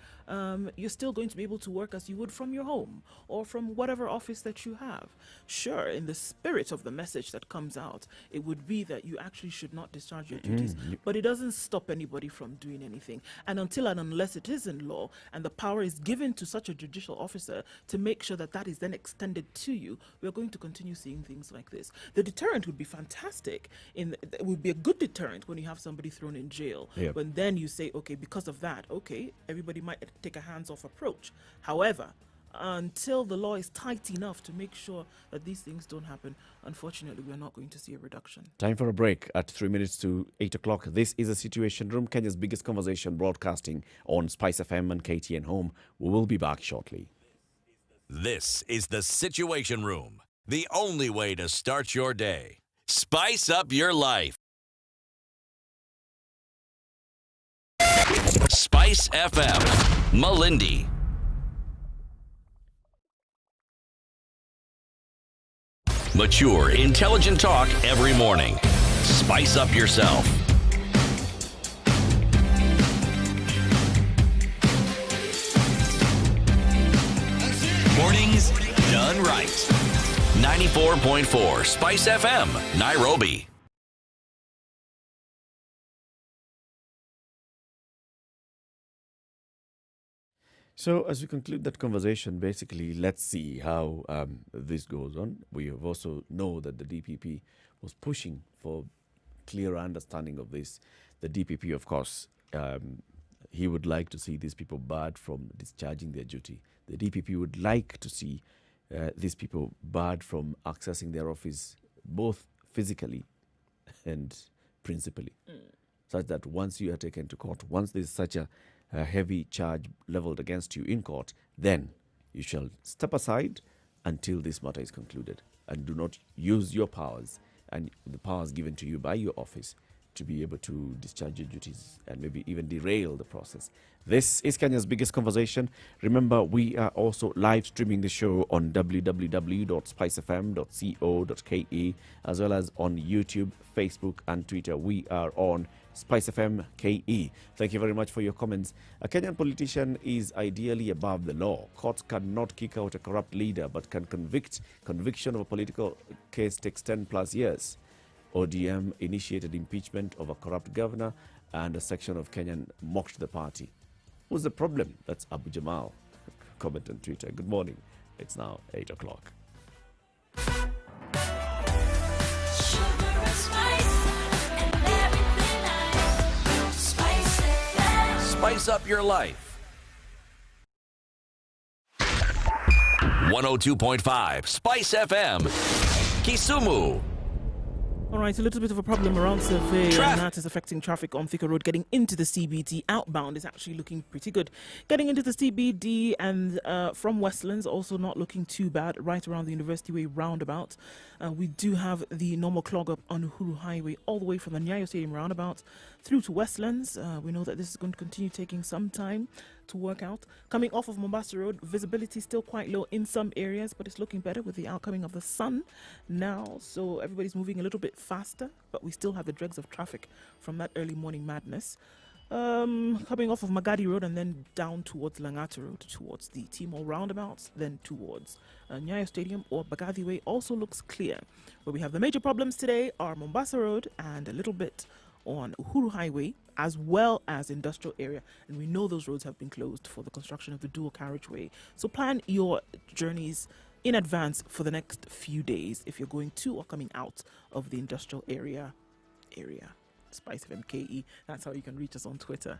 you're still going to be able to work as you would from your home or from whatever office that you have. Sure, in the spirit of the message that comes out, it would be that you actually should not discharge your duties, but it doesn't stop anybody from doing anything. And until and unless it is in law and the power is given to such a judicial officer to make sure that that is then extended to you, we're going to continue seeing things like this. The deterrent would be fantastic. It would be a good deterrent when you have somebody thrown in jail. Yep. When then you say, okay, because of that, okay, everybody might take a hands-off approach. However, until the law is tight enough to make sure that these things don't happen, unfortunately, we're not going to see a reduction. Time for a break at 3 minutes to 8 o'clock. This is a Situation Room, Kenya's biggest conversation broadcasting on Spice FM and KTN Home. We will be back shortly. This is the Situation Room, the only way to start your day. Spice up your life. Spice FM, Malindi. Mature, intelligent talk every morning. Spice up yourself. Mornings done right. 94.4 Spice FM, Nairobi. So as we conclude that conversation, basically, let's see how this goes on. We have also know that the DPP was pushing for clearer understanding of this. The DPP, of course, he would like to see these people barred from discharging their duty. The DPP would like to see these people barred from accessing their office, both physically and principally, such that once you are taken to court, once there's such a heavy charge leveled against you in court, then you shall step aside until this matter is concluded and do not use your powers and the powers given to you by your office to be able to discharge your duties and maybe even derail the process. This is Kenya's biggest conversation. Remember, we are also live streaming the show on www.spicefm.co.ke as well as on YouTube, Facebook and Twitter. We are on Spice FM KE. Thank you very much for your comments. A Kenyan politician is ideally above the law. Courts cannot kick out a corrupt leader but can convict. Conviction of a political case takes 10 plus years. ODM initiated impeachment of a corrupt governor and a section of Kenyan mocked the party. What's the problem? That's Abu Jamal. Comment on Twitter. Good morning. It's now 8 o'clock. Spice up your life. 102.5 Spice FM, Kisumu. All right, a little bit of a problem around Survey, and that is affecting traffic on Thika Road. Getting into the CBD outbound is actually looking pretty good. Getting into the CBD and from Westlands also not looking too bad. Right around the University Way roundabout, we do have the normal clog up on Uhuru Highway all the way from the Nyayo Stadium roundabout through to Westlands. We know that this is going to continue taking some time to work out. Coming off of Mombasa Road, visibility still quite low in some areas, but it's looking better with the outcoming of the sun now, so everybody's moving a little bit faster, but we still have the dregs of traffic from that early morning madness. Coming off of Magadi Road and then down towards Langata Road, towards the Timor roundabouts, then towards Nyayo Stadium or Bagadi Way also looks clear. Where we have the major problems today are Mombasa Road and a little bit on Uhuru Highway, as well as industrial area, and we know those roads have been closed for the construction of the dual carriageway. So plan your journeys in advance for the next few days if you're going to or coming out of the industrial area. Spice FM KE, that's how you can reach us on Twitter.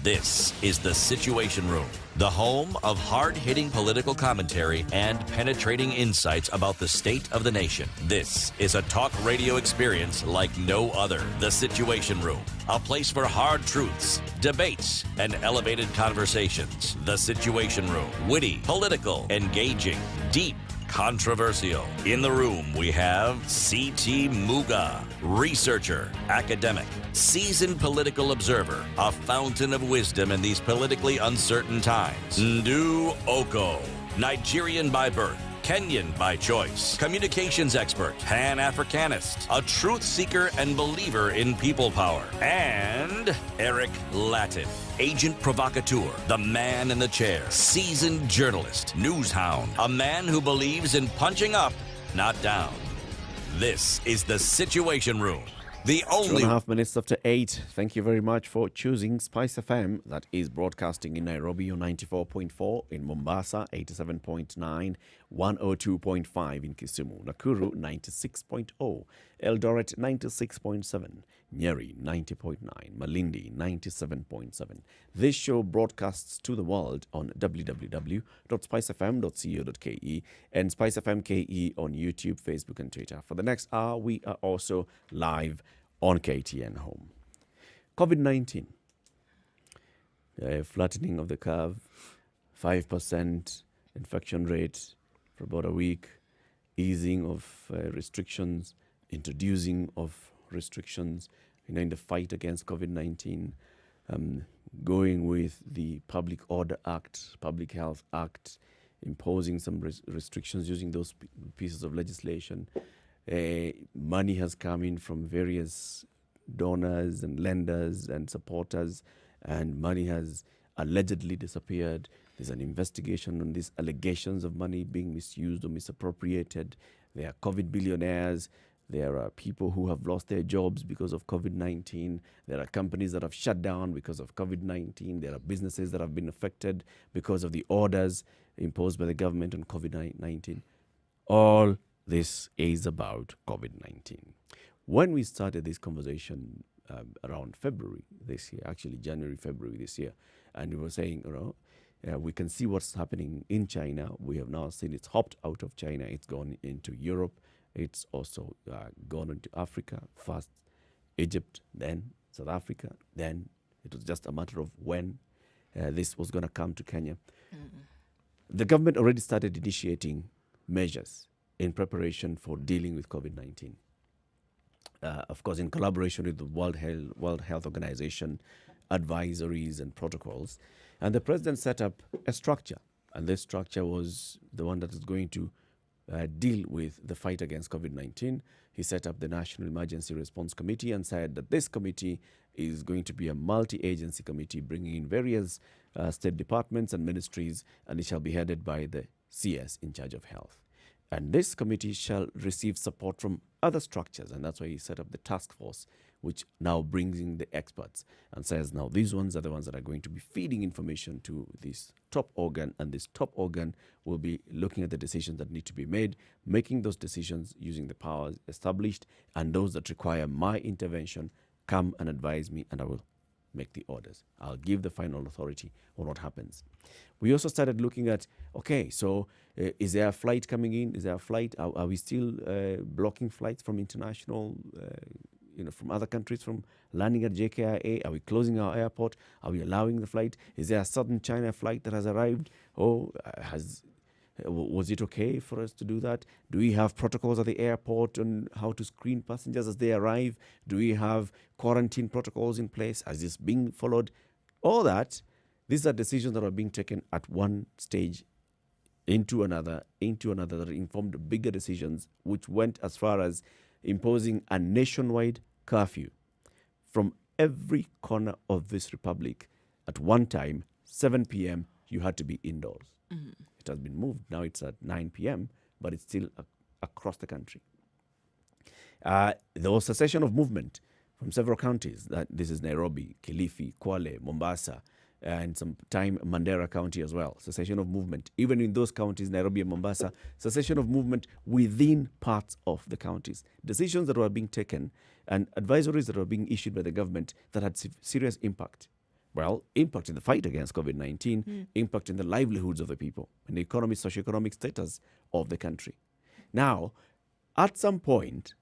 This is The Situation Room, the home of hard-hitting political commentary and penetrating insights about the state of the nation. This is a talk radio experience like no other. The Situation Room, a place for hard truths, debates, and elevated conversations. The Situation Room, witty, political, engaging, deep, controversial. In the room, we have C.T. Muga, researcher, academic, seasoned political observer, a fountain of wisdom in these politically uncertain times. Ndu Oko, Nigerian by birth, Kenyan by choice, communications expert, Pan-Africanist, a truth seeker and believer in people power, and Eric Latin, agent provocateur, the man in the chair, seasoned journalist, news hound, a man who believes in punching up, not down. This is The Situation Room. The only 2.5 minutes after 8. Thank you very much for choosing Spice FM. That is broadcasting in Nairobi on 94.4, in Mombasa 87.9, 102.5 in Kisumu, Nakuru 96.0, Eldoret 96.7, Nyeri 90.9, Malindi 97.7. This show broadcasts to the world on www.spicefm.co.ke and Spice FM KE on YouTube, Facebook and Twitter. For the next hour, we are also live on KTN Home. COVID-19, flattening of the curve, 5% infection rate for about a week, easing of restrictions, introducing of restrictions, in the fight against COVID-19, going with the Public Order Act, Public Health Act, imposing some restrictions using those pieces of legislation. Money has come in from various donors and lenders and supporters, and money has allegedly disappeared. There's an investigation on these allegations of money being misused or misappropriated. There are COVID billionaires. There are people who have lost their jobs because of COVID-19. There are companies that have shut down because of COVID-19. There are businesses that have been affected because of the orders imposed by the government on COVID-19. All this is about COVID-19. When we started this conversation around February this year, actually January, February this year, and we were saying, we can see what's happening in China. We have now seen it's hopped out of China. It's gone into Europe. It's also gone into Africa, first Egypt, then South Africa, then it was just a matter of when this was going to come to Kenya. The government already started initiating measures in preparation for dealing with COVID-19. Of course, in collaboration with the World Health Organization, advisories and protocols. And the president set up a structure, and this structure was the one that is going to deal with the fight against COVID-19. He set up the National Emergency Response Committee and said that this committee is going to be a multi-agency committee bringing in various state departments and ministries, and it shall be headed by the CS in charge of health. And this committee shall receive support from other structures, and that's why he set up the task force, which now brings in the experts and says, now these ones are the ones that are going to be feeding information to this top organ, and this top organ will be looking at the decisions that need to be made, making those decisions using the powers established, and those that require my intervention, come and advise me, and I will make the orders. I'll give the final authority on what happens. We also started looking at, okay, so is there a flight coming in? Is there a flight? Are we still blocking flights from international, from other countries from landing at JKIA? Are we closing our airport? Are we allowing the flight? Is there a southern China flight that has arrived? Was it okay for us to do that? Do we have protocols at the airport on how to screen passengers as they arrive? Do we have quarantine protocols in place? Is this being followed? All that, these are decisions that are being taken at one stage into another that informed bigger decisions, which went as far as imposing a nationwide curfew from every corner of this republic. At one time, 7 p.m., you had to be indoors. Mm-hmm. It has been moved. Now it's at 9 p.m., but it's still across the country. There was cessation of movement from several counties. This is Nairobi, Kilifi, Kwale, Mombasa, and some time Mandera County as well. Cessation of movement. Even in those counties, Nairobi and Mombasa, cessation of movement within parts of the counties. Decisions that were being taken and advisories that were being issued by the government that had serious impact. Well, impact in the fight against COVID-19, impact in the livelihoods of the people, and the economic, socioeconomic status of the country. Now, at some point,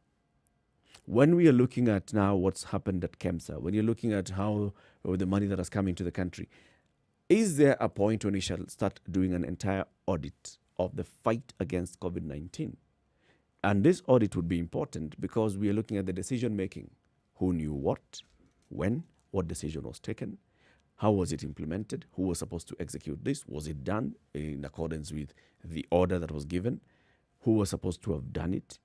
when we are looking at now what's happened at KEMSA, when you're looking at how the money that has come into the country, is there a point when we shall start doing an entire audit of the fight against COVID-19? And this audit would be important because we are looking at the decision-making. Who knew what, when, what decision was taken, how was it implemented, who was supposed to execute this, was it done in accordance with the order that was given, who was supposed to have done it,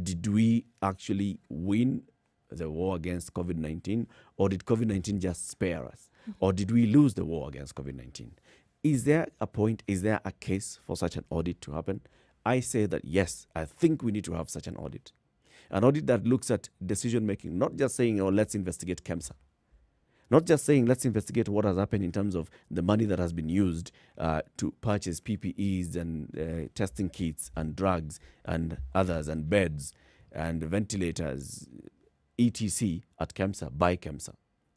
did we actually win the war against COVID-19, or did COVID-19 just spare us? Or did we lose the war against COVID-19? Is there a point, is there a case for such an audit to happen? I say that yes, I think we need to have such an audit. An audit that looks at decision-making, not just saying, let's investigate KEMSA. Not just saying, let's investigate what has happened in terms of the money that has been used to purchase PPEs and testing kits and drugs and others and beds and ventilators, etc. at KEMSA, by KEMSA,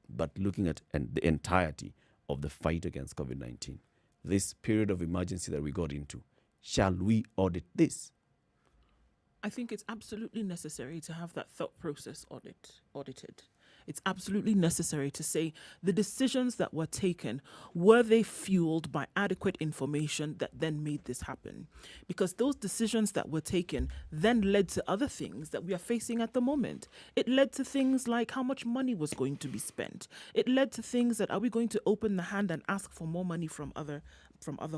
but looking at the entirety of the fight against COVID-19. This period of emergency that we got into, shall we audit this? I think it's absolutely necessary to have that thought process audited. It's absolutely necessary to say the decisions that were taken, were they fueled by adequate information that then made this happen? Because those decisions that were taken then led to other things that we are facing at the moment. It led to things like how much money was going to be spent. It led to things that, are we going to open the hand and ask for more money from other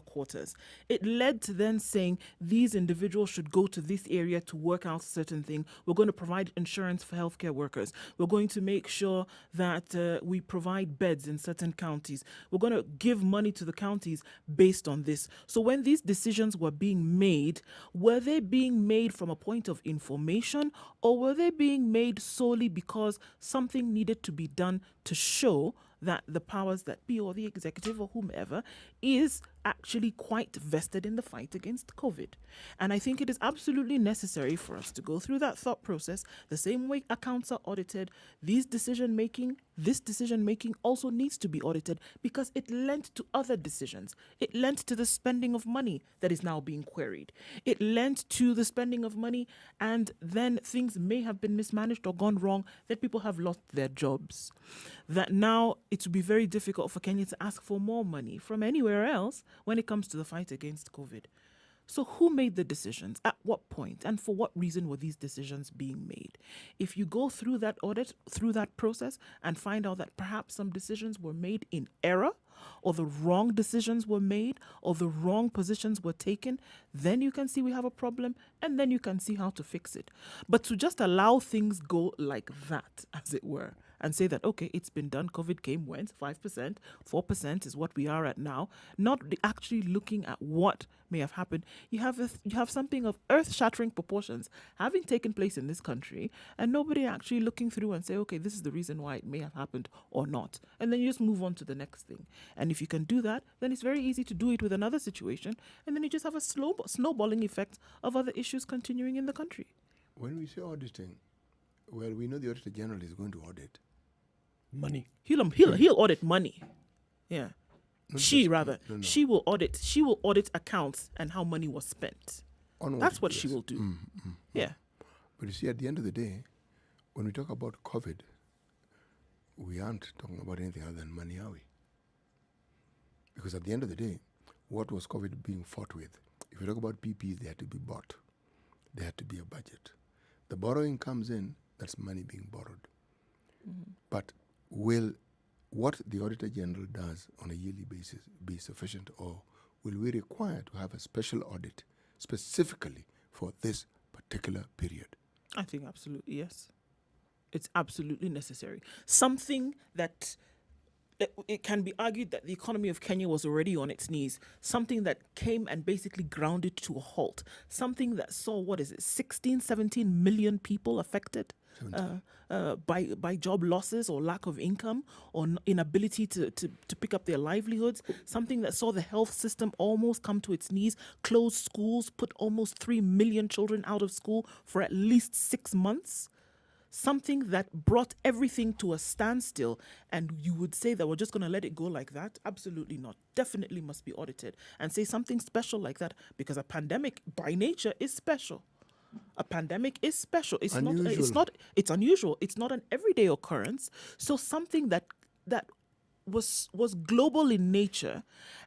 quarters? It led to then saying these individuals should go to this area to work out a certain thing. We're going to provide insurance for healthcare workers. We're going to make sure that we provide beds in certain counties. We're going to give money to the counties based on this. So when these decisions were being made, were they being made from a point of information, or were they being made solely because something needed to be done to show that the powers that be, or the executive or whomever, is actually quite vested in the fight against COVID? And I think it is absolutely necessary for us to go through that thought process the same way accounts are audited. This decision making also needs to be audited because it lent to other decisions. It lent to the spending of money that is now being queried. It lent to the spending of money, and then things may have been mismanaged or gone wrong, that people have lost their jobs. That now it would be very difficult for Kenya to ask for more money from anywhere else when it comes to the fight against COVID. So who made the decisions? At what point? And for what reason were these decisions being made? If you go through that audit, through that process, and find out that perhaps some decisions were made in error, or the wrong decisions were made, or the wrong positions were taken, then you can see we have a problem, and then you can see how to fix it. But to just allow things go like that, as it were, and say that, okay, it's been done, COVID came, went, 5%, 4% is what we are at now, not actually looking at what may have happened. You have something of earth-shattering proportions having taken place in this country, and nobody actually looking through and say, okay, this is the reason why it may have happened or not. And then you just move on to the next thing. And if you can do that, then it's very easy to do it with another situation, and then you just have a snowballing effect of other issues continuing in the country. When we say auditing, well, we know the Auditor General is going to audit. Money. He'll audit money. Yeah. She No. She will audit accounts and how money was spent. That's what she will do. Yeah. But you see, at the end of the day, when we talk about COVID, we aren't talking about anything other than money, are we? Because at the end of the day, what was COVID being fought with? If you talk about PPs, they had to be bought. There had to be a budget. The borrowing comes in, that's money being borrowed. But will what the Auditor General does on a yearly basis be sufficient, or will we require to have a special audit specifically for this particular period? I think absolutely yes. It's absolutely necessary. Something that it can be argued that the economy of Kenya was already on its knees. Something that came and basically ground it to a halt. Something that saw, 17 million people affected by job losses or lack of income or inability to pick up their livelihoods. Something that saw the health system almost come to its knees, close schools, put almost 3 million children out of school for at least 6 months. Something that brought everything to a standstill, and you would say that we're just going to let it go like that? Absolutely not. Definitely must be audited and say something special like that, because a pandemic by nature is special. A pandemic is special. It's unusual. It's unusual. It's not an everyday occurrence. So something that was global in nature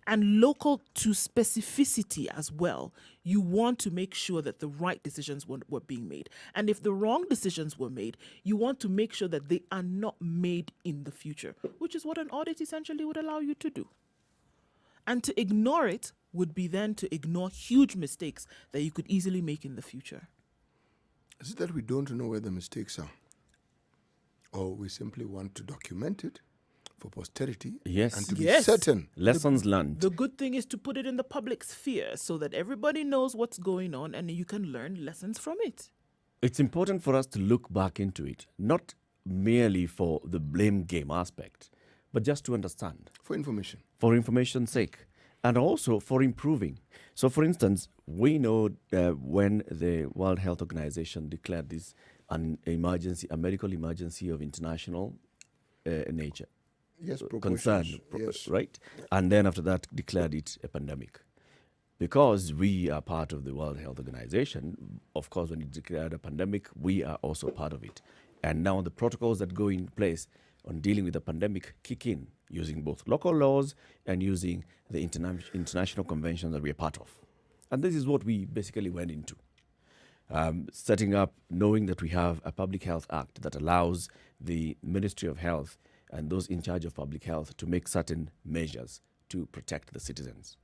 and local to specificity as well. You want to make sure that the right decisions were being made. And if the wrong decisions were made, you want to make sure that they are not made in the future, which is what an audit essentially would allow you to do. And to ignore it would be then to ignore huge mistakes that you could easily make in the future. Is it that we don't know where the mistakes are? Or we simply want to document it for posterity and to be certain? Lessons learned. The good thing is to put it in the public sphere so that everybody knows what's going on and you can learn lessons from it. It's important for us to look back into it, not merely for the blame game aspect, but just to understand. For information. For information's sake. And also for improving. So, for instance, we know when the World Health Organization declared this an emergency, a medical emergency of international nature. Yes, concern, yes. Right? And then after that, declared it a pandemic. Because we are part of the World Health Organization, of course, when it declared a pandemic, we are also part of it. And now the protocols that go in place on dealing with the pandemic kick in, using both local laws and using the international conventions that we are part of. And this is what we basically went into. Setting up, knowing that we have a Public Health Act that allows the Ministry of Health and those in charge of public health to make certain measures to protect the citizens.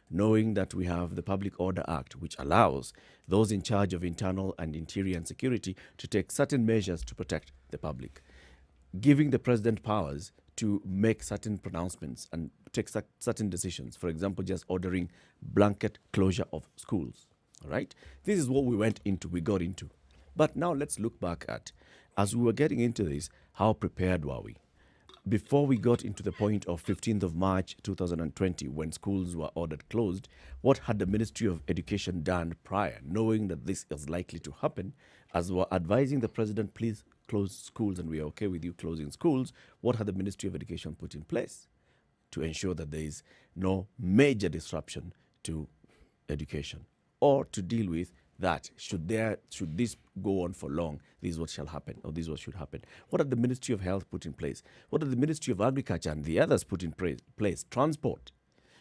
Knowing that we have the Public Order Act, which allows those in charge of internal and interior and security to take certain measures to protect the public. Giving the president powers to make certain pronouncements and take certain decisions. For example, just ordering blanket closure of schools. All right? This is what we got into. But now let's look back at, as we were getting into this, how prepared were we? Before we got into the point of 15th of March 2020, when schools were ordered closed, what had the Ministry of Education done prior, knowing that this is likely to happen, as we're advising the president, please close schools and we are okay with you closing schools? What had the Ministry of Education put in place to ensure that there is no major disruption to education, or to deal with that should this go on for long, this is what shall happen, or this is what should happen? What did the Ministry of Health put in place? What did the Ministry of Agriculture and the others put in place? Transport,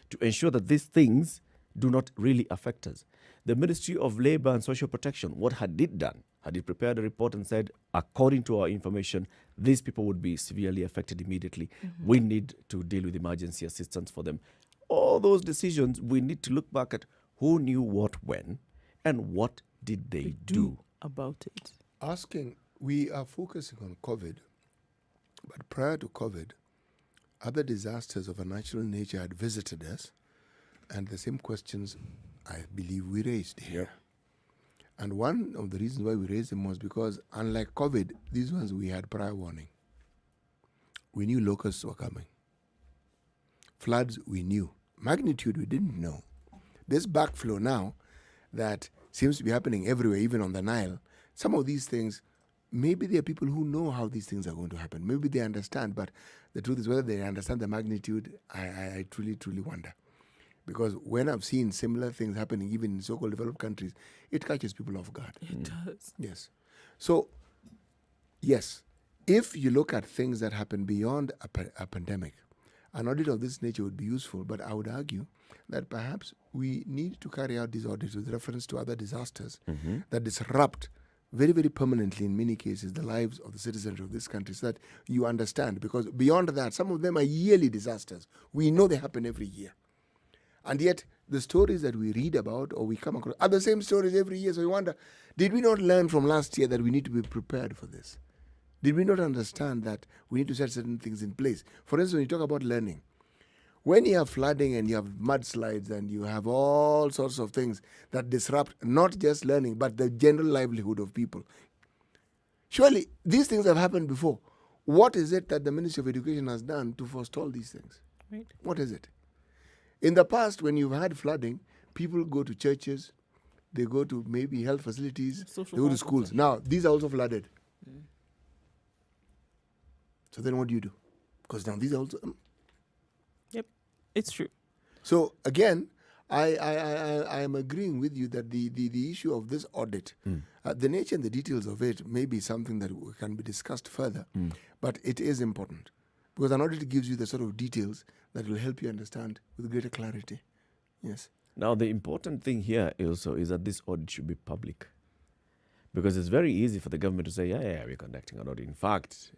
to ensure that these things do not really affect us. The Ministry of Labour and Social Protection, what had it done? Had it prepared a report and said, according to our information, these people would be severely affected immediately. We need to deal with emergency assistance for them. All those decisions, we need to look back at who knew what when, and what did they do about it? We are focusing on COVID, but prior to COVID, other disasters of a natural nature had visited us, and the same questions I believe we raised here. Yep. And one of the reasons why we raised them was because, unlike COVID, these ones we had prior warning. We knew locusts were coming. Floods, we knew. Magnitude, we didn't know. This backflow now that seems to be happening everywhere, even on the Nile, some of these things maybe there are people who know how these things are going to happen. Maybe they understand, but the truth is whether they understand the magnitude, I truly, truly wonder. Because when I've seen similar things happening, even in so-called developed countries, it catches people off guard. It does. Yes. So, yes, if you look at things that happen beyond a pandemic, an audit of this nature would be useful, but I would argue that perhaps we need to carry out these audits with reference to other disasters that disrupt very, very permanently, in many cases, the lives of the citizens of this country, so that you understand. Because beyond that, some of them are yearly disasters. We know they happen every year. And yet, the stories that we read about or we come across are the same stories every year. So we wonder, did we not learn from last year that we need to be prepared for this? Did we not understand that we need to set certain things in place? For instance, when you talk about learning, when you have flooding and you have mudslides and you have all sorts of things that disrupt not just learning, but the general livelihood of people, surely these things have happened before. What is it that the Ministry of Education has done to forestall these things? Right. What is it? In the past, when you've had flooding, people go to churches, they go to maybe health facilities, Social they go to housing. schools. Now, these are also flooded. So then what do you do? Because now these are also... Yep, it's true. So again, I am agreeing with you that the issue of this audit, the nature and the details of it may be something that can be discussed further, but it is important. Because an audit gives you the sort of details that will help you understand with greater clarity. Yes. Now, the important thing here also is that this audit should be public. Because it's very easy for the government to say, yeah, we're conducting an audit. In fact,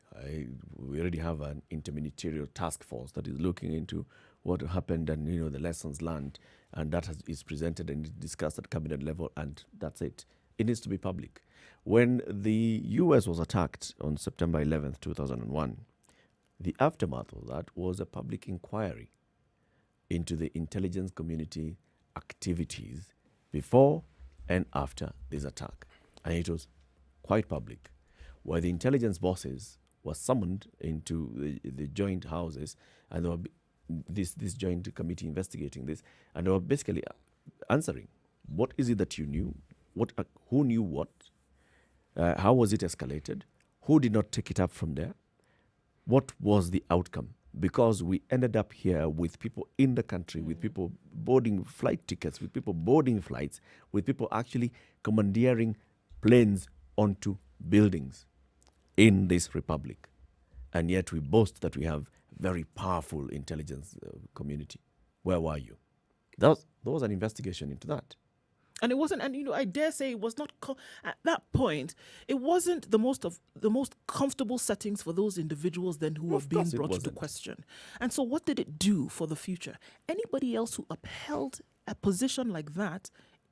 we already have an interministerial task force that is looking into what happened and, the lessons learned. And that is presented and discussed at cabinet level, and that's it. It needs to be public. When the U.S. was attacked on September 11th, 2001, the aftermath of that was a public inquiry into the intelligence community activities before and after this attack. And it was quite public, where the intelligence bosses were summoned into the joint houses, and there were this joint committee investigating this, and they were basically answering, what is it that you knew? Who knew what? How was it escalated? Who did not take it up from there? What was the outcome? Because we ended up here with people in the country, with people boarding flight tickets, with people boarding flights, with people actually commandeering planes onto buildings in this republic. And yet we boast that we have very powerful intelligence community. Where were you? There was an investigation into that. And it wasn't, and I dare say it was not, at that point, it wasn't the most comfortable settings for those individuals then who were being brought to question. And so what did it do for the future? Anybody else who upheld a position like that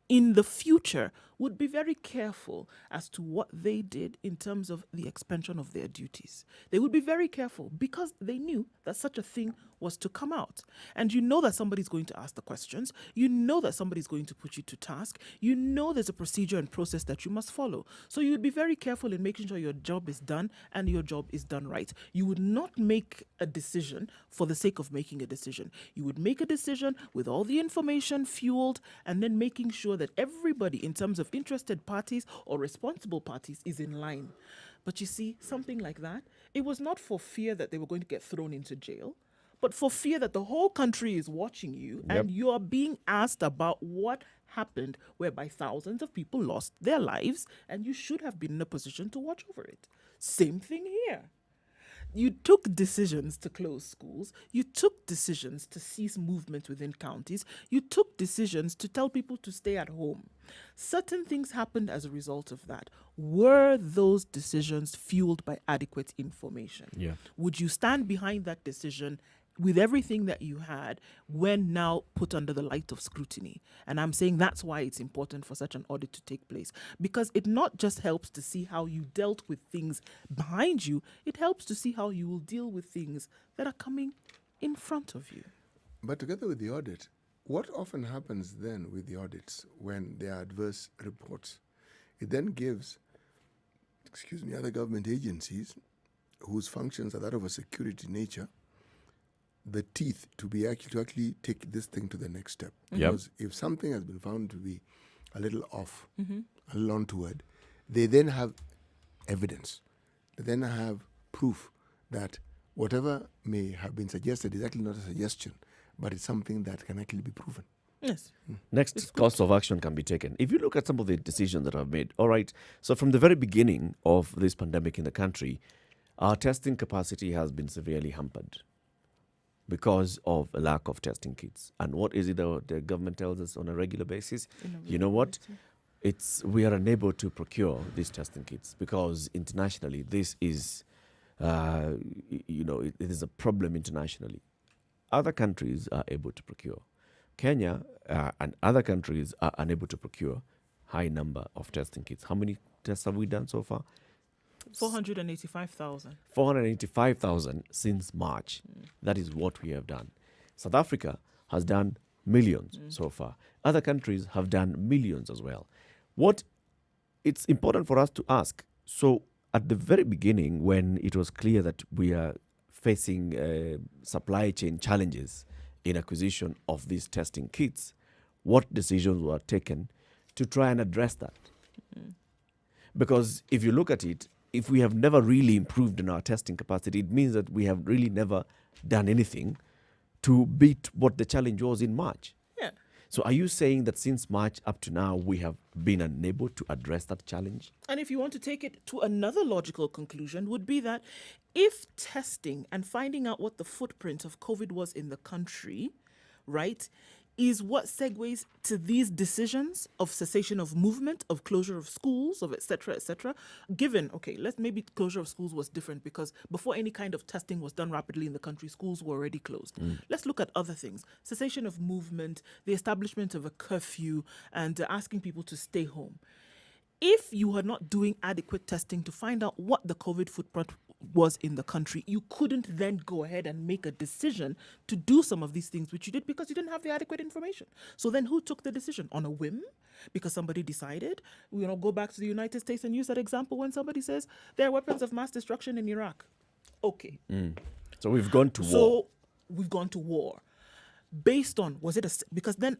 in the future would be very careful as to what they did in terms of the expansion of their duties. They would be very careful because they knew that such a thing was to come out. And you know that somebody's going to ask the questions. You know that somebody's going to put you to task. You know there's a procedure and process that you must follow. So you'd be very careful in making sure your job is done and your job is done right. You would not make a decision for the sake of making a decision. You would make a decision with all the information fueled and then making sure that everybody in terms of interested parties or responsible parties is in line. But you see, something like that, it was not for fear that they were going to get thrown into jail, but for fear that the whole country is watching you and you are being asked about what happened, whereby thousands of people lost their lives, and you should have been in a position to watch over it. Same thing here. You took decisions to close schools. You took decisions to cease movement within counties. You took decisions to tell people to stay at home. Certain things happened as a result of that. Were those decisions fueled by adequate information? Yeah. Would you stand behind that decision with everything that you had when now put under the light of scrutiny? And I'm saying that's why it's important for such an audit to take place, because it not just helps to see how you dealt with things behind you, it helps to see how you will deal with things that are coming in front of you. But together with the audit, what often happens then with the audits when there are adverse reports, it then gives, other government agencies whose functions are that of a security nature, the teeth to actually take this thing to the next step. Because if something has been found to be a little off, a little untoward, they then have evidence, then I have proof that whatever may have been suggested is actually not a suggestion, but it's something that can actually be proven. Yes. Next, course of action can be taken. If you look at some of the decisions that I've made, all right, so from the very beginning of this pandemic in the country, our testing capacity has been severely hampered because of a lack of testing kits. And what is it that the government tells us on a regular basis? You know what? We are unable to procure these testing kits because internationally this is, it is a problem internationally. Other countries are able to procure. Kenya and other countries are unable to procure high number of testing kits. How many tests have we done so far? 485,000. 485,000 since March. That is what we have done. South Africa has done millions so far. Other countries have done millions as well. What it's important for us to ask, so at the very beginning when it was clear that we are facing supply chain challenges in acquisition of these testing kits, what decisions were taken to try and address that? Because if you look at it, if we have never really improved in our testing capacity, it means that we have really never done anything to beat what the challenge was in March. Yeah. So are you saying that since March up to now, we have been unable to address that challenge? And if you want to take it to another logical conclusion, would be that if testing and finding out what the footprint of COVID was in the country, right, is what segues to these decisions of cessation of movement, of closure of schools, of et cetera, given, okay, maybe closure of schools was different because before any kind of testing was done rapidly in the country, schools were already closed. Let's look at other things. Cessation of movement, the establishment of a curfew, and asking people to stay home. If you are not doing adequate testing to find out what the COVID footprint was in the country, you couldn't then go ahead and make a decision to do some of these things, which you did because you didn't have the adequate information. So then who took the decision? On a whim? Because somebody decided? Go back to the United States and use that example when somebody says there are weapons of mass destruction in Iraq. Okay. So we've gone to war. So we've gone to war. Based on, because then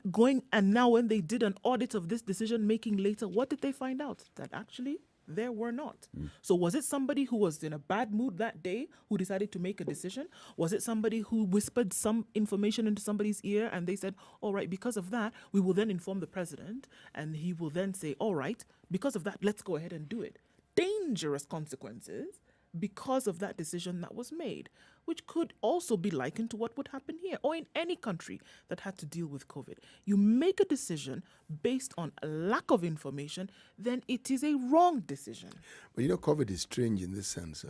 now when they did an audit of this decision making later, what did they find out? That actually there were not. So was it somebody who was in a bad mood that day who decided to make a decision? Was it somebody who whispered some information into somebody's ear and they said, all right, because of that, we will then inform the president and he will then say, all right, because of that, let's go ahead and do it. Dangerous consequences because of that decision that was made, which could also be likened to what would happen here or in any country that had to deal with COVID. You make a decision based on a lack of information, then it is a wrong decision. But COVID is strange in this sense.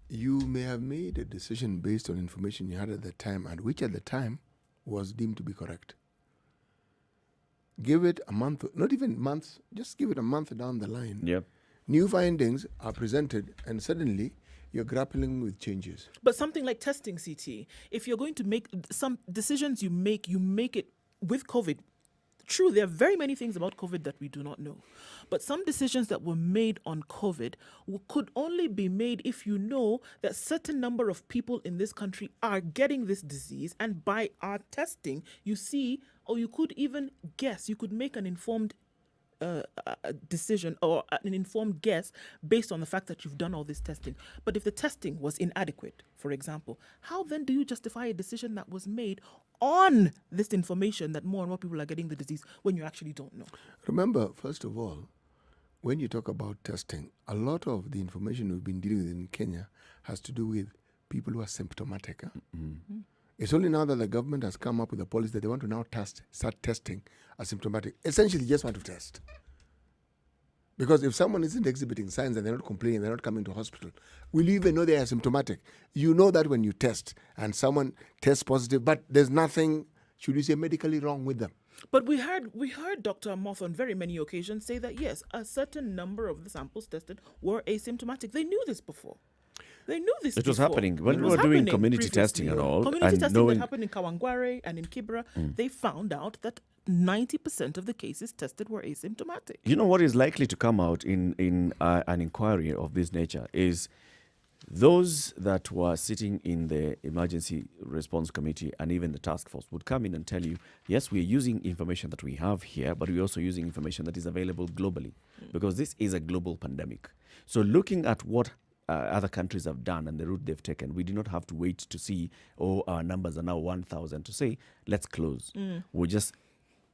You may have made a decision based on information you had at the time, and which at the time was deemed to be correct. Give it a month, not even months, just give it a month down the line. Yep. New findings are presented, and suddenly you're grappling with changes. But something like testing, CT, if you're going to make some decisions you make it with COVID. True, there are very many things about COVID that we do not know. But some decisions that were made on COVID could only be made if you know that certain number of people in this country are getting this disease. And by our testing, you see, or you could even guess, you could make an informed a decision or an informed guess based on the fact that you've done all this testing. But if the testing was inadequate, for example, how then do you justify a decision that was made on this information that more and more people are getting the disease when you actually don't know? Remember, first of all, when you talk about testing, a lot of the information we've been dealing with in Kenya has to do with people who are symptomatic. It's only now that the government has come up with a policy that they want to now start testing asymptomatic. Essentially, they just want to test. Because if someone isn't exhibiting signs and they're not complaining, they're not coming to hospital, will you even know they're asymptomatic? You know that when you test and someone tests positive, but there's nothing, should we say, medically wrong with them. But we heard Dr. Amoth on very many occasions say that, yes, a certain number of the samples tested were asymptomatic. They knew this before. They knew this. It was before. happening when we were doing community testing and all. Community and testing that happened in Kawangware and in Kibra, they found out that 90% of the cases tested were asymptomatic. You know what is likely to come out in an inquiry of this nature is those that were sitting in the emergency response committee and even the task force would come in and tell you, yes, we're using information that we have here, but we're also using information that is available globally because this is a global pandemic. So looking at what other countries have done and the route they've taken, we do not have to wait to see, oh, our numbers are now 1,000 to say, let's close. We just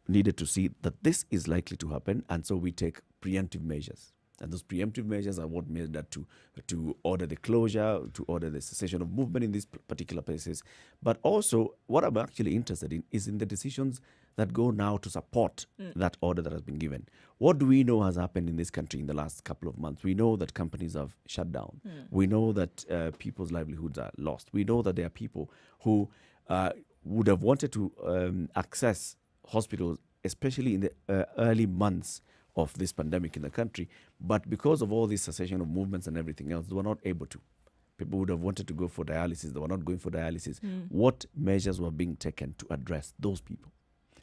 needed to see that this is likely to happen, and so we take preemptive measures. And those preemptive measures are what made that to order the closure, to order the cessation of movement in these particular places. But also, what I'm actually interested in is in the decisions that go now to support that order that has been given. What do we know has happened in this country in the last couple of months? We know that companies have shut down. We know that people's livelihoods are lost. We know that there are people who would have wanted to access hospitals, especially in the early months of this pandemic in the country, but because of all this cessation of movements and everything else, they were not able to. People would have wanted to go for dialysis, they were not going for dialysis. What measures were being taken to address those people?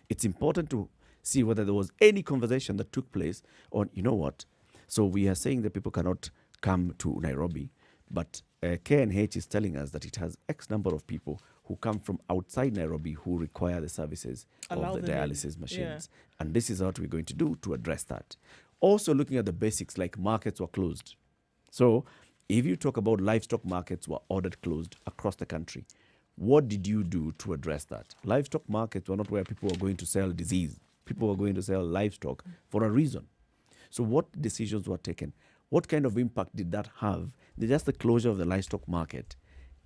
It's important to see whether there was any conversation that took place on, you know what, so we are saying that people cannot come to Nairobi, but KNH is telling us that it has X number of people who come from outside Nairobi who require the services Allow of the them in. dialysis machines. And this is what we're going to do to address that. Also looking at the basics, like markets were closed. So if you talk about livestock markets were ordered closed across the country, what did you do to address that? Livestock markets were not where people were going to sell disease. People were going to sell livestock for a reason. So what decisions were taken? What kind of impact did that have? Just the closure of the livestock market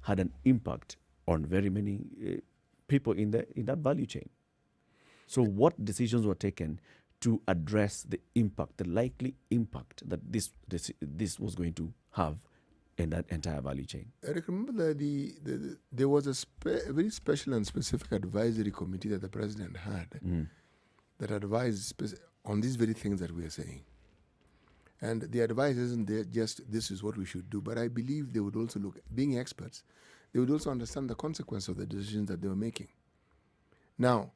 had an impact on very many people in that value chain. So what decisions were taken to address the impact, the likely impact that this was going to have in that entire value chain? Eric, remember that there was a very special and specific advisory committee that the president had that advised on these very things that we are saying. And the advice isn't there just this is what we should do, but I believe they would also look, being experts, they would also understand the consequence of the decisions that they were making. Now,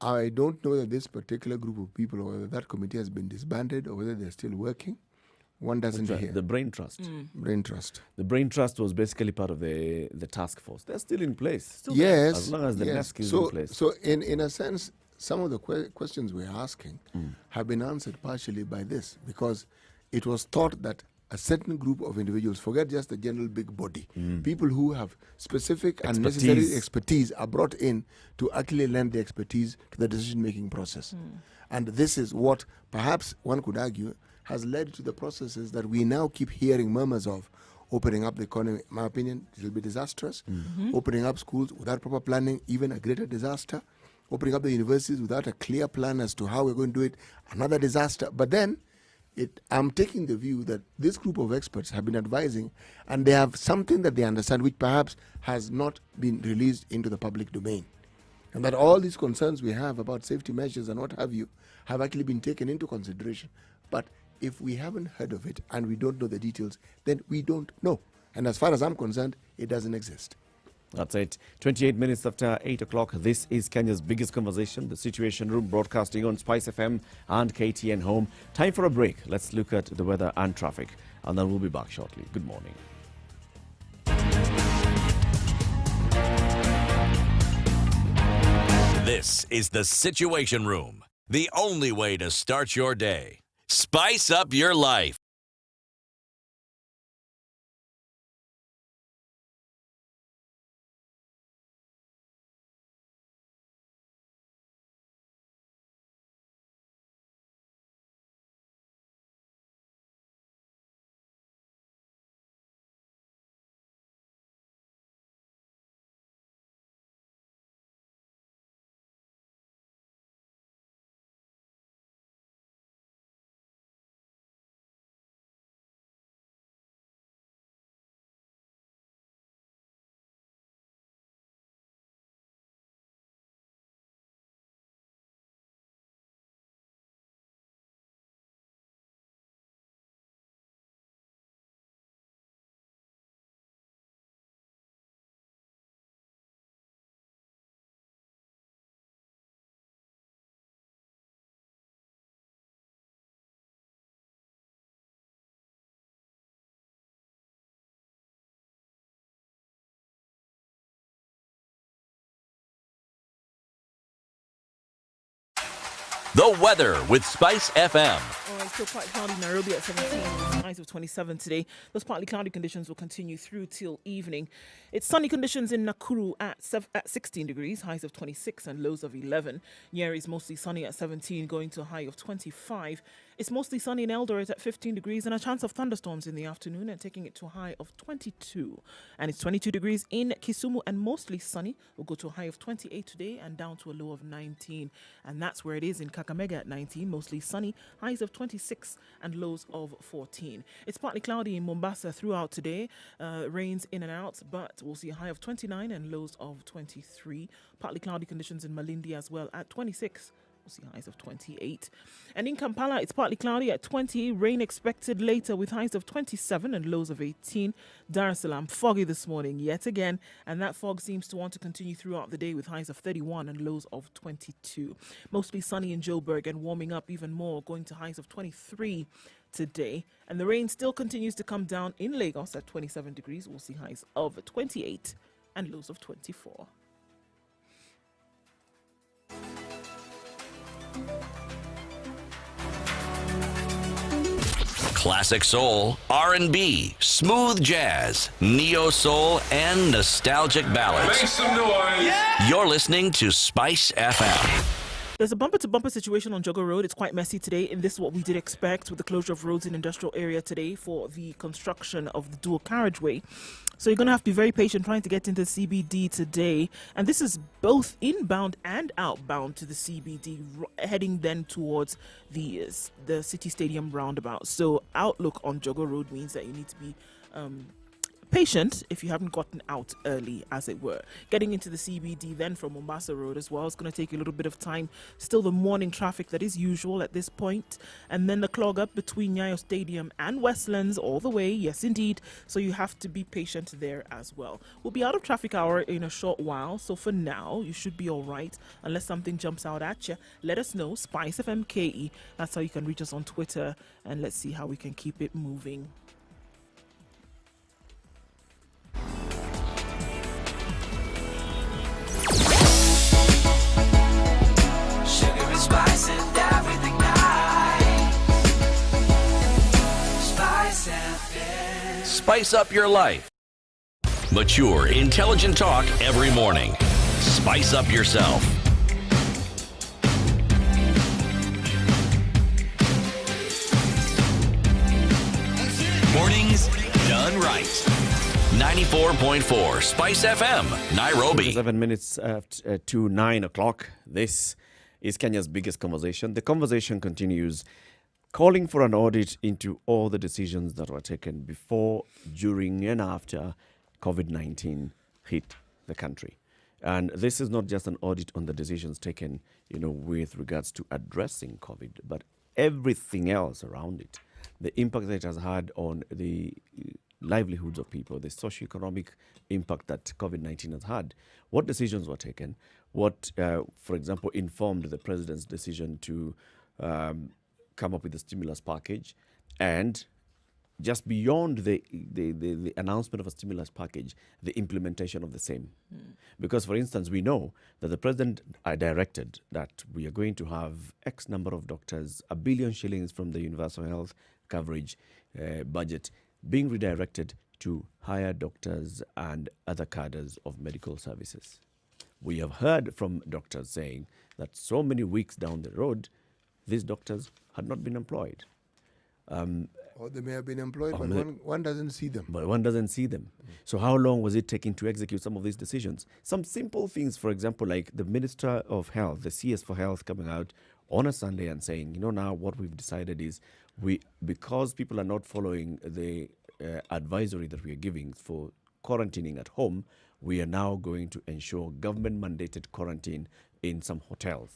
I don't know that this particular group of people or whether that committee has been disbanded or whether they're still working. One doesn't hear. The Brain Trust. Brain Trust. The Brain Trust was basically part of the task force. They're still in place. Yes. As long as the desk is in place. So in a sense, some of the questions we're asking have been answered partially by this, because it was thought that a certain group of individuals, forget just the general big body, people who have specific and necessary expertise are brought in to actually lend the expertise to the decision-making process. And this is what perhaps one could argue has led to the processes that we now keep hearing murmurs of. Opening up the economy, in my opinion, it will be disastrous. Opening up schools without proper planning, even a greater disaster. Opening up the universities without a clear plan as to how we're going to do it, another disaster. But then, I'm taking the view that this group of experts have been advising, and they have something that they understand which perhaps has not been released into the public domain. And that all these concerns we have about safety measures and what have you have actually been taken into consideration. But if we haven't heard of it and we don't know the details, then we don't know. And as far as I'm concerned, it doesn't exist. That's it. 28 minutes after 8 o'clock. This is Kenya's biggest conversation, the Situation Room, broadcasting on Spice FM and KTN Home. Time for a break. Let's look at the weather and traffic, and then we'll be back shortly. Good morning. This is the Situation Room, the only way to start your day. Spice up your life. The weather with Spice FM. All right, still partly cloudy in Nairobi at 17, highs of 27 today. Those partly cloudy conditions will continue through till evening. It's sunny conditions in Nakuru at 16 degrees, highs of 26 and lows of 11. Nyeri is mostly sunny at 17, going to a high of 25. It's mostly sunny in Eldoret at 15 degrees and a chance of thunderstorms in the afternoon and taking it to a high of 22. And it's 22 degrees in Kisumu and mostly sunny. We'll go to a high of 28 today and down to a low of 19. And that's where it is in Kakamega at 19, mostly sunny, highs of 26 and lows of 14. It's partly cloudy in Mombasa throughout today. Rains in and out, but we'll see a high of 29 and lows of 23. Partly cloudy conditions in Malindi as well at 26. We'll see highs of 28. And in Kampala, it's partly cloudy at 20. Rain expected later with highs of 27 and lows of 18. Dar es Salaam, foggy this morning yet again. And that fog seems to want to continue throughout the day with highs of 31 and lows of 22. Mostly sunny in Joburg and warming up even more, going to highs of 23 today. And the rain still continues to come down in Lagos at 27 degrees. We'll see highs of 28 and lows of 24. Classic soul, R&B, smooth jazz, neo soul, and nostalgic ballads. Make some noise. Yeah. You're listening to Spice FM. There's a bumper-to-bumper situation on Jogger Road. It's quite messy today, and this is what we did expect with the closure of roads in industrial area today for the construction of the dual carriageway. So you're going to have to be very patient trying to get into CBD today. And this is both inbound and outbound to the CBD, heading then towards the City Stadium roundabout. So outlook on Jogger Road means that you need to be patient if you haven't gotten out early, as it were. Getting into the CBD then from Mombasa Road as well is going to take you a little bit of time. Still the morning traffic that is usual at this point. And then the clog up between Nyayo Stadium and Westlands all the way. Yes, indeed. So you have to be patient there as well. We'll be out of traffic hour in a short while. So for now, you should be all right. Unless something jumps out at you, let us know. Spice FMKE. That's how you can reach us on Twitter. And let's see how we can keep it moving. Spice and everything nice. Spice FM. Spice up your life. Mature, intelligent talk every morning. Spice up yourself. Mornings done right. 94.4 Spice FM, Nairobi. 7 minutes to 9 o'clock. This is Kenya's biggest conversation. The conversation continues, calling for an audit into all the decisions that were taken before, during, and after COVID-19 hit the country. And this is not just an audit on the decisions taken, with regards to addressing COVID, but everything else around it. The impact that it has had on the livelihoods of people, the socioeconomic impact that COVID-19 has had, what decisions were taken, what, for example, informed the president's decision to come up with a stimulus package, and just beyond the announcement of a stimulus package, the implementation of the same. Because, for instance, we know that the president directed that we are going to have X number of doctors, 1 billion shillings from the universal health coverage budget being redirected to hire doctors and other cadres of medical services. We have heard from doctors saying that so many weeks down the road, these doctors had not been employed. Or they may have been employed, but one doesn't see them. But one doesn't see them. So how long was it taking to execute some of these decisions? Some simple things, for example, like the Minister of Health, the CS for Health, coming out on a Sunday and saying, now what we've decided is because people are not following the advisory that we are giving for quarantining at home, we are now going to ensure government-mandated quarantine in some hotels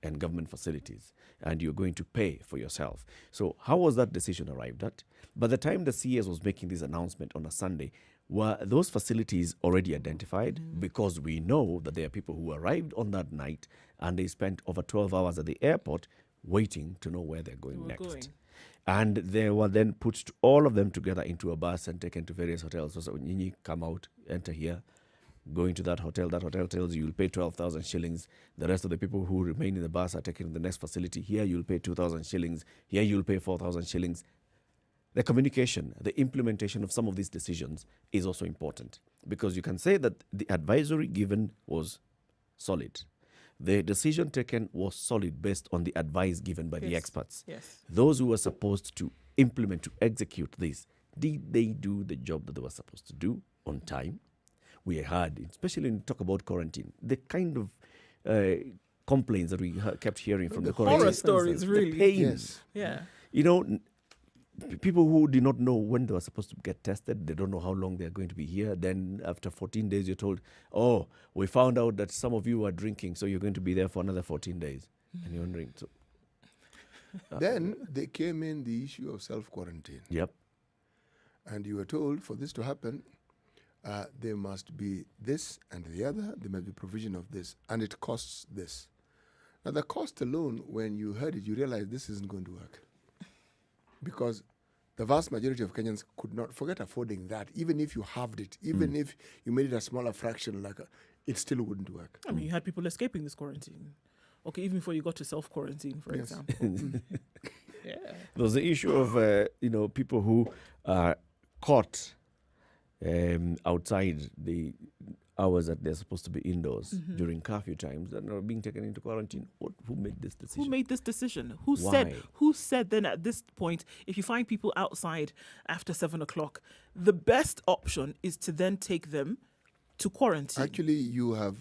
and government facilities, and you're going to pay for yourself. So how was that decision arrived at? By the time the CS was making this announcement on a Sunday, were those facilities already identified? Because we know that there are people who arrived on that night and they spent over 12 hours at the airport waiting to know where they're going next. And they were then put all of them together into a bus and taken to various hotels. So Nyinyi, come out, enter here, going to that hotel tells you you'll pay 12,000 shillings. The rest of the people who remain in the bus are taken to the next facility. Here you'll pay 2,000 shillings. Here you'll pay 4,000 shillings. The communication, the implementation of some of these decisions is also important, because you can say that the advisory given was solid. The decision taken was solid based on the advice given by the experts. Yes. Those who were supposed to implement, to execute this, did they do the job that they were supposed to do on time? We heard, especially when you talk about quarantine, the kind of complaints that we kept hearing from the quarantine. Horror stories, really. The pain. Yes. Yeah. You know, people who did not know when they were supposed to get tested, they don't know how long they're going to be here. Then after 14 days, you're told, oh, we found out that some of you are drinking, so you're going to be there for another 14 days. And you're wondering, so... Then they came in the issue of self-quarantine. Yep. And you were told for this to happen, there must be this and the other, there must be provision of this, and it costs this. Now, the cost alone, when you heard it, you realize this isn't going to work. Because the vast majority of Kenyans could not, forget affording that, even if you halved it, even if you made it a smaller fraction, it still wouldn't work. I mean, you had people escaping this quarantine. Okay, even before you got to self-quarantine, for example. Yeah. There's the issue of, people who are caught outside the hours that they're supposed to be indoors during curfew times and are being taken into quarantine. Who made this decision? Who made this decision? Who Why? said then at this point, if you find people outside after 7 o'clock, the best option is to then take them to quarantine? Actually, you have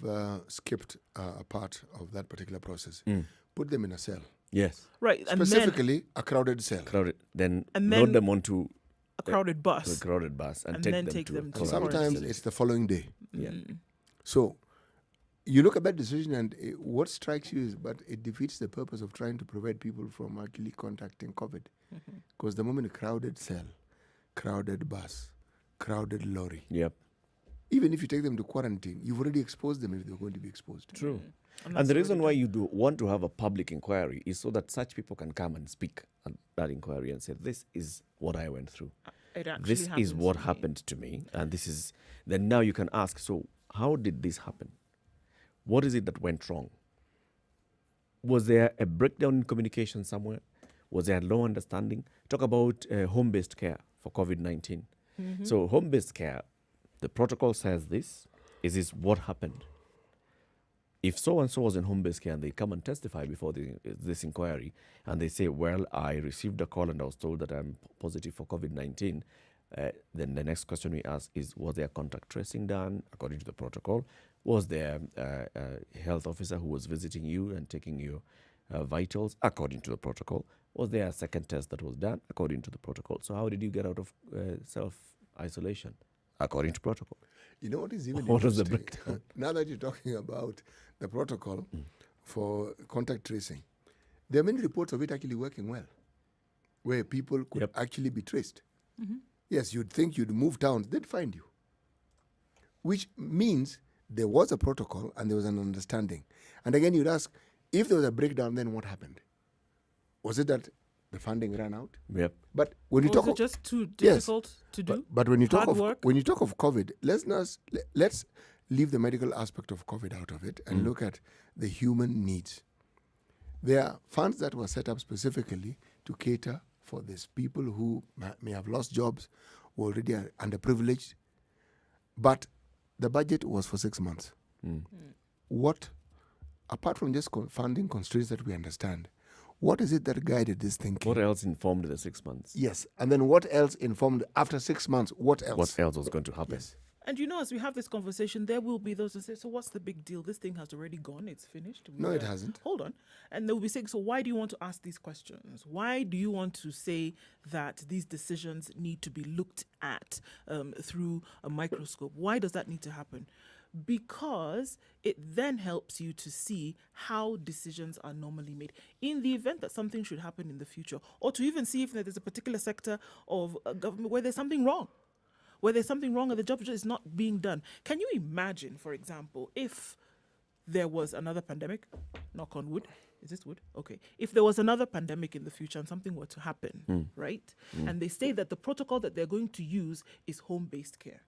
skipped a part of that particular process. Put them in a cell. Yes. Right. Specifically, a crowded cell. Then And load then them onto a crowded bus. a crowded bus and And then take take them them to to a Sometimes facility. it's the following day. Yeah. So you look at that decision and what strikes you is, but it defeats the purpose of trying to prevent people from actually contacting COVID. Because the moment a crowded cell, crowded bus, crowded lorry, Yep. even if you take them to quarantine, you've already exposed them if they're going to be exposed. True. And And that's the already reason why done. you do want to have a public inquiry is so that such people can come and speak at that inquiry and say, this is what I went through. It actually This is happens what to me. happened to me. And this is, then now you can ask, so how did this happen? What is it that went wrong? Was there a breakdown in communication somewhere? Was there low understanding? Talk about home-based care for COVID-19. So home-based care, the protocol says this. Is this what happened? If so-and-so was in home-based care and they come and testify before this inquiry and they say, well, I received a call and I was told that I'm positive for COVID-19, then the next question we ask is, was there contact tracing done according to the protocol? Was there a health officer who was visiting you and taking your vitals according to the protocol? Was there a second test that was done according to the protocol? So how did you get out of self-isolation according to protocol? You know what is even What was the interesting? breakdown? Now that you're talking about the protocol for contact tracing, there are many reports of it actually working well, where people could actually be traced. Yes, you'd think you'd move towns, they'd find you. Which means there was a protocol and there was an understanding. And again, you'd ask, if there was a breakdown, then what happened? Was it that the funding ran out? Yep. But when you Or talk was it of, just too Yes, difficult to do? but when you talk Hard of work? when you talk of COVID, let's leave the medical aspect of COVID out of it and look at the human needs. There are funds that were set up specifically to cater for this. People who may have lost jobs, who already are underprivileged, but the budget was for 6 months. What, apart from just funding constraints that we understand, what is it that guided this thinking? What else informed the 6 months? Yes, and then what else informed after 6 months? What else? What else was going to happen? Yes. And as we have this conversation, there will be those that say, so what's the big deal? This thing has already gone. It's finished. No, it hasn't. Hold on. And they'll be saying, so why do you want to ask these questions? Why do you want to say that these decisions need to be looked at through a microscope? Why does that need to happen? Because it then helps you to see how decisions are normally made in the event that something should happen in the future, or to even see if there's a particular sector of government where there's something wrong. Where there's something wrong and the job is not being done. Can you imagine, for example, if there was another pandemic, knock on wood, is this wood? Okay. If there was another pandemic in the future and something were to happen, right? And they say that the protocol that they're going to use is home-based care,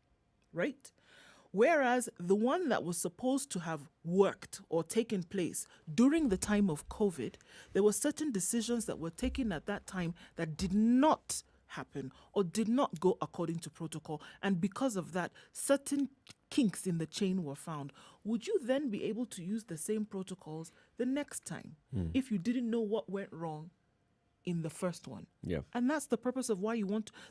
right? Whereas the one that was supposed to have worked or taken place during the time of COVID, there were certain decisions that were taken at that time that did not happen or did not go according to protocol. And because of that, certain kinks in the chain were found. Would you then be able to use the same protocols the next time if you didn't know what went wrong in the first one? Yeah. And that's the purpose of why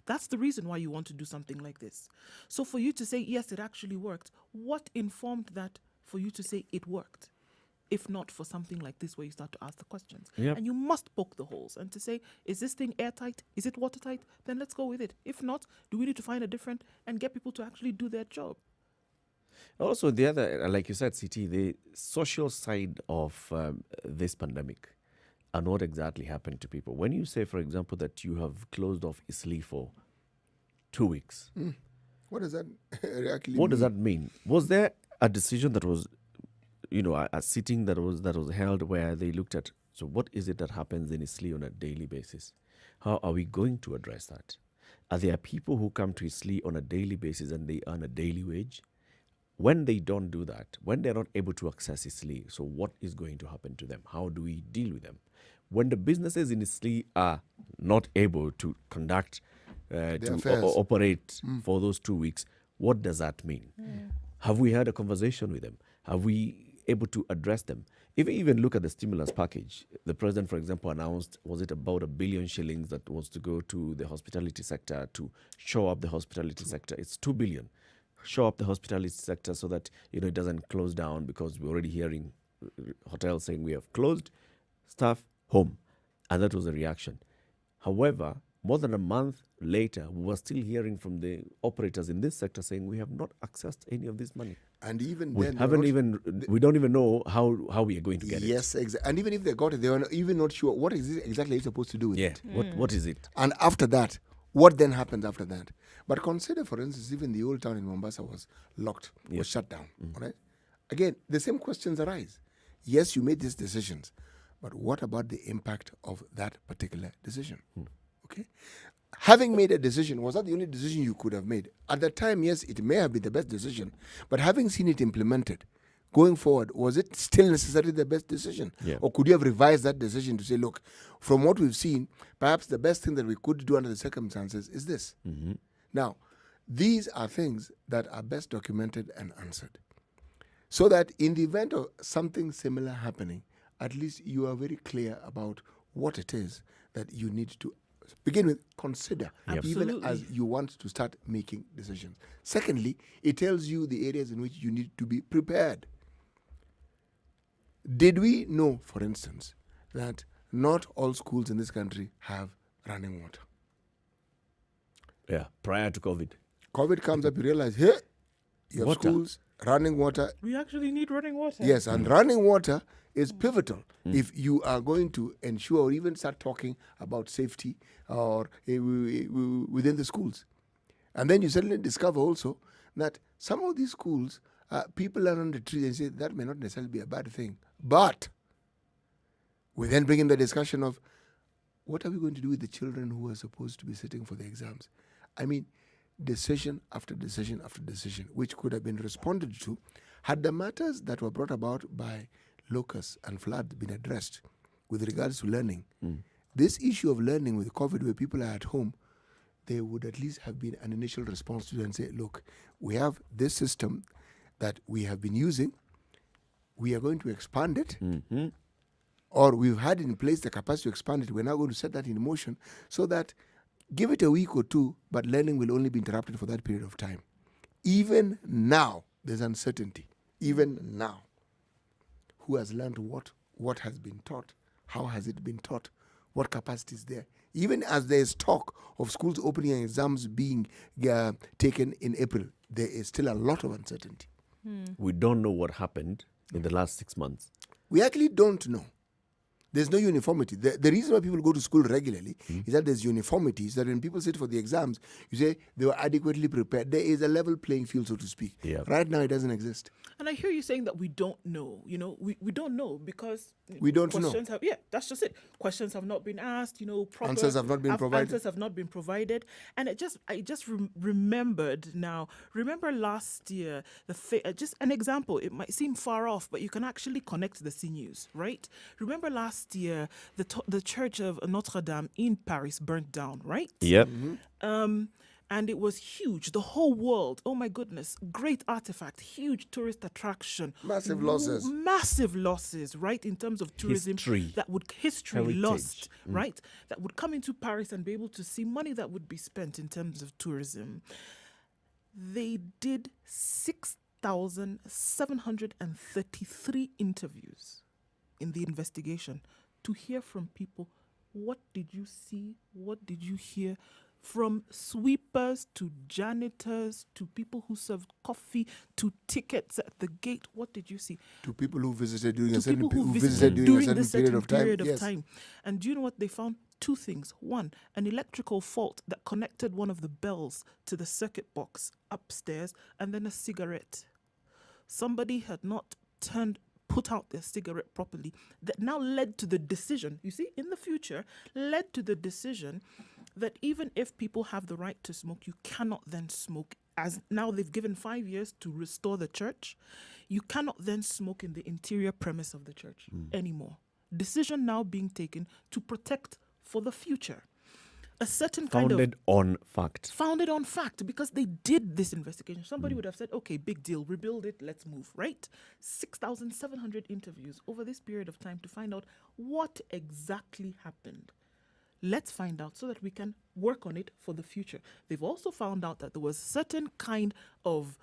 that's the reason why you want to do something like this. So for you to say, yes, it actually worked, what informed that for you to say it worked? If not for something like this where you start to ask the questions. Yep. And you must poke the holes and to say, is this thing airtight? Is it watertight? Then let's go with it. If not, do we need to find a different and get people to actually do their job? Also, the other, like you said, CT, the social side of this pandemic and what exactly happened to people. When you say, for example, that you have closed off Isli for 2 weeks, What does that actually what mean? does that mean? Was there a decision that was, a sitting that was held where they looked at, so what is it that happens in Isli on a daily basis? How are we going to address that? Are there people who come to Isli on a daily basis and they earn a daily wage? When they don't do that, when they're not able to access Isli, so what is going to happen to them? How do we deal with them? When the businesses in Isli are not able to conduct, operate for those 2 weeks, what does that mean? Have we had a conversation with them? Have we able to address them? If you even look at the stimulus package, the president, for example, announced, was it about 1 billion shillings that was to go to the hospitality sector to show up the hospitality sector? It's 2 billion. Show up the hospitality sector so that it doesn't close down, because we're already hearing hotels saying we have closed, staff home, and that was a reaction. However, more than a month later, we were still hearing from the operators in this sector saying we have not accessed any of this money. And even We then, we don't even know how we are going to get it. yes, exactly. And even if they got it, they were even not sure what exactly you're supposed to do with Yeah. it. What is it? And after that, what then happens after that? But consider, for instance, even the old town in Mombasa was locked, was shut down. All right. Again, the same questions arise. Yes, you made these decisions, but what about the impact of that particular decision? Okay. Having made a decision, was that the only decision you could have made? At the time, yes, it may have been the best decision, but having seen it implemented, going forward, was it still necessarily the best decision? Yeah. Or could you have revised that decision to say, look, from what we've seen, perhaps the best thing that we could do under the circumstances is this? Now, these are things that are best documented and answered. So that in the event of something similar happening, at least you are very clear about what it is that you need to begin with, consider, even Absolutely. as you want to start making decisions. Secondly, it tells you the areas in which you need to be prepared. Did we know, for instance, that not all schools in this country have running water? Yeah. Prior to COVID. COVID comes up, you realize, hey, you have Water. schools, running water. We actually need running water. Yes, and running water is pivotal if you are going to ensure or even start talking about safety or within the schools. And then you suddenly discover also that some of these schools, people are on the tree and say that may not necessarily be a bad thing. But we then bring in the discussion of what are we going to do with the children who are supposed to be sitting for the exams? I mean, decision after decision after decision, which could have been responded to had the matters that were brought about by locusts and flood been addressed with regards to learning. This issue of learning with COVID, where people are at home, there would at least have been an initial response to it and say, look, we have this system that we have been using. We are going to expand it. Or we've had in place the capacity to expand it. We're now going to set that in motion so that give it a week or two, but learning will only be interrupted for that period of time. Even now, there's uncertainty. Even now. Who has learned what? What has been taught? How has it been taught? What capacity is there? Even as there is talk of schools opening and exams being taken in April, there is still a lot of uncertainty. We don't know what happened in the last 6 months. We actually don't know. There's no uniformity. The reason why people go to school regularly is that there's uniformity. So that when people sit for the exams, you say they were adequately prepared. There is a level playing field, so to speak. Yeah. Right now, it doesn't exist. And I hear you saying that we don't know. You know, we don't know because We don't know. questions have, yeah, that's just it. Questions have not been asked. You know, proper Answers have not been provided. Answers have not been provided. And I just remembered now. Remember last year, just an example. It might seem far off, but you can actually connect the sinews, right? Remember last year, the church of Notre Dame in Paris burnt down, right? Yep. And it was huge. The whole world, oh my goodness, great artifact, huge tourist attraction. Massive losses. Massive losses, right, in terms of tourism. History. History Heritage. lost, right? That would come into Paris and be able to see money that would be spent in terms of tourism. They did 6,733 interviews in the investigation to hear from people. What did you see? What did you hear? From sweepers to janitors to people who served coffee to tickets at the gate. What did you see? To people who visited during To a certain people who visited during a the certain period of of time. time. And do you know what they found? Two things. One, an electrical fault that connected one of the bells to the circuit box upstairs, and then a cigarette. Somebody had not put out their cigarette properly. That now led to the decision, you see, in the future, led to the decision that even if people have the right to smoke, you cannot then smoke. As now they've given 5 years to restore the church, you cannot then smoke in the interior premise of the church anymore. Decision now being taken to protect for the future. A certain kind of Founded on fact. founded on fact, because they did this investigation. Somebody would have said, okay, big deal, rebuild it, let's move, right? 6,700 interviews over this period of time to find out what exactly happened. Let's find out so that we can work on it for the future. They've also found out that there was a certain kind of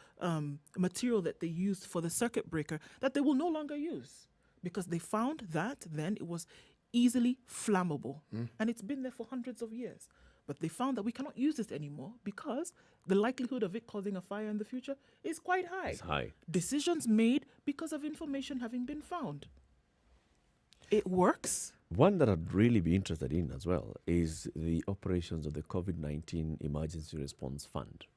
material that they used for the circuit breaker that they will no longer use, because they found that then it was easily flammable. And it's been there for hundreds of years. But they found that we cannot use it anymore because the likelihood of it causing a fire in the future is quite high. It's high. Decisions made because of information having been found. It works. One that I'd really be interested in as well is the operations of the COVID-19 Emergency Response Fund.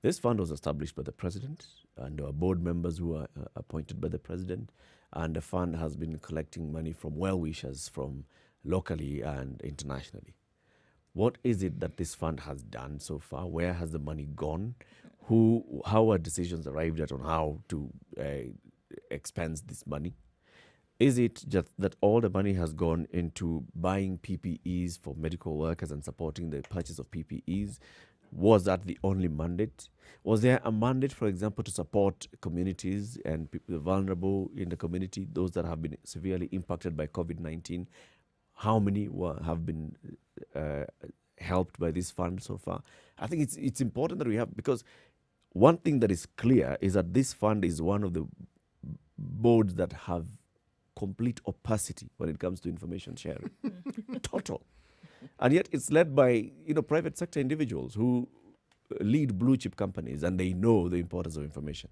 This fund was established by the president, and there are board members who are appointed by the president, and the fund has been collecting money from well-wishers from locally and internationally. What is it that this fund has done so far? Where has the money gone? How are decisions arrived at on how to expense this money? Is it just that all the money has gone into buying PPEs for medical workers and supporting the purchase of PPEs? Was that the only mandate? Was there a mandate, for example, to support communities and people vulnerable in the community, those that have been severely impacted by COVID-19? How many have been helped by this fund so far? I think it's important that we have, because one thing that is clear is that this fund is one of the boards that have complete opacity when it comes to information sharing. Total. And yet it's led by private sector individuals who lead blue chip companies, and they know the importance of information.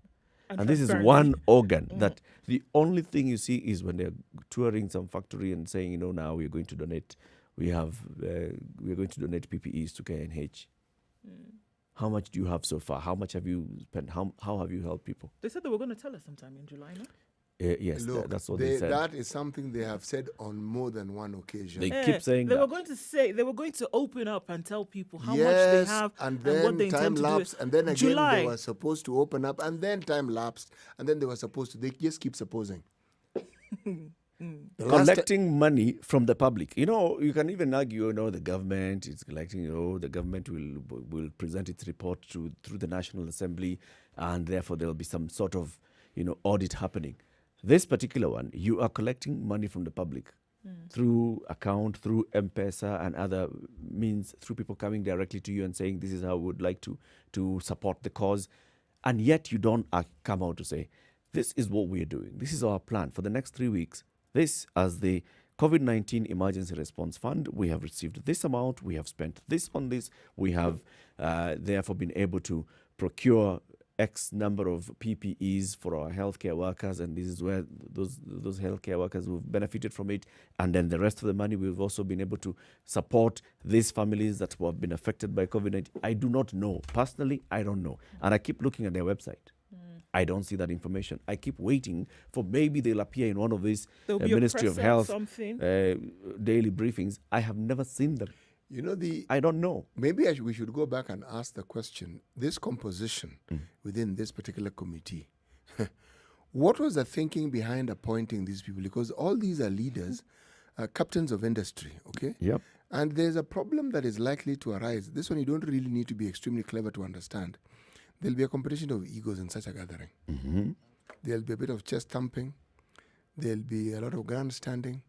And this is one organ that the only thing you see is when they're touring some factory and saying, now we're going to donate. We're going to donate PPEs to KNH. How much do you have so far? How much have you spent? How have you helped people? They said they were going to tell us sometime in July, no? Yes, Look, that's what they said. That is something they have said on more than one occasion. They keep saying they that. were going to say they were going to open up and tell people how much Yes, they have and and then what they time intend to do. lapsed, and then again July. they were supposed to open up, and then time lapsed, and then they were supposed to. They just keep supposing. The last Collecting money from the public. You can even argue, the government is collecting, the government will present its report through the National Assembly, and therefore there will be some sort of, audit happening. This particular one, you are collecting money from the public through account, through M-Pesa and other means, through people coming directly to you and saying, this is how we would like to support the cause. And yet you don't come out to say, this is what we are doing. This is our plan for the next 3 weeks. This, as the COVID-19 Emergency Response Fund, we have received this amount. We have spent this on this. We have therefore been able to procure X number of PPEs for our healthcare workers, and this is where those healthcare workers who've benefited from it, and then the rest of the money we've also been able to support these families that have been affected by COVID-19. I do not know. Personally, I don't know. And I keep looking at their website. I don't see that information. I keep waiting for maybe they'll appear in one of these Ministry of Health daily briefings. I have never seen them. You know, I don't know. Maybe we should go back and ask the question, this composition within this particular committee, what was the thinking behind appointing these people? Because all these are leaders, captains of industry, okay? Yep. And there's a problem that is likely to arise. This one you don't really need to be extremely clever to understand. There'll be a competition of egos in such a gathering. Mm-hmm. There'll be a bit of chest thumping. There'll be a lot of grandstanding.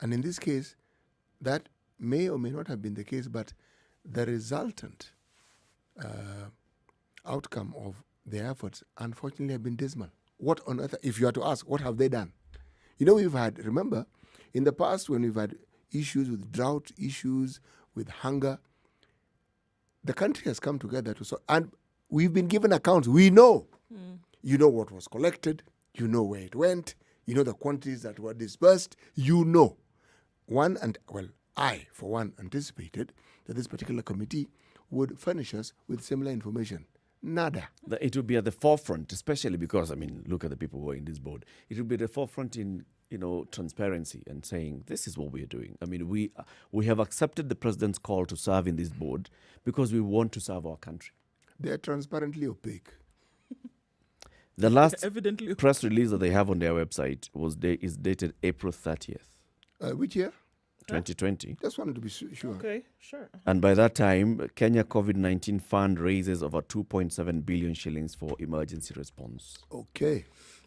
And in this case, that may or may not have been the case, but the resultant outcome of their efforts, unfortunately, have been dismal. What on earth, if you are to ask, what have they done? You know, remember, in the past when we've had issues with drought, issues with hunger, the country has come together to solve, and we've been given accounts. We know. You know what was collected. You know where it went. You know the quantities that were disbursed. You know. I, for one, anticipated that this particular committee would furnish us with similar information. Nada. It would be at the forefront, especially because, I mean, look at the people who are in this board. It would be at the forefront in, transparency and saying, this is what we are doing. I mean, we have accepted the president's call to serve in this board because we want to serve our country. They are transparently opaque. The last press release that they have on their website is dated April 30th. Which year? 2020. Just wanted to be sure. Okay, sure. And by that time, Kenya COVID-19 Fund raises over 2.7 billion shillings for emergency response. Okay.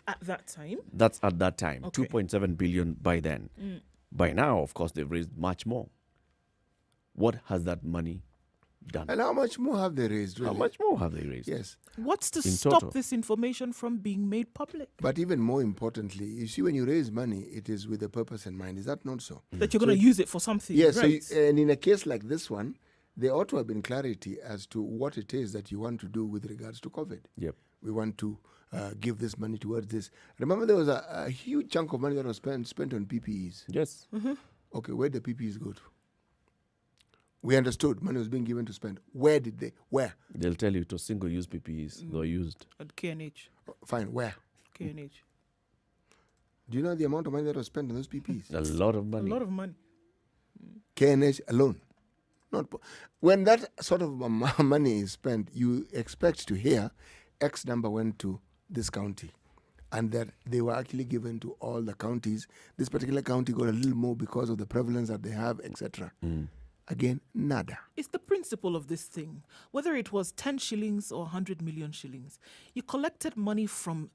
At that time? That's at that time. Okay. 2.7 billion by then. By now, of course, they've raised much more. What has that money done? And how much more have they raised, really? How much more have they raised? Yes. What's to In stop total. this information from being made public? But even more importantly, you see, when you raise money, it is with a purpose in mind. Is that not so? That you're going to use it for something, Yes. right? And in a case like this one, there ought to have been clarity as to what it is that you want to do with regards to COVID. Yep. We want to give this money towards this. Remember, there was a huge chunk of money that was spent on PPEs. Yes. Okay, where did the PPEs go to? We understood money was being given to spend. Where? They'll tell you it was single-use PPEs they were used. At KNH. Fine, where? KNH. Do you know the amount of money that was spent on those PPEs? A lot of money. A lot of money. KNH alone. When that sort of money is spent, you expect to hear X number went to this county, and that they were actually given to all the counties. This particular county got a little more because of the prevalence that they have, etc. Again, nada. It's the principle of this thing. Whether it was 10 shillings or 100 million shillings, you collected money from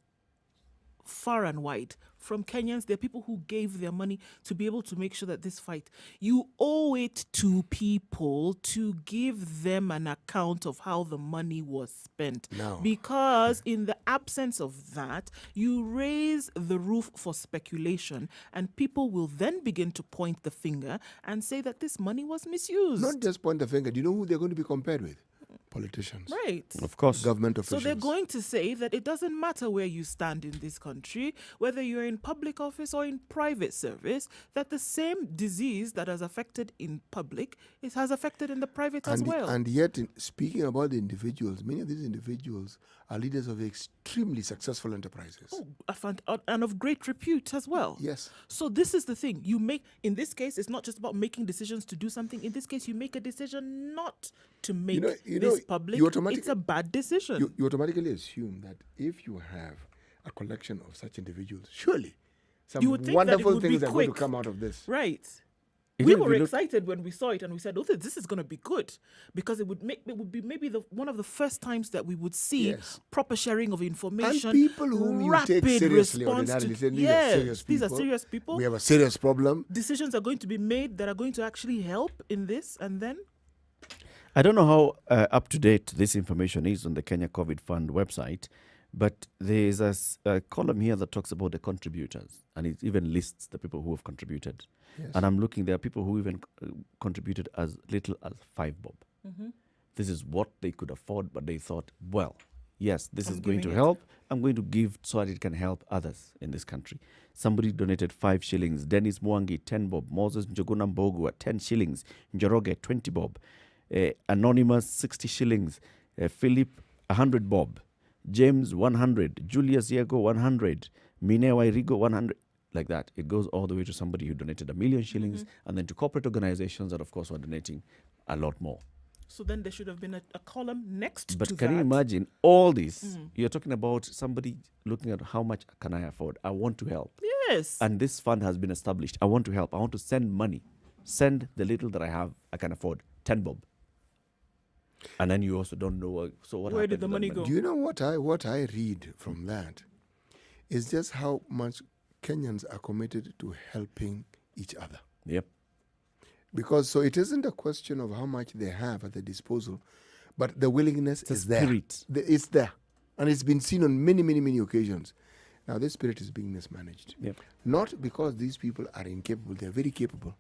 far and wide, from Kenyans. There are people who gave their money to be able to make sure that this fight, you owe it to people to give them an account of how the money was spent. No. Because in the absence of that, you raise the roof for speculation, and people will then begin to point the finger and say that this money was misused. Not just point the finger. Do you know who they're going to be compared with? Politicians. Right. Of course. Government So officials. they're going to say that it doesn't matter where you stand in this country, whether you're in public office or in private service, that the same disease that has affected in public has affected in the private as well. And yet, speaking about the individuals, many of these individuals are leaders of extremely successful enterprises. And of great repute as well. Yes. So this is the thing. You make, in this case, it's not just about making decisions to do something. In this case, you make a decision not to make this public. It's a bad decision. You automatically assume that if you have a collection of such individuals, surely some You would think that it wonderful would be things are going to quick. come out of this. Right. Even We if were you look- excited when we saw it, and we said, "Oh, this is going to be good," because it would be maybe one of the first times that we would see Yes. proper sharing of information, And people whom you take rapid seriously response ordinarily. to- Say, these yes, are serious people. these are serious people. We have a serious problem. Decisions are going to be made that are going to actually help in this, and then I don't know how up to date this information is on the Kenya COVID Fund website, but there is a column here that talks about the contributors, and it even lists the people who have contributed. Yes. And I'm looking, there are people who even contributed as little as 5 bob. This is what they could afford, but they thought, well, yes, this I'm is going to giving it. help. I'm going to give so that it can help others in this country. Somebody donated 5 shillings. Dennis Mwangi, 10 bob. Moses Njoguna Mbogu at 10 shillings. Njoroge, 20 bob. Anonymous, 60 shillings. Philip, 100 bob. James, 100. Julius Diego, 100. Minewa Irigo, 100. Like that. It goes all the way to somebody who donated 1 million shillings, and then to corporate organizations that, of course, were donating a lot more. So then there should have been a column next to But can you that. imagine all this? You're talking about somebody looking at how much can I afford? I want to help. Yes. And this fund has been established. I want to help. I want to send money. Send the little that I have, I can afford. 10 bob. And then you also don't know. So what Where happened did the to that money go? Do you know what I read from that is just how much Kenyans are committed to helping each other. Yep. Because so it isn't a question of how much they have at their disposal, but the willingness It's a is there. spirit. It's there. And it's been seen on many, many, many occasions. Now, this spirit is being mismanaged. Yep. Not because these people are incapable, they're very capable,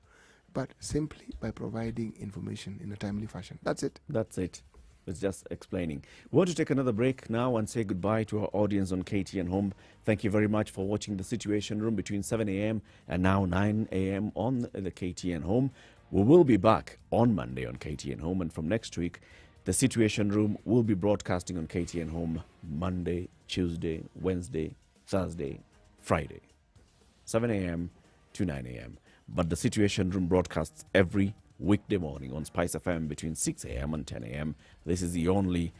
but simply by providing information in a timely fashion. That's it. That's it. It's just explaining. We want to take another break now and say goodbye to our audience on KTN Home. Thank you very much for watching the Situation Room between 7 a.m. and now 9 a.m. on the KTN Home. We will be back on Monday on KTN Home, and from next week, the Situation Room will be broadcasting on KTN Home Monday, Tuesday, Wednesday, Thursday, Friday, 7 a.m. to 9 a.m. But the Situation Room broadcasts every weekday morning on Spice FM between 6 a.m. and 10 a.m. This is the only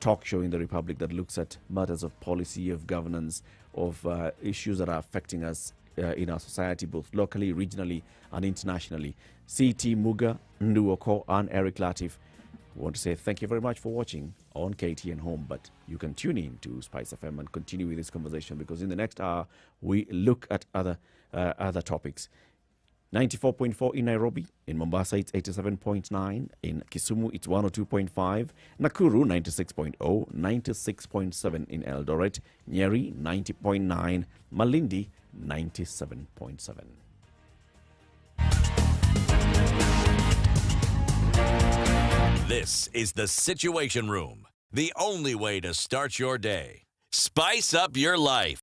talk show in the Republic that looks at matters of policy, of governance, of issues that are affecting us in our society, both locally, regionally, and internationally. C.T. Muga, Nduoko, and Eric Latif. We want to say thank you very much for watching on KTN Home, but you can tune in to Spice FM and continue with this conversation, because in the next hour, we look at other topics. 94.4 in Nairobi. In Mombasa, it's 87.9. In Kisumu, it's 102.5. Nakuru, 96.0. 96.7 in Eldoret. Nyeri, 90.9. Malindi, 97.7. This is the Situation Room, the only way to start your day. Spice up your life.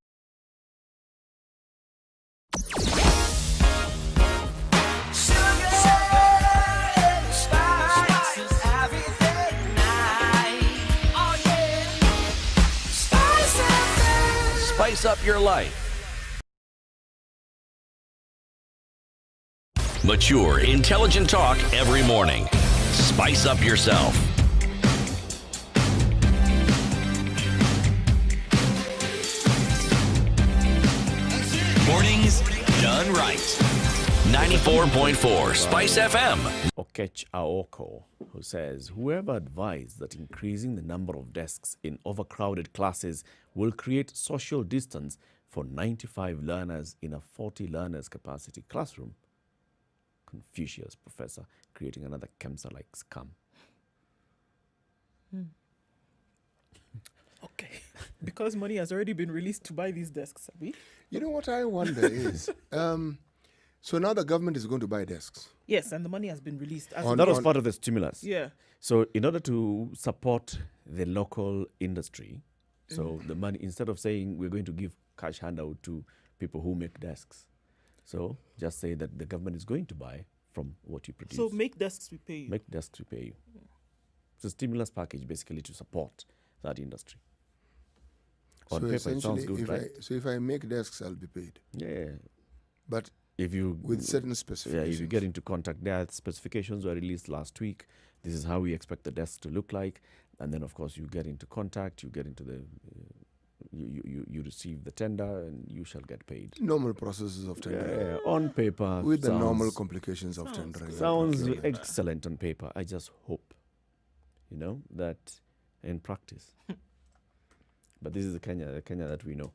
Spice up your life. Mature, intelligent talk every morning. Spice up yourself. Mornings done right. 94.4 Spice FM. Okech Aoko, who says, whoever advised that increasing the number of desks in overcrowded classes will create social distance for 95 learners in a 40 learners capacity classroom. Confucius, professor, creating another KEMSA-like scam. Okay. Because money has already been released to buy these desks, Abi. You know what I wonder is, so now the government is going to buy desks. Yes, and the money has been released. As On- That was on- part of the stimulus. yeah. So in order to support the local industry, so the money, instead of saying we're going to give cash handout to people who make desks, so just say that the government is going to buy from what you produce. So make desks we pay you. Make desks to pay you. It's a stimulus package basically to support that industry. On So paper, it sounds essentially, good, right? so if I make desks, I'll be paid. Yeah. But If you with certain yeah, specifications. if you get into contact, there specifications were released last week. This is how we expect the desk to look like, and then of course you get into contact. You get into the you receive the tender, and you shall get paid. Normal processes of tendering. Yeah, on paper, With the normal sounds- complications of tendering. and sounds procurement. excellent on paper. I just hope, that in practice. But this is the Kenya that we know.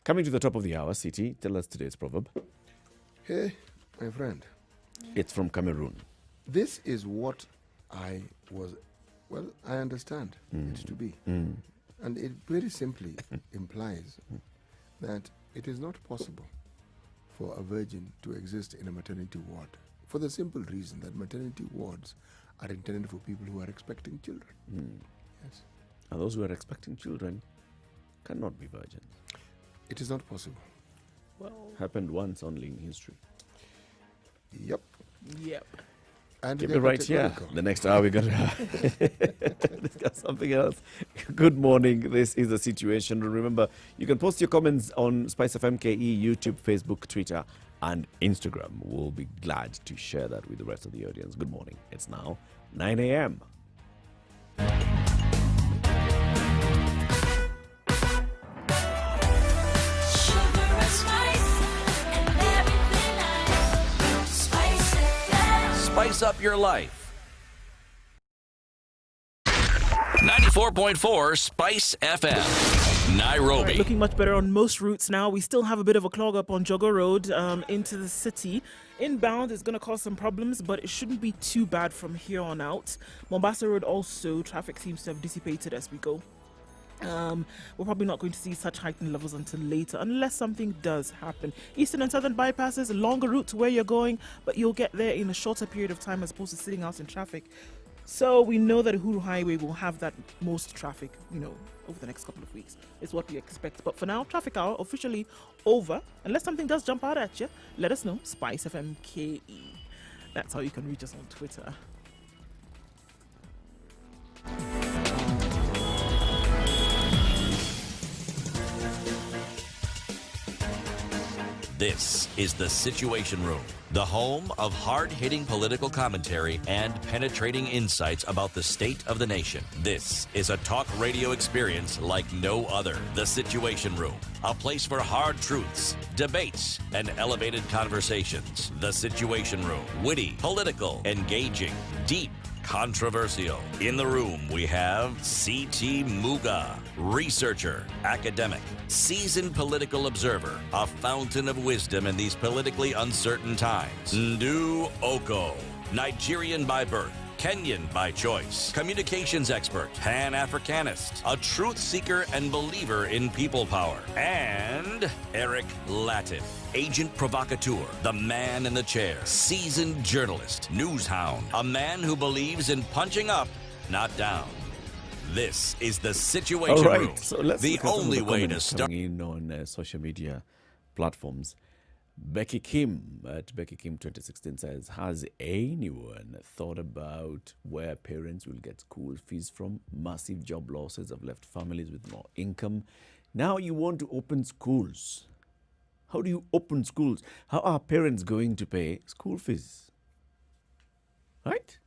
Coming to the top of the hour, City, tell us today's proverb. Hey, my friend, It's from Cameroon. this is what I understand it to be. And it very simply implies that it is not possible for a virgin to exist in a maternity ward, for the simple reason that maternity wards are intended for people who are expecting children. Yes. And those who are expecting children cannot be virgins. It is not possible. Well, Happened once only in history. Yep. yep. And Keep they're it right here. categorical. The next hour we're going to discuss something else. Good morning. This is The Situation. Remember, you can post your comments on Spice FM KE, YouTube, Facebook, Twitter, and Instagram. We'll be glad to share that with the rest of the audience. Good morning. It's now 9 a.m. Sugar and spice and everything nice. Spice FM. Spice up your life. 94.4 Spice FM, Nairobi. Right, looking much better on most routes now. We still have a bit of a clog up on Jogger Road into the city. Inbound is going to cause some problems, but it shouldn't be too bad from here on out. Mombasa Road also, traffic seems to have dissipated as we go. We're probably not going to see such heightened levels until later, unless something does happen. Eastern and southern bypasses, longer route to where you're going, but you'll get there in a shorter period of time as opposed to sitting out in traffic. So we know that Uhuru Highway will have that most traffic, over the next couple of weeks. Is what we expect. But for now, traffic hour officially over. Unless something does jump out at you, let us know. Spice FM KE. That's how you can reach us on Twitter. This is The Situation Room, the home of hard-hitting political commentary and penetrating insights about the state of the nation. This is a talk radio experience like no other. The Situation Room, a place for hard truths, debates, and elevated conversations. The Situation Room, witty, political, engaging, deep, controversial. In the room, we have C.T. Muga, researcher, academic, seasoned political observer, a fountain of wisdom in these politically uncertain times. Ndu Oko, Nigerian by birth, Kenyan by choice, communications expert, Pan-Africanist, a truth seeker and believer in people power, and Eric Latin, agent provocateur, the man in the chair, seasoned journalist, news hound, a man who believes in punching up, not down. This is The Situation All Room, right, so let's the look at some of only the way to comments start. coming in on social media platforms. Becky Kim at Becky Kim 2016 says, has anyone thought about where parents will get school fees from? Massive job losses have left families with no income. Now you want to open schools. How do you open schools? How are parents going to pay school fees? Right?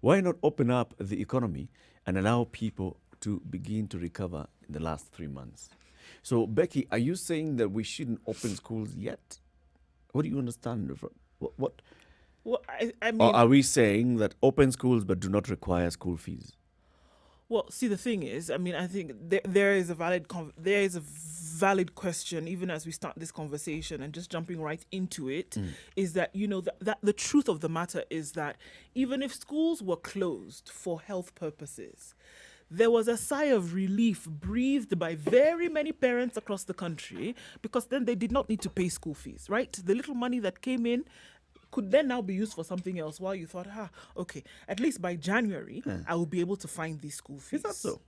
Why not open up the economy and allow people to begin to recover in the last 3 months? So, Becky, are you saying that we shouldn't open schools yet? What do you understand? What? Well, I mean, Or are we saying that open schools but do not require school fees? well, see, the thing is, I mean, I think there is a valid question, even as we start this conversation and just jumping right into it, is that, that the truth of the matter is that even if schools were closed for health purposes, there was a sigh of relief breathed by very many parents across the country, because then they did not need to pay school fees, right? The little money that came in could then now be used for something else, while you thought, okay, at least by January, I will be able to find these school fees. Is that so?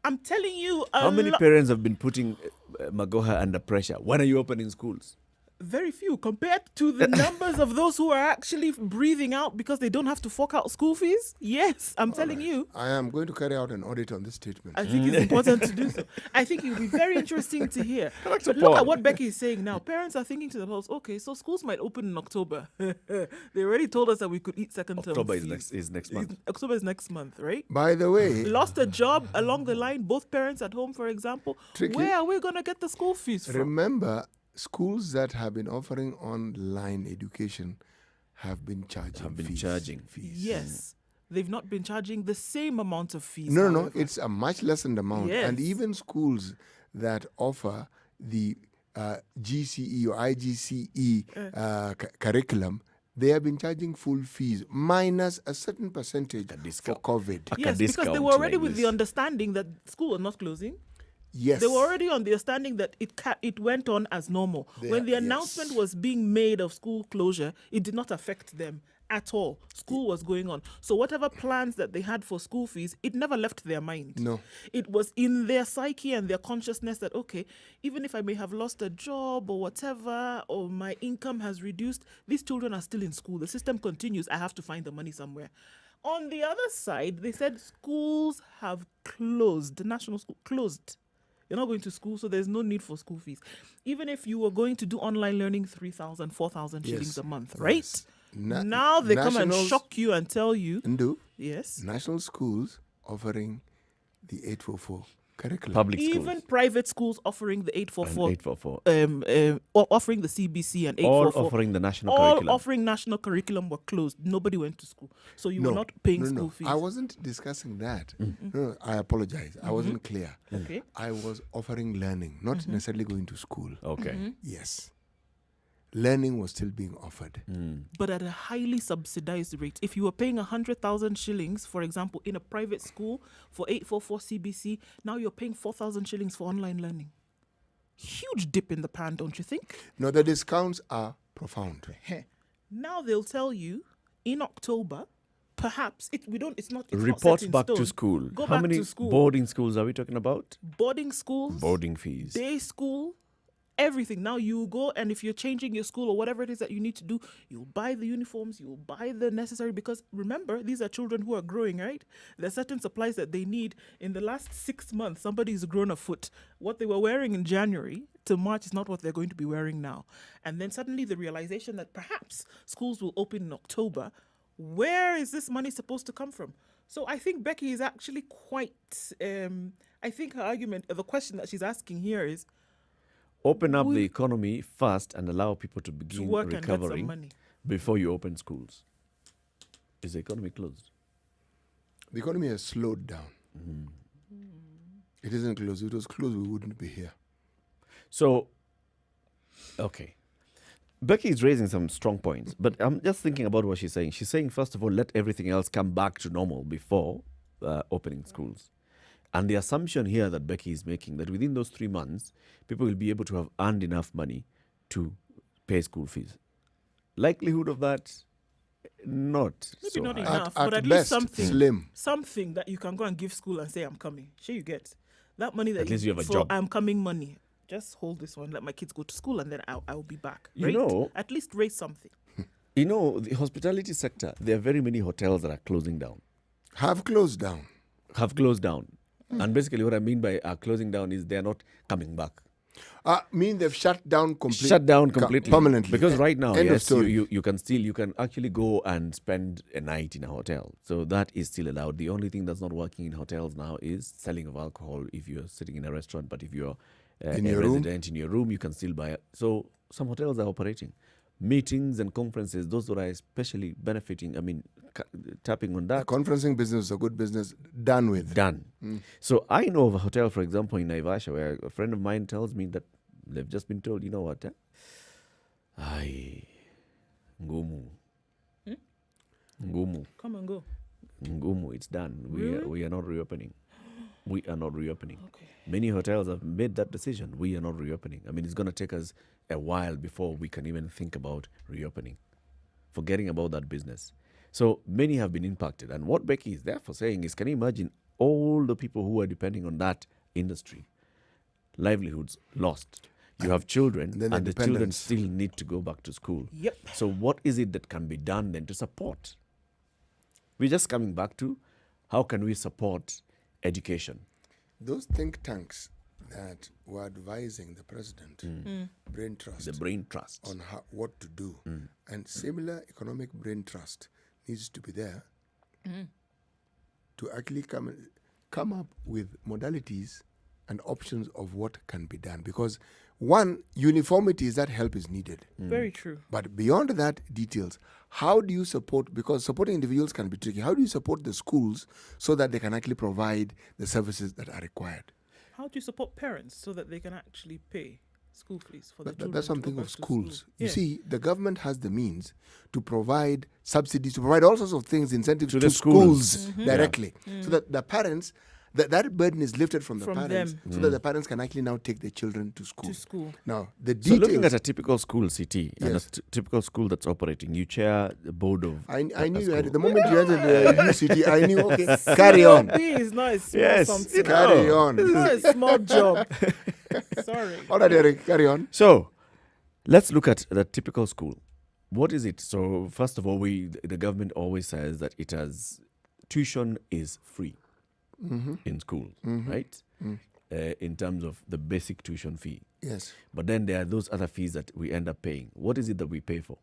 I'm telling you, How many parents have been putting Magoha under pressure? When are you opening schools? very few compared to the numbers of those who are actually breathing out because they don't have to fork out school fees. Yes, I'm telling you. I am going to carry out an audit on this statement. I think it's important to do so. I think it will be very interesting to hear. But look Paul. at what Becky is saying now. Parents are thinking to themselves, okay, so schools might open in October. They already told us that we could eat second term October fees. is next month. October is next month, right? By the way, Lost a job along the line, both parents at home, for example. Tricky. Where are we going to get the school fees from? remember, schools that have been offering online education have been charging fees. Yes. They've not been charging the same amount of fees. No, however. it's a much lessened amount. And Yes. even schools that offer the GCE or IGCE curriculum, they have been charging full fees minus a certain percentage for COVID. Yes, because they were already with the understanding that school was not closing. Yes. They were already on the understanding that it went on as normal. When the announcement was being made of school closure, it did not affect them at all. School was going on. So whatever plans that they had for school fees, it never left their mind. No. It was in their psyche and their consciousness that, okay, even if I may have lost a job or whatever, or my income has reduced, these children are still in school. The system continues. I have to find the money somewhere. On the other side, they said schools have closed. The national school closed. You're not going to school, so there's no need for school fees. Even if you were going to do online learning, 3,000, 4,000 shillings a month, right? Yes. Now they come and nationals- shock you and tell you, Ndu, yes. national schools offering the 844 curriculum. Public schools. Even private schools offering the and 844, 844. or offering the CBC and All 844. offering the national All curriculum. offering national curriculum were closed. Nobody went to school. So you were not paying school fees. I wasn't discussing that. No, I apologize. I wasn't clear. Okay. I was offering learning, not necessarily going to school. Okay. Yes. Learning was still being offered. But at a highly subsidized rate. If you were paying 100,000 shillings, for example, in a private school for 844 CBC, now you're paying 4,000 shillings for online learning. Huge dip in the pan, don't you think? No, the discounts are profound. Now they'll tell you in October, perhaps it's not Report set in back stone. to school. Go How back many to school. boarding schools are we talking about? Boarding schools, Boarding fees. day school, everything. Now you go, and if you're changing your school or whatever it is that you need to do, you'll buy the uniforms, you'll buy the necessary, because remember, these are children who are growing, right? There are certain supplies that they need. In the last 6 months, somebody's grown a foot. What they were wearing in January to March is not what they're going to be wearing now. And then suddenly the realization that perhaps schools will open in October. Where is this money supposed to come from? So I think Becky is actually quite, I think her argument, the question that she's asking here is, Open up the economy first and allow people to begin work and get some recovering money. before you open schools. Is the economy closed? The economy has slowed down. It isn't closed. If it was closed, we wouldn't be here. So, okay. Becky is raising some strong points, but I'm just thinking about what she's saying. She's saying, first of all, let everything else come back to normal before opening schools. And the assumption here that Becky is making, that within those 3 months, people will be able to have earned enough money to pay school fees. Likelihood of that, not Maybe so not high. enough, At but at best, least something. slim. Something that you can go and give school and say, I'm coming. Sure, you get that money that At least you have a for job. I'm coming money. Just hold this one, let my kids go to school, and then I'll be back. You Right? know- At least raise something. You know, the hospitality sector, there are very many hotels that are closing down, Have closed down. have closed down. And basically what I mean by closing down is they're not coming back. Mean they've shut down completely. Shut down completely. Permanently. Because right now, End of yes, story. you can actually go and spend a night in a hotel. So that is still allowed. The only thing that's not working in hotels now is selling of alcohol if you're sitting in a restaurant. But if you're In a your room? resident in your room, you can still buy it. So some hotels are operating. Meetings and conferences, those that are especially benefiting, tapping on that. Conferencing business is a good business. Done with. Done. So I know of a hotel, for example, in Naivasha, where a friend of mine tells me that they've just been told, you know what? Ai, ngumu. Ngumu. Come and go. Ngumu, it's done. Really? We are not reopening. We are not reopening. Okay. Many hotels have made that decision. We are not reopening. It's going to take us a while before we can even think about reopening, forgetting about that business. So many have been impacted. And what Becky is therefore saying is, can you imagine all the people who are depending on that industry? Livelihoods lost. You have children, And then and the children dependents. still need to go back to school. Yep. So what is it that can be done then to support? We're just coming back to how can we support education? Those think tanks that were advising the president, brain trust, The brain trust. on what to do, and similar economic brain trust needs to be there to actually come up with modalities and options of what can be done. Because one, uniformity is that help is needed. Very true. But beyond that, details. How do you support, because supporting individuals can be tricky, how do you support the schools so that they can actually provide the services that are required? How do you support parents so that they can actually pay school fees for the children? That's to go something back of to schools. school? You Yeah. see, the government has the means to provide subsidies, to provide all sorts of things, incentives To to the schools. schools directly, so that the parents that burden is lifted from the From parents, them. so that the parents can actually now take their children to school. To school. Now, the So details. looking at a typical school, CT, and a Yes. typical school that's operating, you chair the board of. I a knew you had school. it. The moment you entered the UCT, I knew, okay, carry on. COB is not a small Yes, something. you know. Carry on. It's not a small job. Sorry. All right, Eric, carry on. So let's look at the typical school. What is it? So first of all, the government always says that tuition is free in schools, right? In terms of the basic tuition fee. Yes. But then there are those other fees that we end up paying. What is it that we pay for?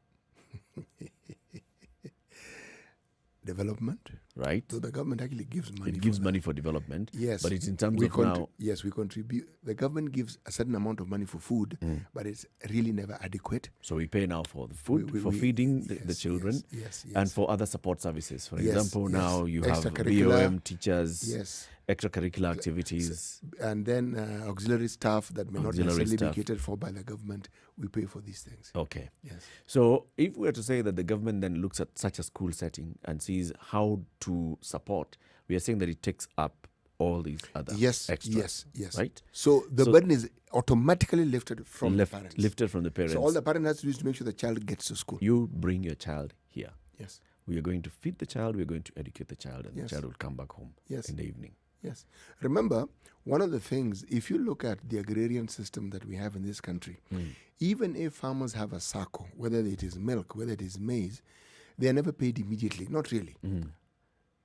Development. Right? So the government actually gives money. It gives for money for development. Yes. But it's in terms We of now. Yes, we contribute. The government gives a certain amount of money for food, but it's really never adequate. So we pay now for the food, We- for we- feeding the yes, children, yes, and for other support services. For Yes, example, yes. now you have Extracurricular, BOM teachers, Yes. extracurricular activities. And then auxiliary staff that may not Auxiliary necessarily staff. be catered for by the government, we pay for these things. Okay. Yes. So if we were to say that the government then looks at such a school setting and sees how to support, we are saying that it takes up all these other Yes, extras. yes. Right? So the So- burden is automatically lifted from the parents. Lifted from the parents. So all the parent has to do is to make sure the child gets to school. You bring your child here. Yes. We are going to feed the child, we are going to educate the child, and Yes. the child will come back home Yes. in the evening. Yes. Remember, one of the things, if you look at the agrarian system that we have in this country, even if farmers have a SACCO, whether it is milk, whether it is maize, they are never paid immediately. Not really.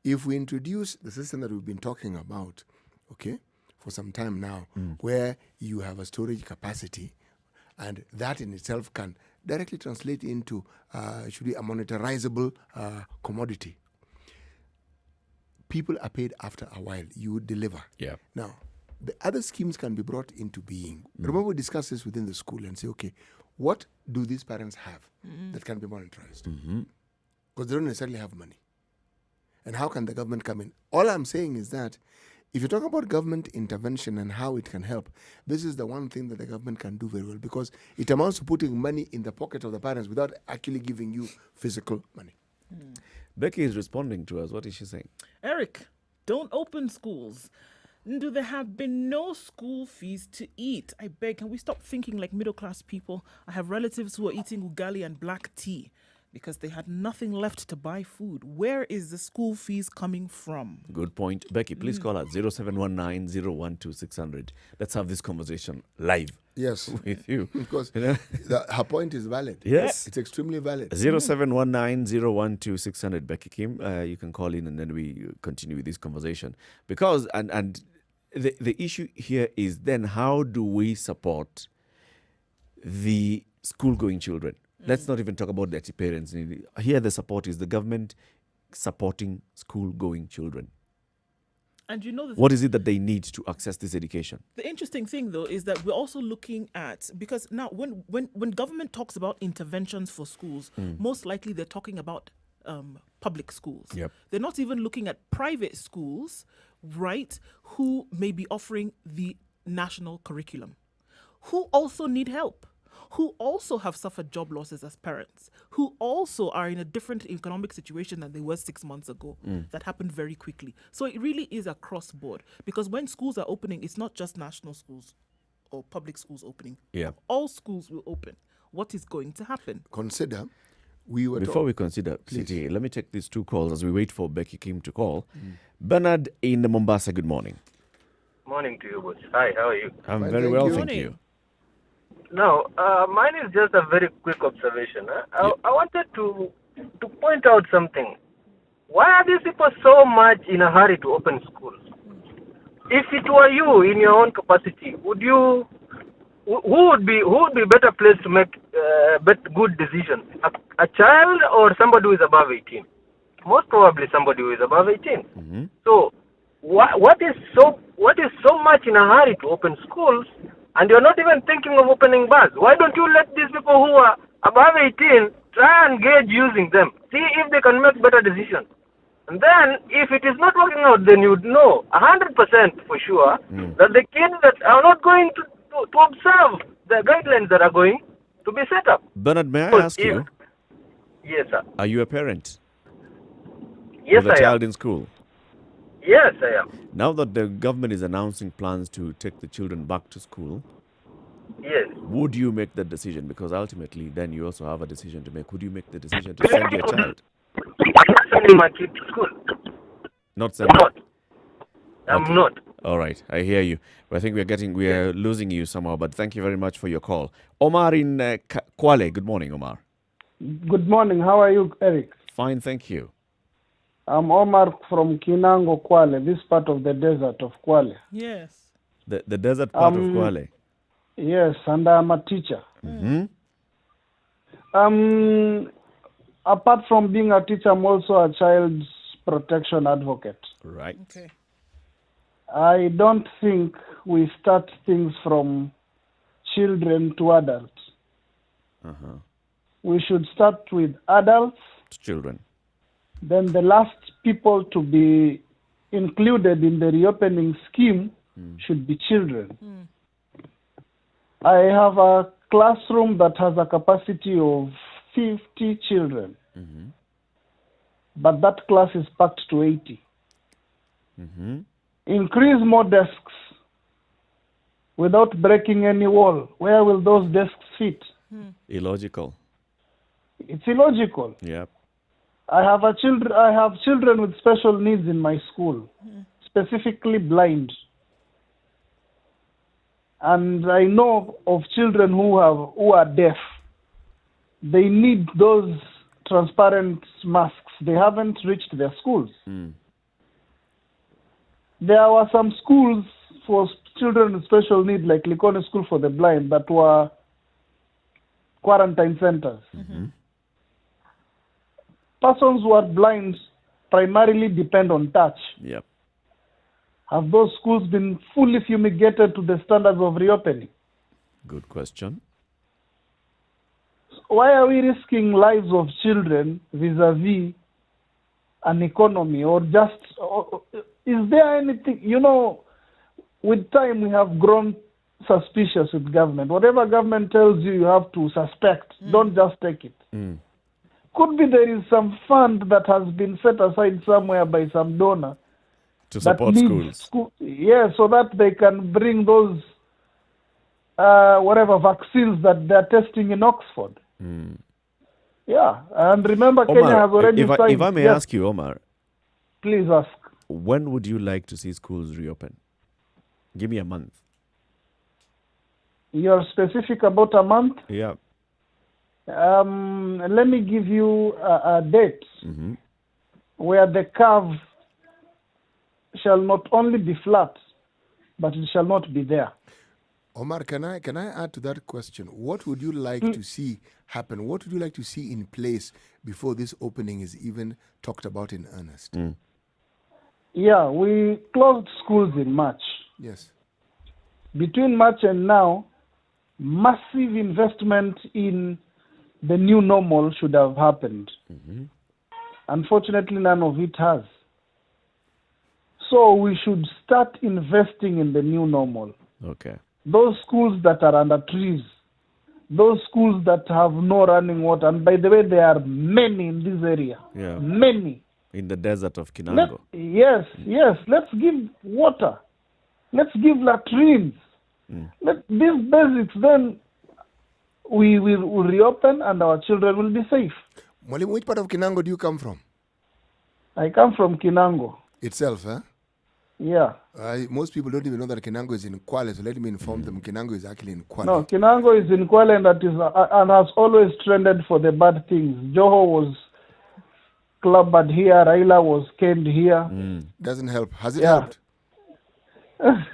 If we introduce the system that we've been talking about, okay, for some time now, where you have a storage capacity, and that in itself can directly translate into a monetizable commodity. People are paid after a while. You deliver. Yeah. Now, the other schemes can be brought into being. Remember, we discussed this within the school and say, okay, what do these parents have that can be monetized? Because they don't necessarily have money. And how can the government come in? All I'm saying is that if you talk about government intervention and how it can help, this is the one thing that the government can do very well, because it amounts to putting money in the pocket of the parents without actually giving you physical money. Becky is responding to us. What is she saying? Eric, don't open schools. Do there have been no school fees to eat? I beg, can we stop thinking like middle class people? I have relatives who are eating ugali and black tea because they had nothing left to buy food. Where is the school fees coming from? Good point. Becky, please call us 0719-012-600. Let's have this conversation live Yes. with you. Because You know? her point is valid. Yes. It's extremely valid. 0719-012-600. Becky Kim, you can call in and then we continue with this conversation. Because, and the issue here is then how do we support the school-going children? Let's not even talk about their parents. Here the support is the government supporting school-going children. And you know What is it that they need to access this education? the interesting thing, though, is that we're also looking at, because now when government talks about interventions for schools, most likely they're talking about public schools. Yep. They're not even looking at private schools, right, who may be offering the national curriculum, who also need help, who also have suffered job losses as parents, who also are in a different economic situation than they were 6 months ago. That happened very quickly. So it really is across board, because when schools are opening, it's not just national schools or public schools opening. Yeah. All schools will open. What is going to happen? Consider, we were Before we consider Please. CTA, let me take these two calls as we wait for Becky Kim to call. Bernard in Mombasa, good morning. Morning to you, boss. Hi, how are you? I'm Fine, very thank well, you. thank Morning. you. Now, mine is just a very quick observation. I wanted to point out something. Why are these people so much in a hurry to open schools? If it were you in your own capacity, would you? Who would be better placed to make good decisions? A child or somebody who is above 18? Most probably somebody who is above 18. So, what is so much in a hurry to open schools? And you're not even thinking of opening bars. Why don't you let these people who are above 18 try and gauge using them? See if they can make better decisions. And then, if it is not working out, then you'd know 100% for sure that the kids that are not going to observe the guidelines that are going to be set up. Bernard, may I Because ask you, Yes, sir. are you a parent Yes, with a I child am. in school? Yes, I am. Now that the government is announcing plans to take the children back to school, Yes. would you make that decision? Because ultimately, then you also have a decision to make. Would you make the decision to send your child? I'm not sending my kid to school. Not I'm send. not. I'm Okay. not. All right, I hear you. But I think we are losing you somehow. But thank you very much for your call, Omar in Kwale. Good morning, Omar. Good morning. How are you, Eric? Fine, thank you. I'm Omar from Kinango, Kwale, this part of the desert of Kwale. Yes. The desert part of Kwale. Yes, and I'm a teacher. Mm-hmm. Apart from being a teacher, I'm also a child's protection advocate. Right. Okay. I don't think we start things from children to adults. Uh-huh. We should start with adults, Children. then the last people to be included in the reopening scheme should be children. I have a classroom that has a capacity of 50 children, but that class is packed to 80. Mm-hmm. Increase more desks without breaking any wall. Where will those desks fit? Illogical. It's illogical. Yep. I have children with special needs in my school, specifically blind. And I know of children who are deaf. They need those transparent masks. They haven't reached their schools. There were some schools for children with special needs, like Likoni School for the Blind, that were quarantine centers. Persons who are blind primarily depend on touch. Yep. Have those schools been fully fumigated to the standards of reopening? Good question. Why are we risking lives of children vis-a-vis an economy, or just, is there anything, with time we have grown suspicious with government. Whatever government tells you, you have to suspect. Don't just take it. Could be there is some fund that has been set aside somewhere by some donor to support schools. So that they can bring those whatever vaccines that they're testing in Oxford. Yeah, and remember, Omar, Kenya has already signed. If I may ask you, Omar, please ask. When would you like to see schools reopen? Give me a month. You're specific about a month? Yeah. Let me give you a date where the curve shall not only be flat, but it shall not be there. Omar, can I add to that question? What would you like to see happen? What would you like to see in place before this opening is even talked about in earnest? Yeah, we closed schools in March. Yes. Between March and now, massive investment in the new normal should have happened. Unfortunately, none of it has. So we should start investing in the new normal. Okay. Those schools that are under trees, those schools that have no running water, and by the way, there are many in this area. Yeah. Many. In the desert of Kinango. Yes. Let's give water. Let's give latrines. Let these basics, then we will reopen and our children will be safe. Mwalimu, which part of Kinango do you come from? I come from Kinango. Itself, huh? Yeah. Most people don't even know that Kinango is in Kwale, so let me inform them. Kinango is actually in Kwale. No, Kinango is in Kwale, and that is and has always trended for the bad things. Joho was clubbed here, Raila was caned here. Doesn't help. Has it helped? At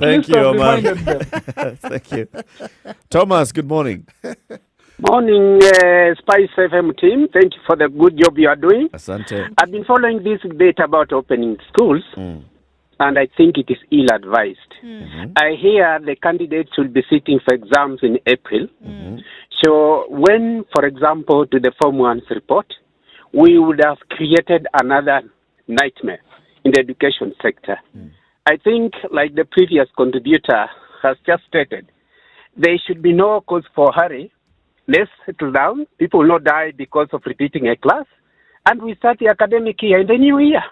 Thank least you, I've Omar. reminded them. Thank you. Thomas, good morning. Morning, Spice FM team. Thank you for the good job you are doing. Asante. I've been following this debate about opening schools, and I think it is ill-advised. I hear the candidates will be sitting for exams in April. So when, for example, to the Form 1's report, we would have created another nightmare in the education sector. I think, like the previous contributor has just stated, there should be no cause for hurry. Let's settle down. People will not die because of repeating a class. and we start the academic year in the new year.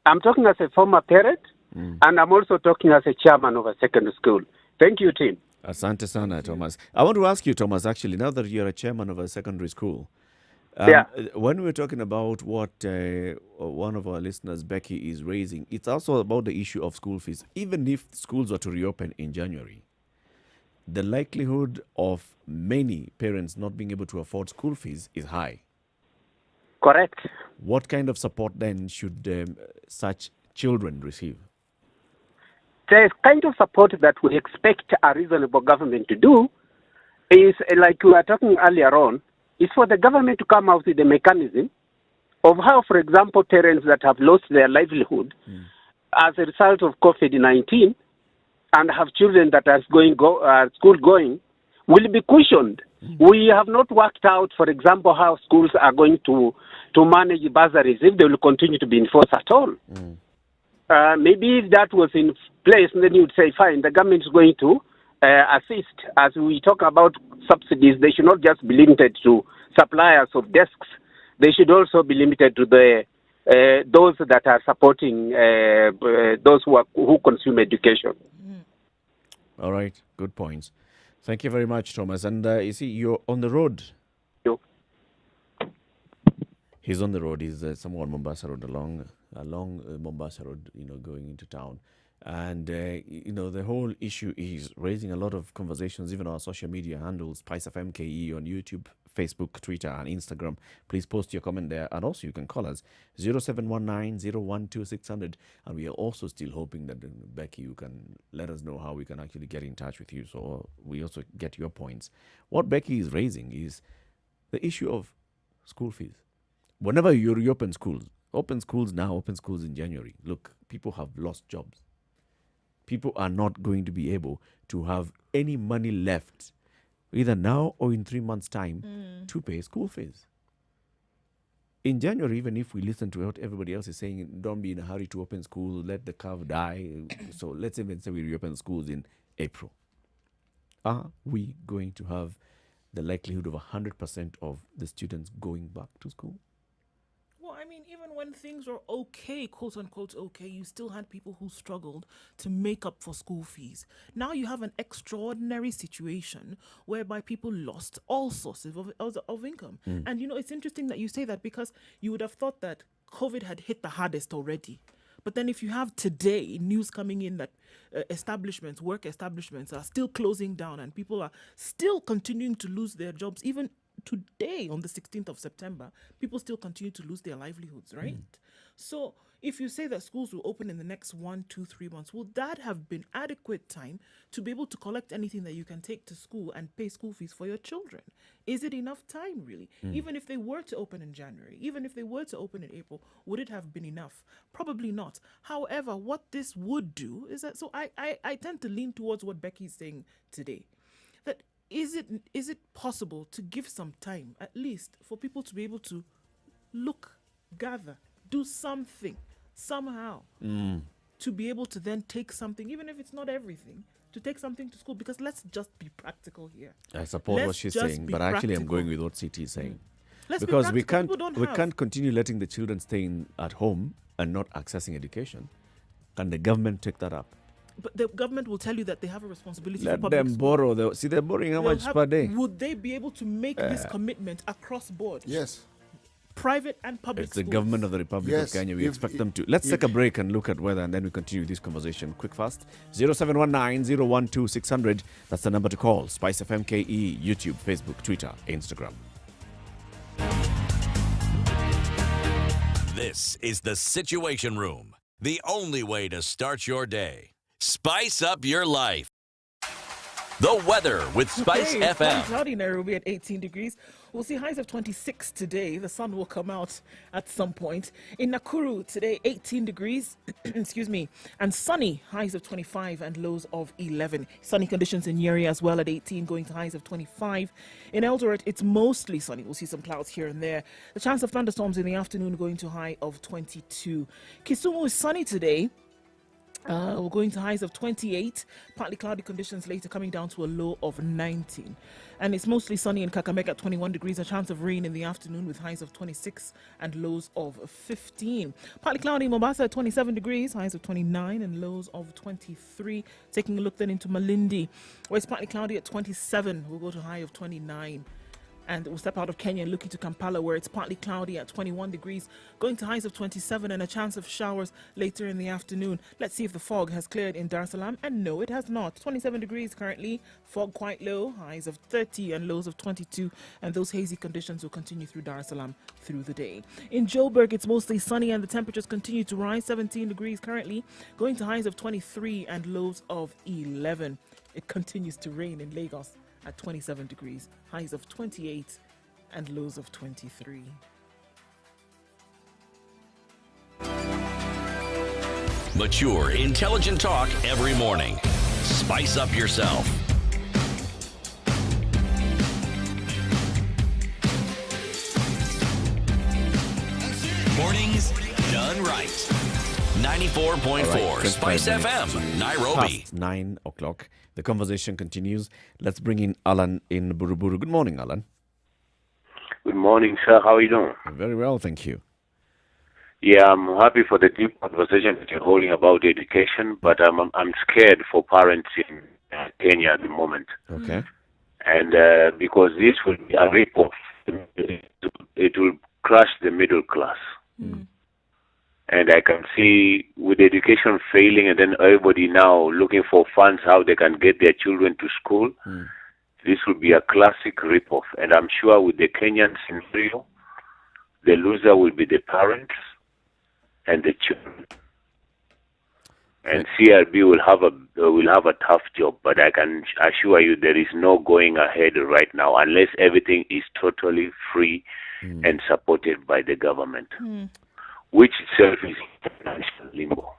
I'm talking as a former parent, and I'm also talking as a chairman of a secondary school. Thank you, team. Asante sana, Thomas. I want to ask you, Thomas, actually, now that you're a chairman of a secondary school, when we were talking about what one of our listeners, Becky, is raising, it's also about the issue of school fees. Even if schools were to reopen in January, the likelihood of many parents not being able to afford school fees is high. Correct. What kind of support then should such children receive? The kind of support that we expect a reasonable government to do is, like we were talking earlier on, is for the government to come out with a mechanism of how, for example, parents that have lost their livelihood as a result of COVID-19 and have children that are school going will be cushioned. We have not worked out, for example, how schools are going to manage bursaries if they will continue to be enforced at all. Maybe if that was in place, then you would say, fine, the government is going to assist. As we talk about subsidies, they should not just be limited to suppliers of desks. They should also be limited to the those that are supporting those who consume education. All right, good points. Thank you very much, Thomas. And you see, you're on the road. He's on the road. He's somewhere on Mombasa Road, along Mombasa Road, going into town. And, the whole issue is raising a lot of conversations, even on our social media handles, Spice of MKE on YouTube, Facebook, Twitter, and Instagram. Please post your comment there. And also, you can call us 0719-012-600. And we are also still hoping that, Becky, you can let us know how we can actually get in touch with you, so we also get your points. What Becky is raising is the issue of school fees. Whenever you reopen schools, open schools now, open schools in January, look, people have lost jobs. People are not going to be able to have any money left, either now or in 3 months' time, to pay school fees. In January, even if we listen to what everybody else is saying, don't be in a hurry to open schools, let the curve die. So let's even say we reopen schools in April. Are we going to have the likelihood of 100% of the students going back to school? Well, I mean, even when things were okay, quote unquote okay, you still had people who struggled to make up for school fees. Now you have an extraordinary situation whereby people lost all sources of income. And, it's interesting that you say that, because you would have thought that COVID had hit the hardest already. But then if you have today news coming in that work establishments are still closing down and people are still continuing to lose their jobs, even today on the 16th of September, people still continue to lose their livelihoods, right? So if you say that schools will open in the next 1, 2, 3 months, will that have been adequate time to be able to collect anything that you can take to school and pay school fees for your children? Is it enough time, really? Even if they were to open in January, even if they were to open in April, would it have been enough? Probably not. However, what this would do is that, so I tend to lean towards what Becky's saying today, that is it possible to give some time, at least, for people to be able to look, gather, do something, somehow, to be able to then take something, even if it's not everything, to take something to school? Because let's just be practical here. I suppose what she's saying, but actually I'm going with what CT is saying. Because we can't continue letting the children stay at home and not accessing education. Can the government take that up? But the government will tell you that they have a responsibility Let for public them borrow. They're borrowing how much per day? Would they be able to make this commitment across board? Yes. Private and public It's the schools. government of the Republic of Kenya. We expect them to. Let's take a break and look at whether, and then we continue this conversation quick fast. 0719-012-600. That's the number to call. Spice FM KE, YouTube, Facebook, Twitter, Instagram. This is the Situation Room, the only way to start your day. Spice up your life. The weather with Spice It's FM. cloudy in Nairobi at 18 degrees. We'll see highs of 26 today. The sun will come out at some point. In Nakuru today, 18 degrees, excuse me, and sunny, highs of 25 and lows of 11. Sunny conditions in Nyeri as well at 18, going to highs of 25. In Eldoret, it's mostly sunny. We'll see some clouds here and there. The chance of thunderstorms in the afternoon going to high of 22. Kisumu is sunny today. We're going to highs of 28, partly cloudy conditions later, coming down to a low of 19. And it's mostly sunny in Kakamega at 21 degrees, a chance of rain in the afternoon with highs of 26 and lows of 15. Partly cloudy in Mombasa at 27 degrees, highs of 29 and lows of 23. Taking a look then into Malindi, where it's partly cloudy at 27, we'll go to a high of 29. And we'll step out of Kenya and look into Kampala, where it's partly cloudy at 21 degrees, going to highs of 27 and a chance of showers later in the afternoon. Let's see if the fog has cleared in Dar es Salaam. And no, it has not. 27 degrees currently, fog quite low, highs of 30 and lows of 22. And those hazy conditions will continue through Dar es Salaam through the day. In Joburg, it's mostly sunny and the temperatures continue to rise. 17 degrees currently, going to highs of 23 and lows of 11. It continues to rain in Lagos at 27 degrees, highs of 28 and lows of 23. Mature, intelligent talk every morning. Spice up yourself. Mornings done right. 94.4 Spice FM, Nairobi. Past 9 o'clock. The conversation continues. Let's bring in Alan in Buruburu. Good morning, Alan. Good morning, sir. How are you doing? Very well, thank you. Yeah, I'm happy for the deep conversation that you're holding about education, but I'm scared for parents in Kenya at the moment. Okay. And because this will be a rip-off, it will crush the middle class. And I can see with education failing and then everybody now looking for funds how they can get their children to school, this will be a classic rip-off. And I'm sure with the Kenyan scenario, the loser will be the parents and the children. And CRB will have a tough job, but I can assure you there is no going ahead right now unless everything is totally free and supported by the government. Which itself is financial limbo.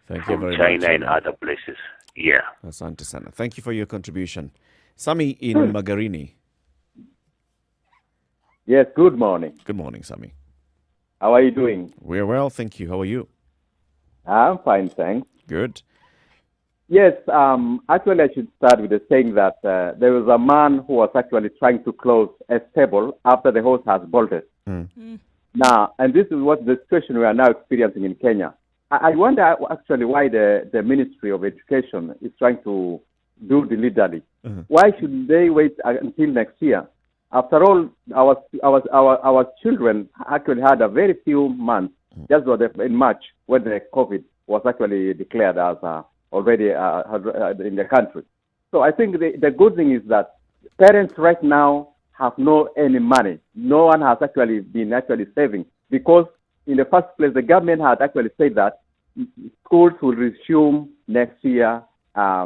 Thank you very China much. and other places. Yeah. Asante sana. Thank you for your contribution. Sami in Magarini. Yes, good morning. Good morning, Sami. How are you doing? We're well, thank you. How are you? I'm fine, thanks. Good. Yes, actually I should start with the saying that there was a man who was actually trying to close a stable after the horse has bolted. Now, and this is what the situation we are now experiencing in Kenya. I wonder actually why the Ministry of Education is trying to do dilly-dally. Why should they wait until next year? After all, our children actually had a very few months, just in March, when the COVID was actually declared as already in the country. So I think the good thing is that parents right now have no any money. No one has actually been saving, because in the first place the government had actually said that schools will resume next year,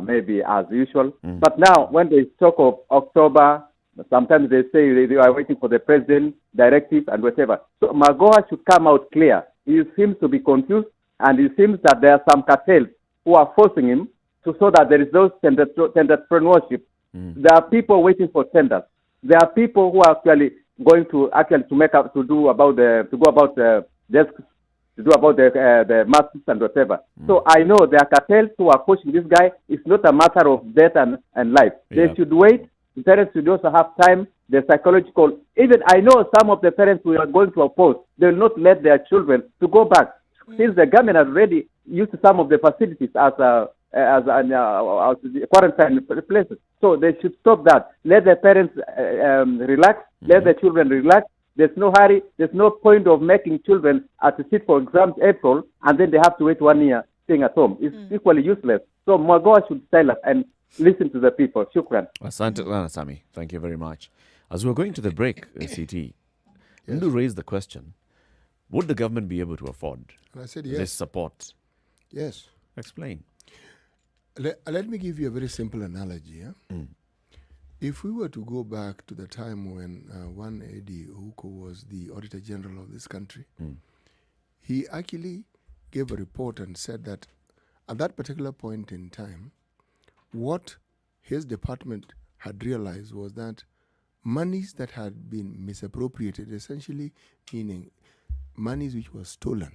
maybe as usual. But now when they talk of October, sometimes they say they are waiting for the president directive and whatever. So Magoha should come out clear. He seems to be confused, and it seems that there are some cartels who are forcing him so that there is those entrepreneurship. There are people waiting for tenders. There are people who are actually going to go about the masks and whatever. So I know there are cartels who are pushing this guy. It's not a matter of death and life. They should wait. The parents should also have time. The psychological. Even I know some of the parents who are going to oppose. They will not let their children to go back, since the government has already used some of the facilities as quarantine places. So they should stop that. Let the parents relax. Let the children relax. There's no hurry. There's no point of making children to sit for exams April and then they have to wait 1 year staying at home. It's equally useless. So Magoha should stand up and listen to the people. Shukran. Asante Sami. Thank you very much. As we're going to the break, CT, Ndu raised the question, would the government be able to afford And I said yes. this support? Yes. Explain. Let me give you a very simple analogy. Yeah? If we were to go back to the time when one A.D. Ouko was the Auditor General of this country, he actually gave a report and said that at that particular point in time, what his department had realized was that monies that had been misappropriated, essentially meaning monies which were stolen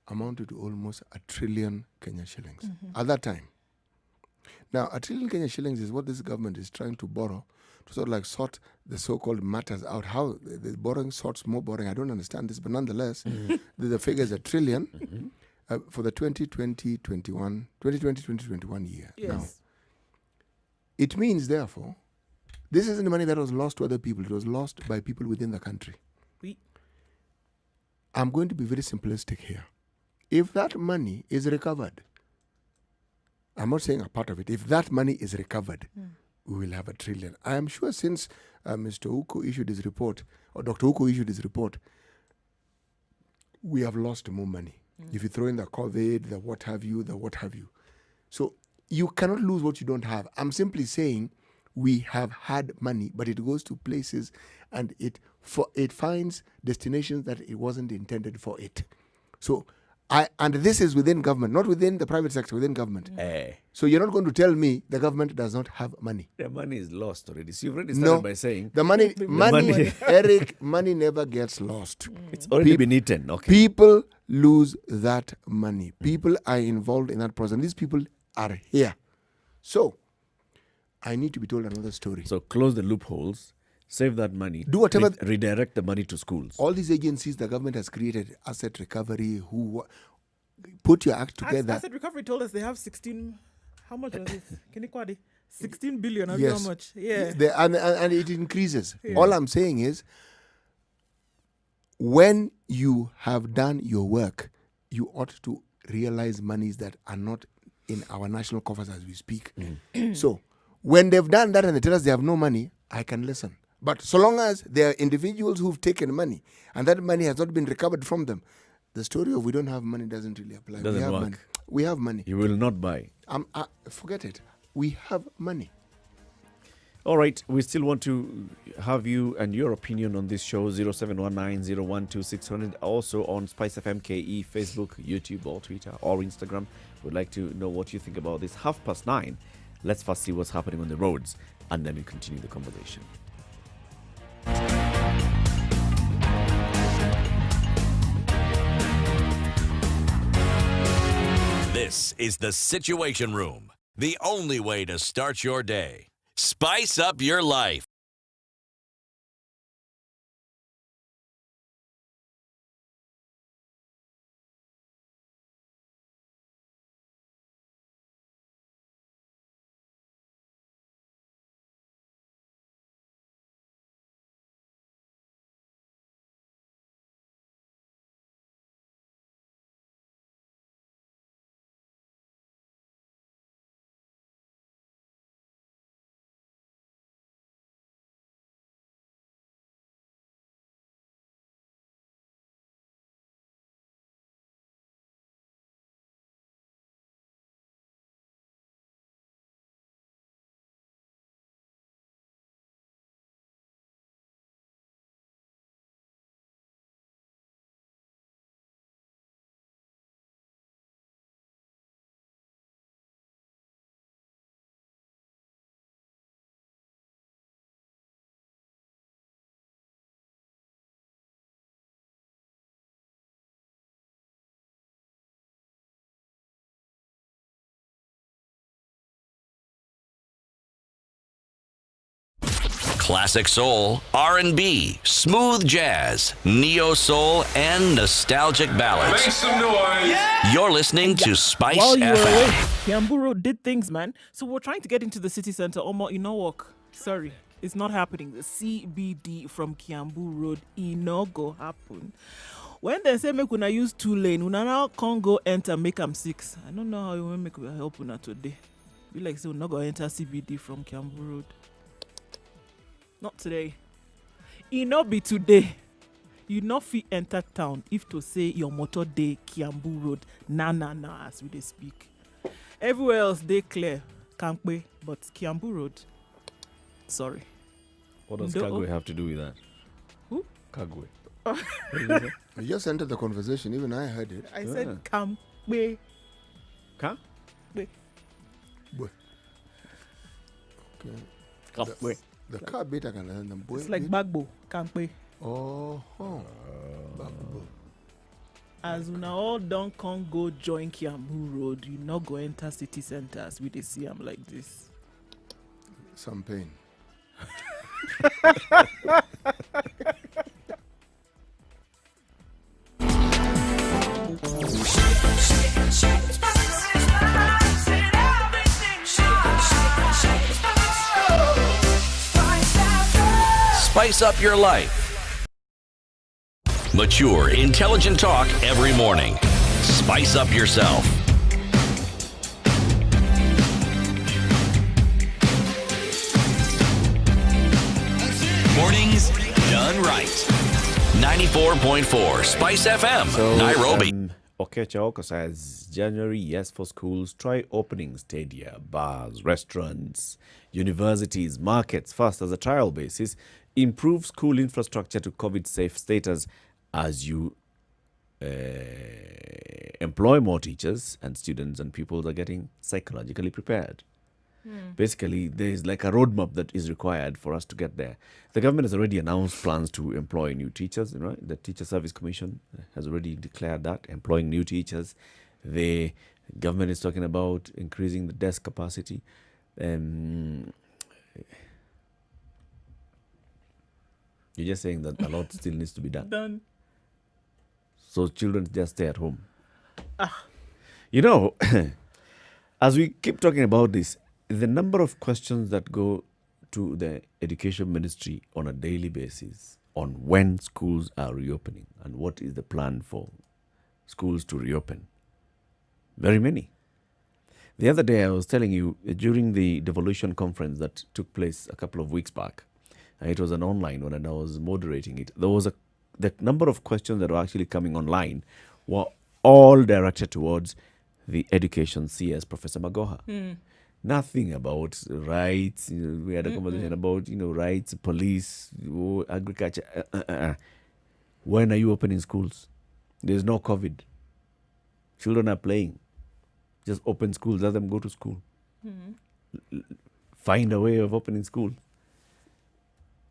amounted to almost 1 trillion Kenya shillings at that time. Now, 1 trillion Kenya shillings is what this government is trying to borrow to sort of like sort the so-called matters out. How the borrowing sorts more borrowing, I don't understand this, but nonetheless, the figure is 1 trillion for the 2020-21 year. Yes. Now, it means, therefore, this isn't the money that was lost to other people. It was lost by people within the country. Oui. I'm going to be very simplistic here. If that money is recovered, I'm not saying a part of it. If that money is recovered, we will have 1 trillion. I am sure since Mr. Uko issued his report, or Dr. Uko issued his report, we have lost more money. If you throw in the COVID, the what have you. So you cannot lose what you don't have. I'm simply saying we have had money, but it goes to places and it finds destinations that it wasn't intended for it. So and this is within government, not within the private sector, within government. So you're not going to tell me the government does not have money. The money is lost already. So you've already started by saying the money, Eric, money never gets lost. It's already been eaten. Okay. People lose that money. People are involved in that process. And these people are here. So I need to be told another story. So close the loopholes, save that money, do whatever, redirect the money to schools. All these agencies the government has created, asset recovery, put your act together. Asset recovery told us they have 16. How much was it? Can you quote it? 16 billion. Yes. How much? Yeah. And it increases. Yeah. All I'm saying is, when you have done your work, you ought to realize monies that are not in our national coffers as we speak. So when they've done that and they tell us they have no money, I can listen. But so long as there are individuals who've taken money and that money has not been recovered from them, the story of we don't have money doesn't really apply. Doesn't we have work. money. We have money. You will not buy. Forget it. We have money. All right, we still want to have you and your opinion on this show, 0719-012-600. Also on Spice FM KE, Facebook, YouTube, or Twitter, or Instagram. We'd like to know what you think about this. 9:30. Let's first see what's happening on the roads, and then we continue the conversation. This is the Situation Room, the only way to start your day. Spice up your life. Classic soul, R&B, smooth jazz, neo soul, and nostalgic ballads. Make some noise. You're listening to Spice While you were FM. away, Kiambu Road did things, man. So we're trying to get into the city center. Omo, you know what? Sorry, it's not happening. The CBD from Kiambu Road, go happen. When they say make una use 2 lane, una now can't go enter make am 6. I don't know how you will make help una today. Be like say una go enter CBD from Kiambu Road. Not today. It not be today. You not fit enter town if to say your motor day Kiambu Road. Nah, as we dey speak. Everywhere else they clear. Kankwe, but Kiambu Road. Sorry. What does Kagwe have to do with that? Who? Kagwe. You just entered the conversation. Even I heard it. I said Kankwe. Ka? Kwe. Okay. Kagwe. The car better can learn. It's like Bagbo. Kankwe. Oh. Bagbo. As una all don't come go join Kiambu Road, you not go enter city centers with the CM like this. Some pain. Spice up your life. Mature, intelligent talk every morning. Spice up yourself. Mornings done right. 94.4 Spice FM, Nairobi. Okechoko says January, yes, for schools. Try opening stadia, bars, restaurants, universities, markets first as a trial basis. Improve school infrastructure to COVID-safe status as you employ more teachers and students and people are getting psychologically prepared. Basically, there is like a roadmap that is required for us to get there. The government has already announced plans to employ new teachers. Right? The Teacher Service Commission has already declared that, employing new teachers. The government is talking about increasing the desk capacity. You're just saying that a lot still needs to be done. So children just stay at home. You know, as we keep talking about this, the number of questions that go to the education ministry on a daily basis on when schools are reopening and what is the plan for schools to reopen. Very many. The other day I was telling you during the devolution conference that took place a couple of weeks back, and it was an online one and I was moderating it. There was the number of questions that were actually coming online were all directed towards the education CS, Professor Magoha. Nothing about rights. We had a conversation about, rights, police, agriculture. When are you opening schools? There's no COVID. Children are playing. Just open schools. Let them go to school. Find a way of opening school.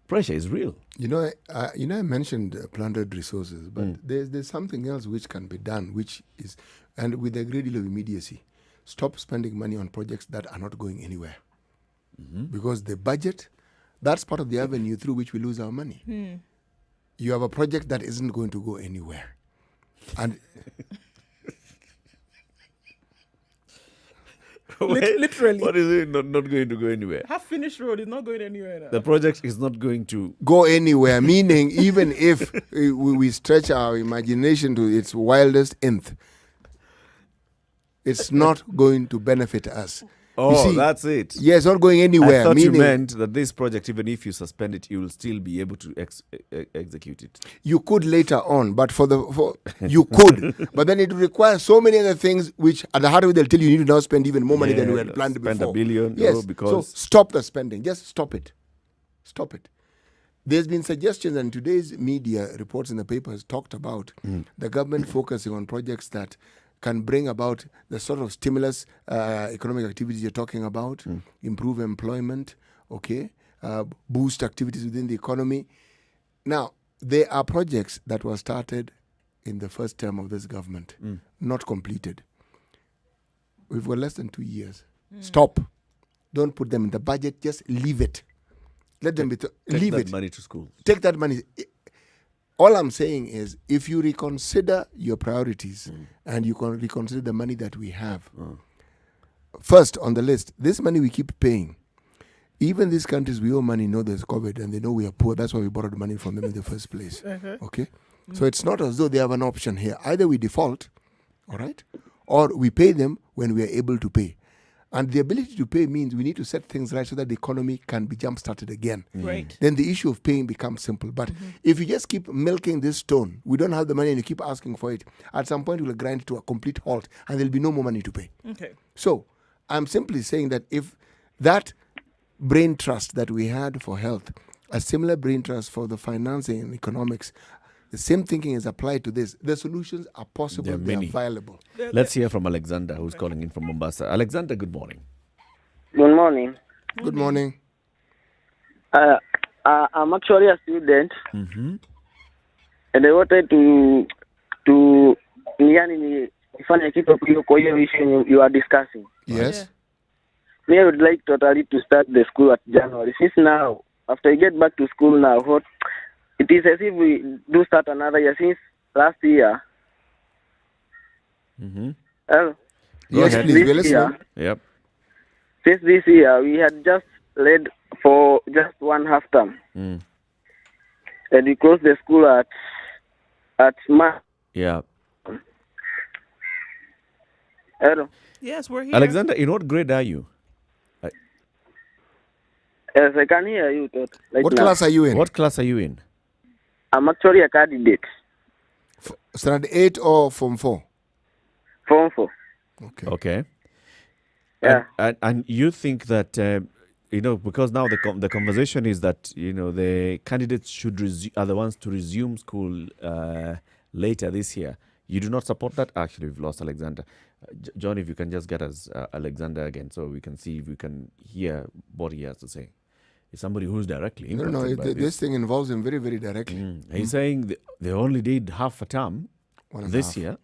Pressure is real. I mentioned plundered resources, but there's something else which can be done, which is, and with a great deal of immediacy. Stop spending money on projects that are not going anywhere. Because the budget, that's part of the avenue through which we lose our money. You have a project that isn't going to go anywhere. And literally. What is it not going to go anywhere? Half-finished road is not going anywhere now. The project is not going to go anywhere, meaning even if we stretch our imagination to its wildest nth, it's not going to benefit us. Oh, that's it. Yeah, it's not going anywhere. I thought you meant that this project, even if you suspend it, you will still be able to execute it. You could later on, but you could. But then it would require so many other things, which at the heart of it, they'll tell you need to now spend even more money than we had planned before. Spend $1 billion. Yes, because so stop the spending. Just stop it. Stop it. There's been suggestions, and today's media reports in the papers talked about the government focusing on projects that can bring about the sort of stimulus economic activities you're talking about, improve employment, boost activities within the economy. Now, there are projects that were started in the first term of this government, not completed. We've got less than 2 years. Stop. Don't put them in the budget. Just leave it. Let them leave it. Take that money to school. Take that money. All I'm saying is, if you reconsider your priorities and you can reconsider the money that we have, first on the list, this money we keep paying. Even these countries we owe money know there's COVID and they know we are poor. That's why we borrowed money from them in the first place. Okay? So it's not as though they have an option here. Either we default, all right, or we pay them when we are able to pay. And the ability to pay means we need to set things right so that the economy can be jump-started again. Right. Then the issue of paying becomes simple. But if you just keep milking this stone, we don't have the money and you keep asking for it, at some point we'll grind to a complete halt and there'll be no more money to pay. Okay. So I'm simply saying that if that brain trust that we had for health, a similar brain trust for the financing and economics, the same thinking is applied to this. The solutions are possible, they are viable. Let's hear from Alexander, who's calling in from Mombasa. Alexander, good morning. Good morning. Good morning. I'm actually a student, and I wanted to yani nifanye kitu kwa hiyo issue you are discussing. Yes. Me, I would like totally to start the school at January. Since now, after I get back to school now, it is as if we do start another year. Since last year. Mm-hmm. Yes, ahead. please. We're listening. Yep. Since this year, we had just led for just one half term. Mm. And we closed the school at March. Yeah. Hello. Yes, we're here. Alexander, in what grade are you? Yes, I can hear you. What class are you in? What class are you in? I'm actually a candidate. Standard 8 or Form 4? Form 4. Okay. Yeah. And you think that, because now the conversation is that, the candidates should are the ones to resume school later this year. You do not support that? Actually, we've lost Alexander. John, if you can just get us Alexander again so we can see if we can hear what he has to say. It's somebody who's directly impacted by this thing involves him very, very directly. He's saying they only did half a term this year,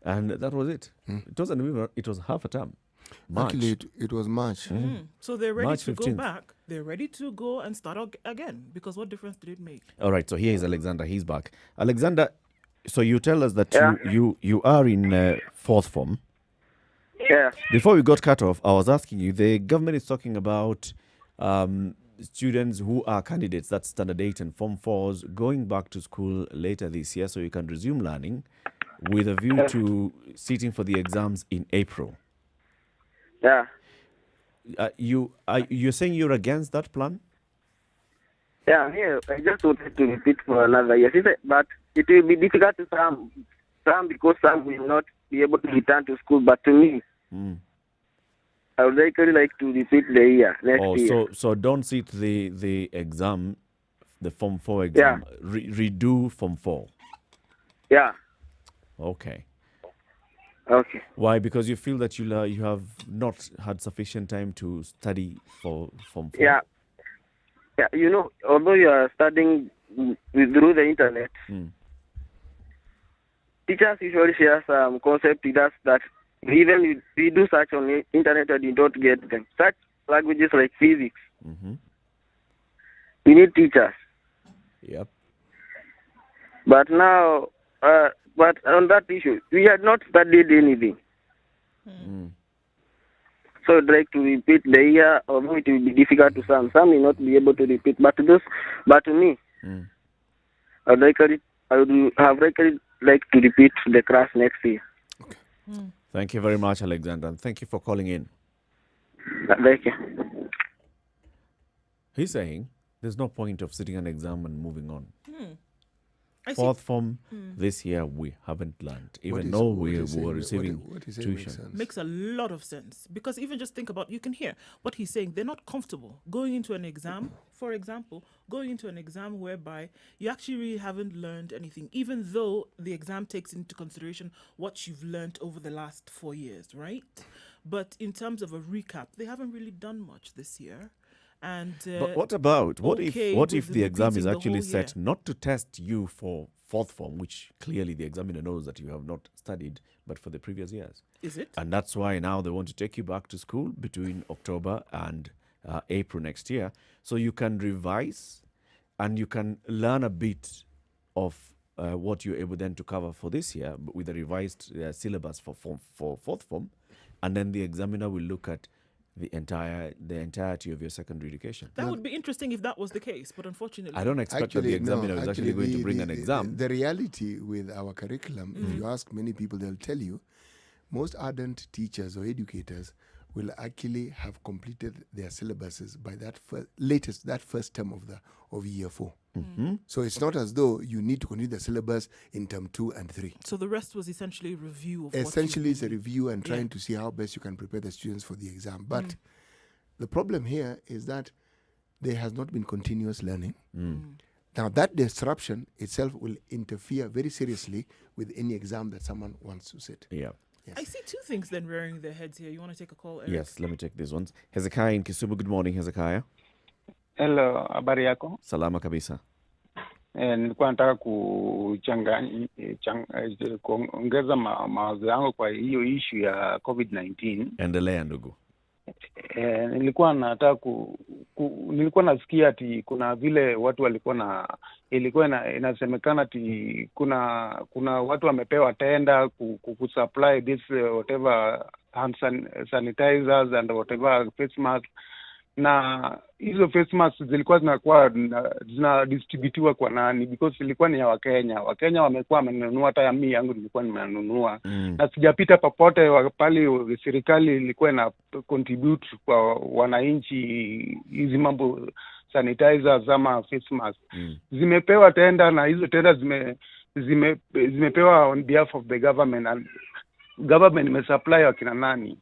and that was it. It wasn't even, it was half a term. March. Actually, it was March. So they're ready March to 15th. go back. They're ready to go and start again, because what difference did it make? All right, so here is Alexander. He's back. Alexander, so you tell us that you are in fourth form. Yeah. Before we got cut off, I was asking you, the government is talking about students who are candidates, that's standard 8 and Form 4s, going back to school later this year so you can resume learning with a view to sitting for the exams in April. Yeah. You're saying you're against that plan? Yeah, I just wanted to repeat for another year. But it will be difficult to some because some will not be able to return to school. But to me, I would actually like to repeat the year next year. So don't sit the exam, the Form 4 exam. Yeah. Redo Form 4. Yeah. Okay. Okay. Why? Because you feel that you have not had sufficient time to study for Form 4. Yeah. Yeah. Although you are studying through the internet, teachers usually share some concept with us that even if we do search on the internet and you don't get them. Such languages like physics. We need teachers. Yep. But now, but on that issue, we had not studied anything. So I'd like to repeat the year, although it will be difficult to some. Some will not be able to repeat. But to me, I would have really like to repeat the class next year. Thank you very much, Alexander. And thank you for calling in. Thank you. He's saying there's no point of sitting an exam and moving on. I see. Fourth form, this year we haven't learned, even though we were receiving tuition. Makes a lot of sense, because even just think about, you can hear what he's saying. They're not comfortable going into an exam, for example, going into an exam whereby you actually really haven't learned anything, even though the exam takes into consideration what you've learned over the last 4 years, right? But in terms of a recap, they haven't really done much this year. And but what if the exam is actually set not to test you for fourth form, which clearly the examiner knows that you have not studied, but for the previous years? Is it? And that's why now they want to take you back to school between October and April next year, so you can revise and you can learn a bit of what you're able then to cover for this year, but with a revised syllabus for fourth form, and then the examiner will look at the entirety of your secondary education. That would be interesting if that was the case, but unfortunately, I don't expect that the examiner is actually going to bring an exam. The reality with our curriculum, if you ask many people, they'll tell you, most ardent teachers or educators will actually have completed their syllabuses by that first term of year 4. So it's not as though you need to continue the syllabus in term 2 and 3. So the rest was essentially a review of essentially it's a review and trying to see how best you can prepare the students for the exam. But the problem here is that there has not been continuous learning. Now that disruption itself will interfere very seriously with any exam that someone wants to sit. Yeah. Yes. I see two things then rearing their heads here. You want to take a call, Eric? Yes, let me take these ones. Hezekiah in Kisumu. Good morning, Hezekiah. Hello, habari yako? Salama kabisa. nilikuwa nataka kuongeza mawazo yangu kwa hiyo issue ya COVID-19. Endelea ndugu. Nilikuwa nataka nilikuwa nasikia ati kuna vile watu walikuwa inasemekana ati kuna watu wamepewa tenda kusupply this whatever hand sanitizers and whatever face mask, na hizo face masks zilikuwa zinadistributiwa kwa nani? Because ilikuwa ni ya Wakenya wamekuwa wamenunua, hata mimi yangu nilikuwa nimenunua na sijapita popote pale serikali ilikuwa ina contribute kwa wananchi hizi mambo sanitizers ama face mask. Zimepewa tenda, na hizo tenda zimepewa on behalf of the government, and government imesupply wakina nani?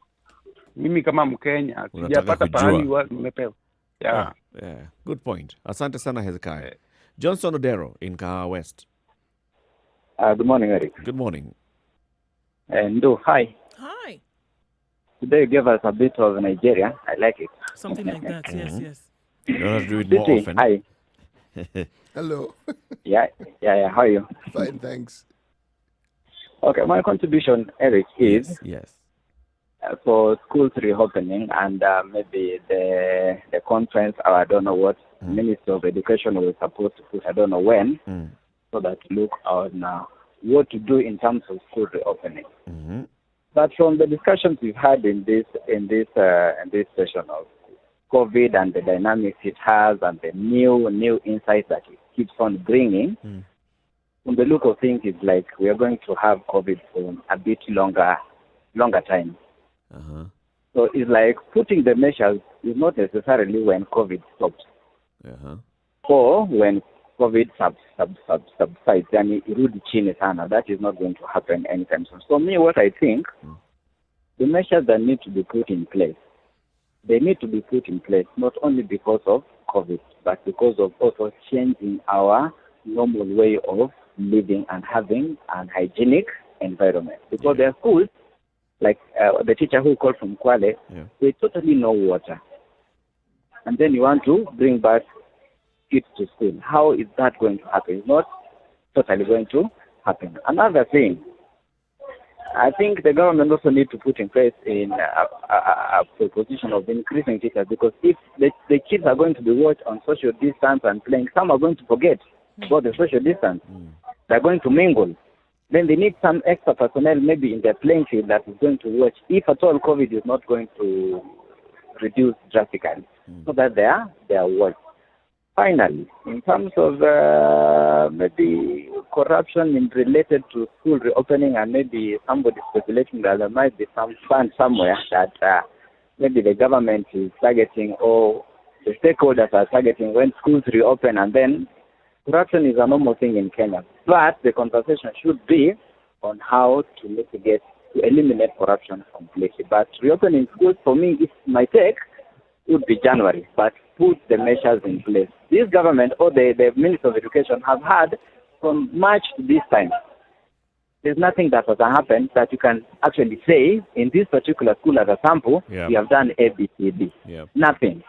Mimi kama Mkenya sijapata pahali nimepewa. Yeah. Good point. Asante sana Hezekiah. Johnson Odero in Kahawa West. Good morning, Eric. Good morning. Ndo, hi. Hi. Today you gave us a bit of Nigeria. I like it. Something like that, yes. You don't have to do it more often. Hi. Hello. Yeah. How are you? Fine, thanks. Okay, my contribution, Eric, is yes. For schools reopening and maybe the conference, or I don't know what Minister of Education was supposed to put, I don't know when, so that look on what to do in terms of school reopening. But from the discussions we've had in this session of COVID and the dynamics it has and the new insights that it keeps on bringing, from the look of things, it's like we are going to have COVID for a bit longer time. So it's like putting the measures is not necessarily when COVID stops, or when COVID subsides. Yani irudi chini sana. That is not going to happen anytime soon. So me, what I think, the measures that need to be put in place, they need to be put in place not only because of COVID, but because of also changing our normal way of living and having an hygienic environment. Because there are schools, like the teacher who called from Kwale, they totally no water. And then you want to bring back kids to school. How is that going to happen? It's not totally going to happen. Another thing, I think the government also need to put in place in a proposition of increasing teachers, because if the kids are going to be watched on social distance and playing, some are going to forget about the social distance. They're going to mingle. Then they need some extra personnel maybe in their playing field that is going to watch if at all COVID is not going to reduce drastically, so that they are watched. Finally, in terms of maybe corruption related to school reopening, and maybe somebody speculating that there might be some fund somewhere that maybe the government is targeting or the stakeholders are targeting when schools reopen, and then corruption is a normal thing in Kenya. But the conversation should be on how to mitigate, to eliminate corruption completely. But reopening schools, for me, if my take, would be January. But put the measures in place. This government or the Minister of Education have had from March to this time. There's nothing that has happened that you can actually say in this particular school as a sample, we have done A, B, C, D. Nothing.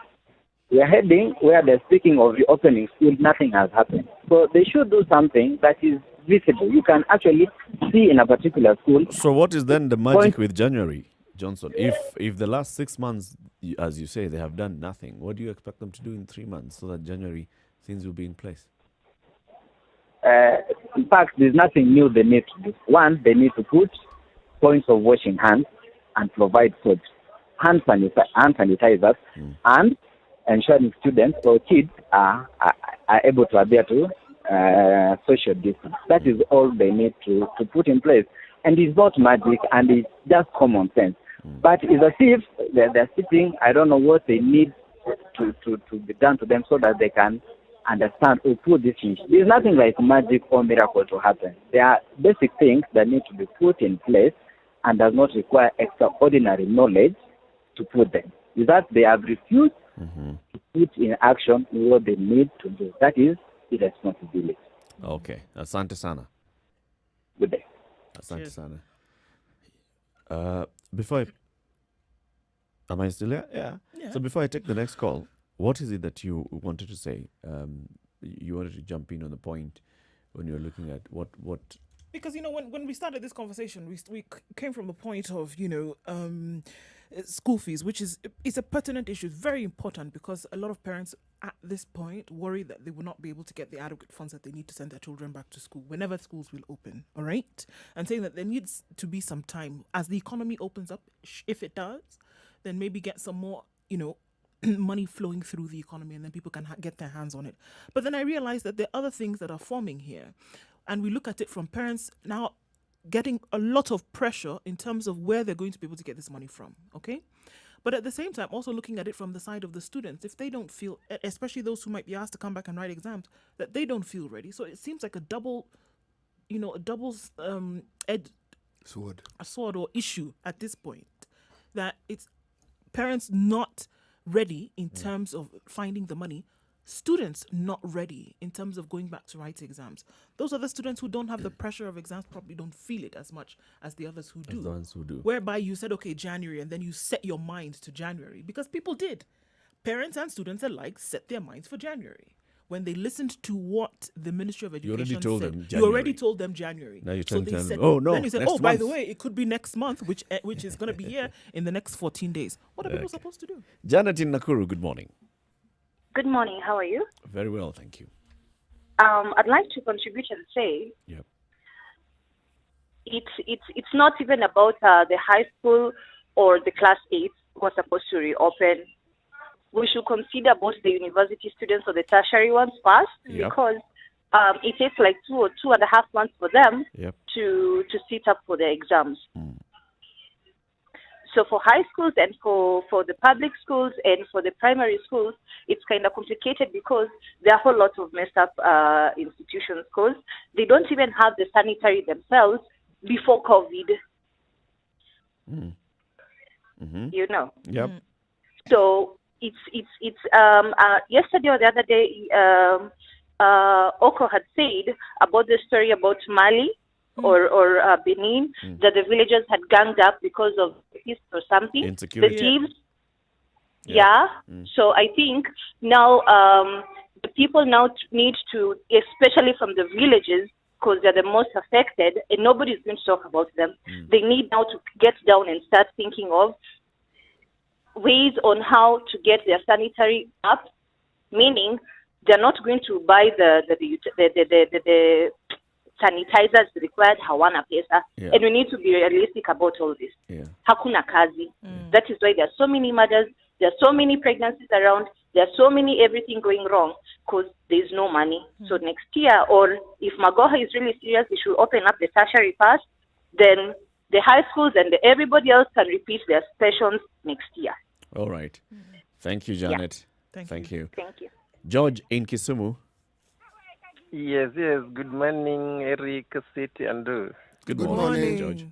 We are heading where they're speaking of reopening school, nothing has happened. So they should do something that is visible. You can actually see in a particular school. So what is then the magic with January, Johnson? If the last 6 months, as you say, they have done nothing, what do you expect them to do in 3 months so that January things will be in place? In fact, there's nothing new they need to do. One, they need to put points of washing hands and provide soap, hand sanitizers, and ensuring students or kids are able to adhere to social distance. That is all they need to put in place. And it's not magic, and it's just common sense. But it's as if they're sitting, I don't know what they need to be done to them so that they can understand or put this in. There's nothing like magic or miracle to happen. There are basic things that need to be put in place and does not require extraordinary knowledge to put them. With that, they have refused to put in action what they need to do. That is the responsibility. Okay. Asante sana. Good day. Asante sana. Am I still here? Yeah. So before I take the next call, what is it that you wanted to say? you wanted to jump in on the point when you're looking at what Because, when we started this conversation, we came from a point of, school fees, which is a pertinent issue, very important, because a lot of parents at this point worry that they will not be able to get the adequate funds that they need to send their children back to school whenever schools will open, all right? And saying that there needs to be some time as the economy opens up. If it does, then maybe get some more, money flowing through the economy, and then people can get their hands on it. But then I realized that there are other things that are forming here. And we look at it from parents now getting a lot of pressure in terms of where they're going to be able to get this money from, okay? But at the same time, also looking at it from the side of the students, if they don't feel, especially those who might be asked to come back and write exams, that they don't feel ready. So it seems like a sword or issue at this point, that it's parents not ready in terms of finding the money, students not ready in terms of going back to write exams. Those are the students who don't have the pressure of exams, probably don't feel it as much as the others who do. As the ones who do. Whereby you said, okay, January, and then you set your mind to January, because people did. Parents and students alike set their minds for January. When they listened to what the Ministry of Education said, you already told them January. Now you're trying to tell them, then you said, next by month. the way, it could be next month, which is going to be here in the next 14 days. What are people supposed to do? Janet in Nakuru, good morning. Good morning. How are you? Very well, thank you. I'd like to contribute and say, it's not even about the high school or the class 8 who are supposed to reopen. We should consider both the university students or the tertiary ones first, because it takes like 2 or 2.5 months for them to sit up for their exams. So for high schools and for the public schools and for the primary schools, it's kind of complicated because there are a whole lot of messed up institutions, because they don't even have the sanitary themselves before COVID. So it's yesterday or the other day, Oko had said about the story about Mali or Benin, that the villagers had ganged up because of peace or something. Insecurity. The thieves. So I think now the people now need to, especially from the villages, because they're the most affected, and nobody's going to talk about them. They need now to get down and start thinking of ways on how to get their sanitary up, meaning they're not going to buy the sanitizers required, hawana pesa, and we need to be realistic about all this. Hakuna kazi. That is why there are so many mothers, there are so many pregnancies around, there are so many everything going wrong, because there's no money. So next year, or if Magoha is really serious, we should open up the tertiary first, then the high schools and everybody else can repeat their sessions next year. All right. Thank you, Janet. Thank you. Thank you. George in Kisumu. Yes. Good morning, Eric, City, and Good morning, George.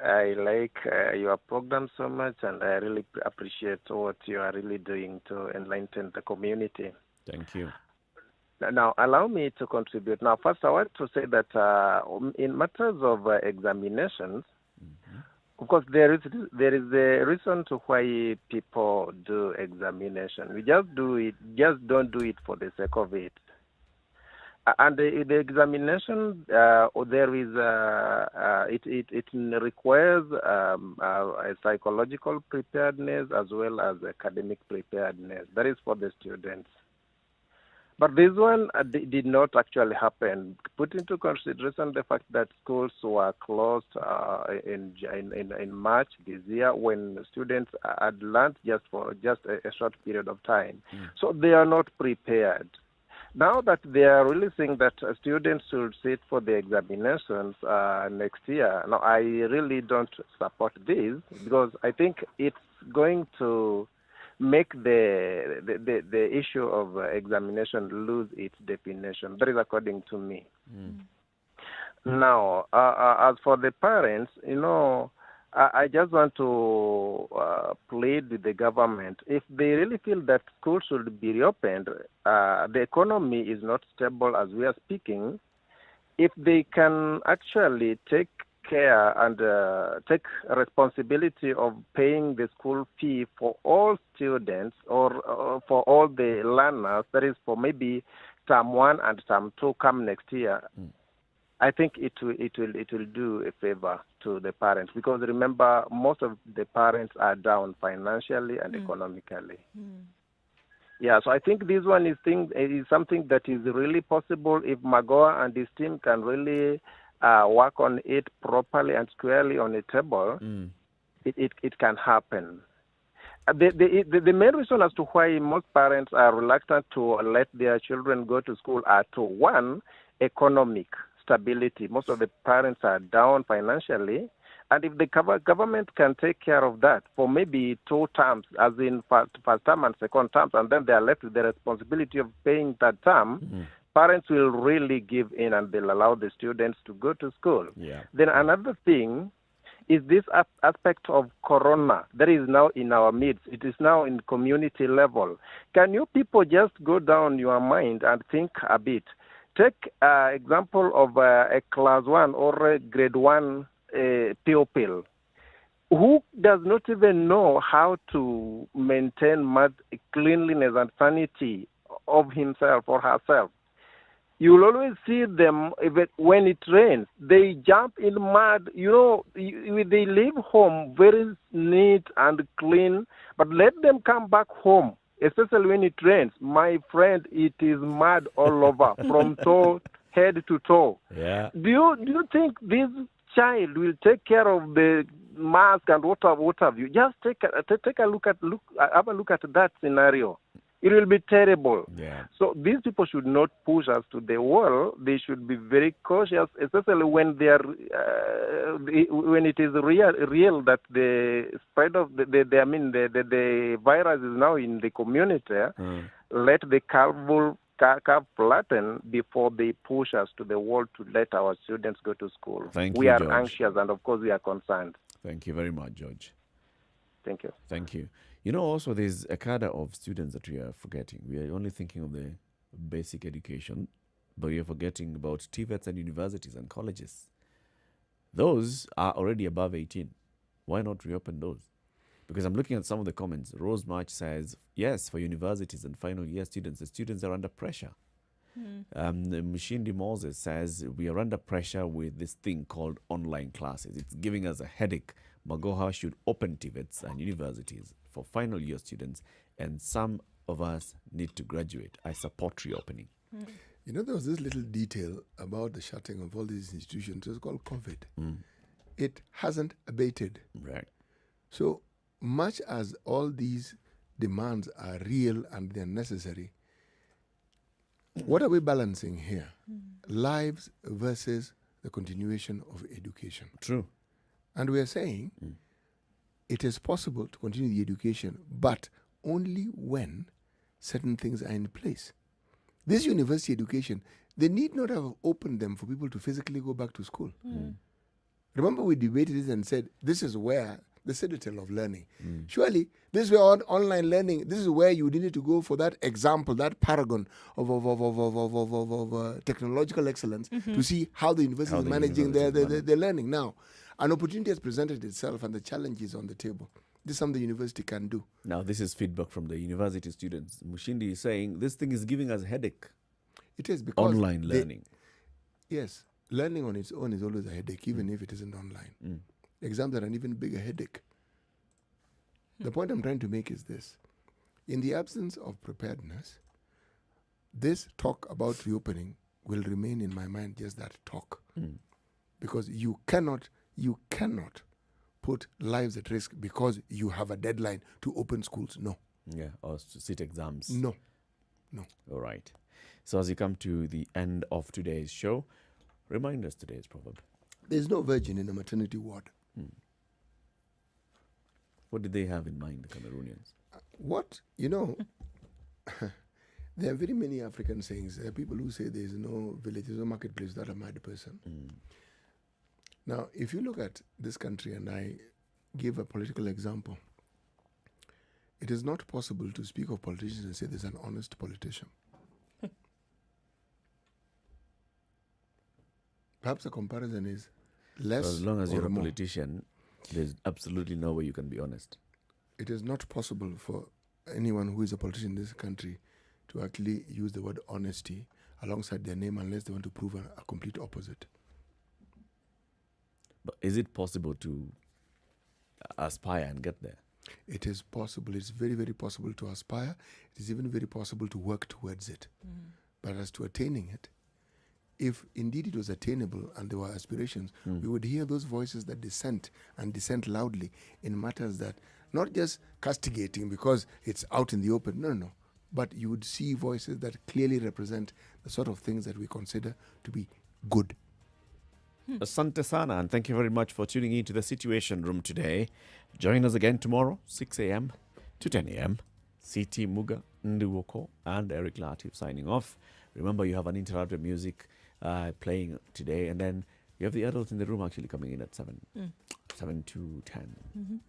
I like your program so much, and I really appreciate what you are really doing to enlighten the community. Thank you. Now, allow me to contribute. Now, first, I want to say that in matters of examinations, of course, there is a reason to why people do examination. We just don't do it for the sake of it. And the examination, there is it requires a psychological preparedness as well as academic preparedness. That is for the students. But this one did not actually happen. Put into consideration the fact that schools were closed in March this year, when students had learned just a short period of time. So they are not prepared. Now that they are releasing that students should sit for the examinations next year, now I really don't support this, because I think it's going to make the issue of examination lose its definition. That is according to me. Now, as for the parents, I just want to plead with the government. If they really feel that schools should be reopened, the economy is not stable as we are speaking. If they can actually take care and take responsibility of paying the school fee for all students or for all the learners, that is for maybe term 1 and term 2 come next year, I think it will do a favor to the parents, because remember, most of the parents are down financially and economically. Yeah, so I think this one is something that is really possible if Magoa and his team can really work on it properly and squarely on a table. It can happen. The main reason as to why most parents are reluctant to let their children go to school are to, one, economic stability. Most of the parents are down financially, and if the government can take care of that for maybe 2 terms, as in first term and second terms, and then they are left with the responsibility of paying that term, parents will really give in and they'll allow the students to go to school. Yeah. Then another thing is this aspect of corona that is now in our midst. It is now in community level. Can you people just go down your mind and think a bit? Take example of a class 1 or a grade 1 pupil who does not even know how to maintain cleanliness and sanity of himself or herself. You will always see them, when it rains, they jump in mud. You know, they leave home very neat and clean, but let them come back home, especially when it rains. My friend, it is mud all over, from head to toe. Yeah. Do you think this child will take care of the mask and what have you? Just have a look at that scenario. It will be terrible. Yeah. So these people should not push us to the wall. They should be very cautious, especially when they are when it is real that the spread of the virus is now in the community. Let the curve flatten before they push us to the wall to let our students go to school. We are George. Anxious, and of course we are concerned. Thank you very much, George. Thank you. Thank you. You know, also there's a cadre of students that we are forgetting. We are only thinking of the basic education, but we are forgetting about TVETs and universities and colleges. Those are already above 18. Why not reopen those? Because I'm looking at some of the comments. Rose March says, yes, for universities and final year students, the students are under pressure. Mshindi Moses says, we are under pressure with this thing called online classes. It's giving us a headache. Magoha should open TVETs and universities for final year students, and some of us need to graduate. I support reopening. You know, there was this little detail about the shutting of all these institutions. It's called COVID. It hasn't abated. Right. So much as all these demands are real and they're necessary, what are we balancing here? Lives versus the continuation of education. True. And we are saying it is possible to continue the education, but only when certain things are in place. This university education, they need not have opened them for people to physically go back to school. Remember, we debated this and said, this is where the citadel of learning. Surely, this is where online learning, this is where you needed to go for that example, that paragon of technological excellence to see how the university is managing their learning. Now, an opportunity has presented itself and the challenge is on the table. This is something the university can do. Now, this is feedback from the university students. Mushindi is saying this thing is giving us a headache. It is because online learning. Yes, learning on its own is always a headache, even if it isn't online. Exams are an even bigger headache. The point I'm trying to make is this. In the absence of preparedness, this talk about reopening will remain in my mind just that talk. Because you cannot put lives at risk because you have a deadline to open schools. No. Yeah, or to sit exams. No. All right. So as you come to the end of today's show, remind us today's proverb. There's no virgin in a maternity ward. What did they have in mind, the Cameroonians? What? You know, there are very many African sayings. There are people who say there's no village, there's no marketplace without a mad person. Now, if you look at this country, and I give a political example, it is not possible to speak of politicians and say there's an honest politician. Perhaps the comparison is less. So as long as you're a more. politician, there's absolutely no way you can be honest. It is not possible for anyone who is a politician in this country to actually use the word honesty alongside their name unless they want to prove a complete opposite. But is it possible to aspire and get there? It is possible. It's very, very possible to aspire. It is even very possible to work towards it. But as to attaining it, if indeed it was attainable and there were aspirations, we would hear those voices that dissent and dissent loudly in matters that, not just castigating because it's out in the open, no. But you would see voices that clearly represent the sort of things that we consider to be good. Asante sana, and thank you very much for tuning in to the Situation Room today. Join us again tomorrow, 6 a.m. to 10 a.m. CT Muga, Nduwoko, and Eric Latif signing off. Remember, you have uninterrupted music playing today, and then you have the adults in the room actually coming in at 7 to 10.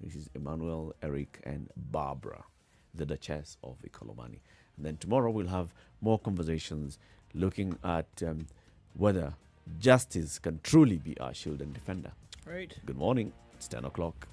This is Emmanuel, Eric, and Barbara, the Duchess of Ikolomani. And then tomorrow we'll have more conversations looking at whether justice can truly be our shield and defender. Right. Good morning. It's 10 o'clock.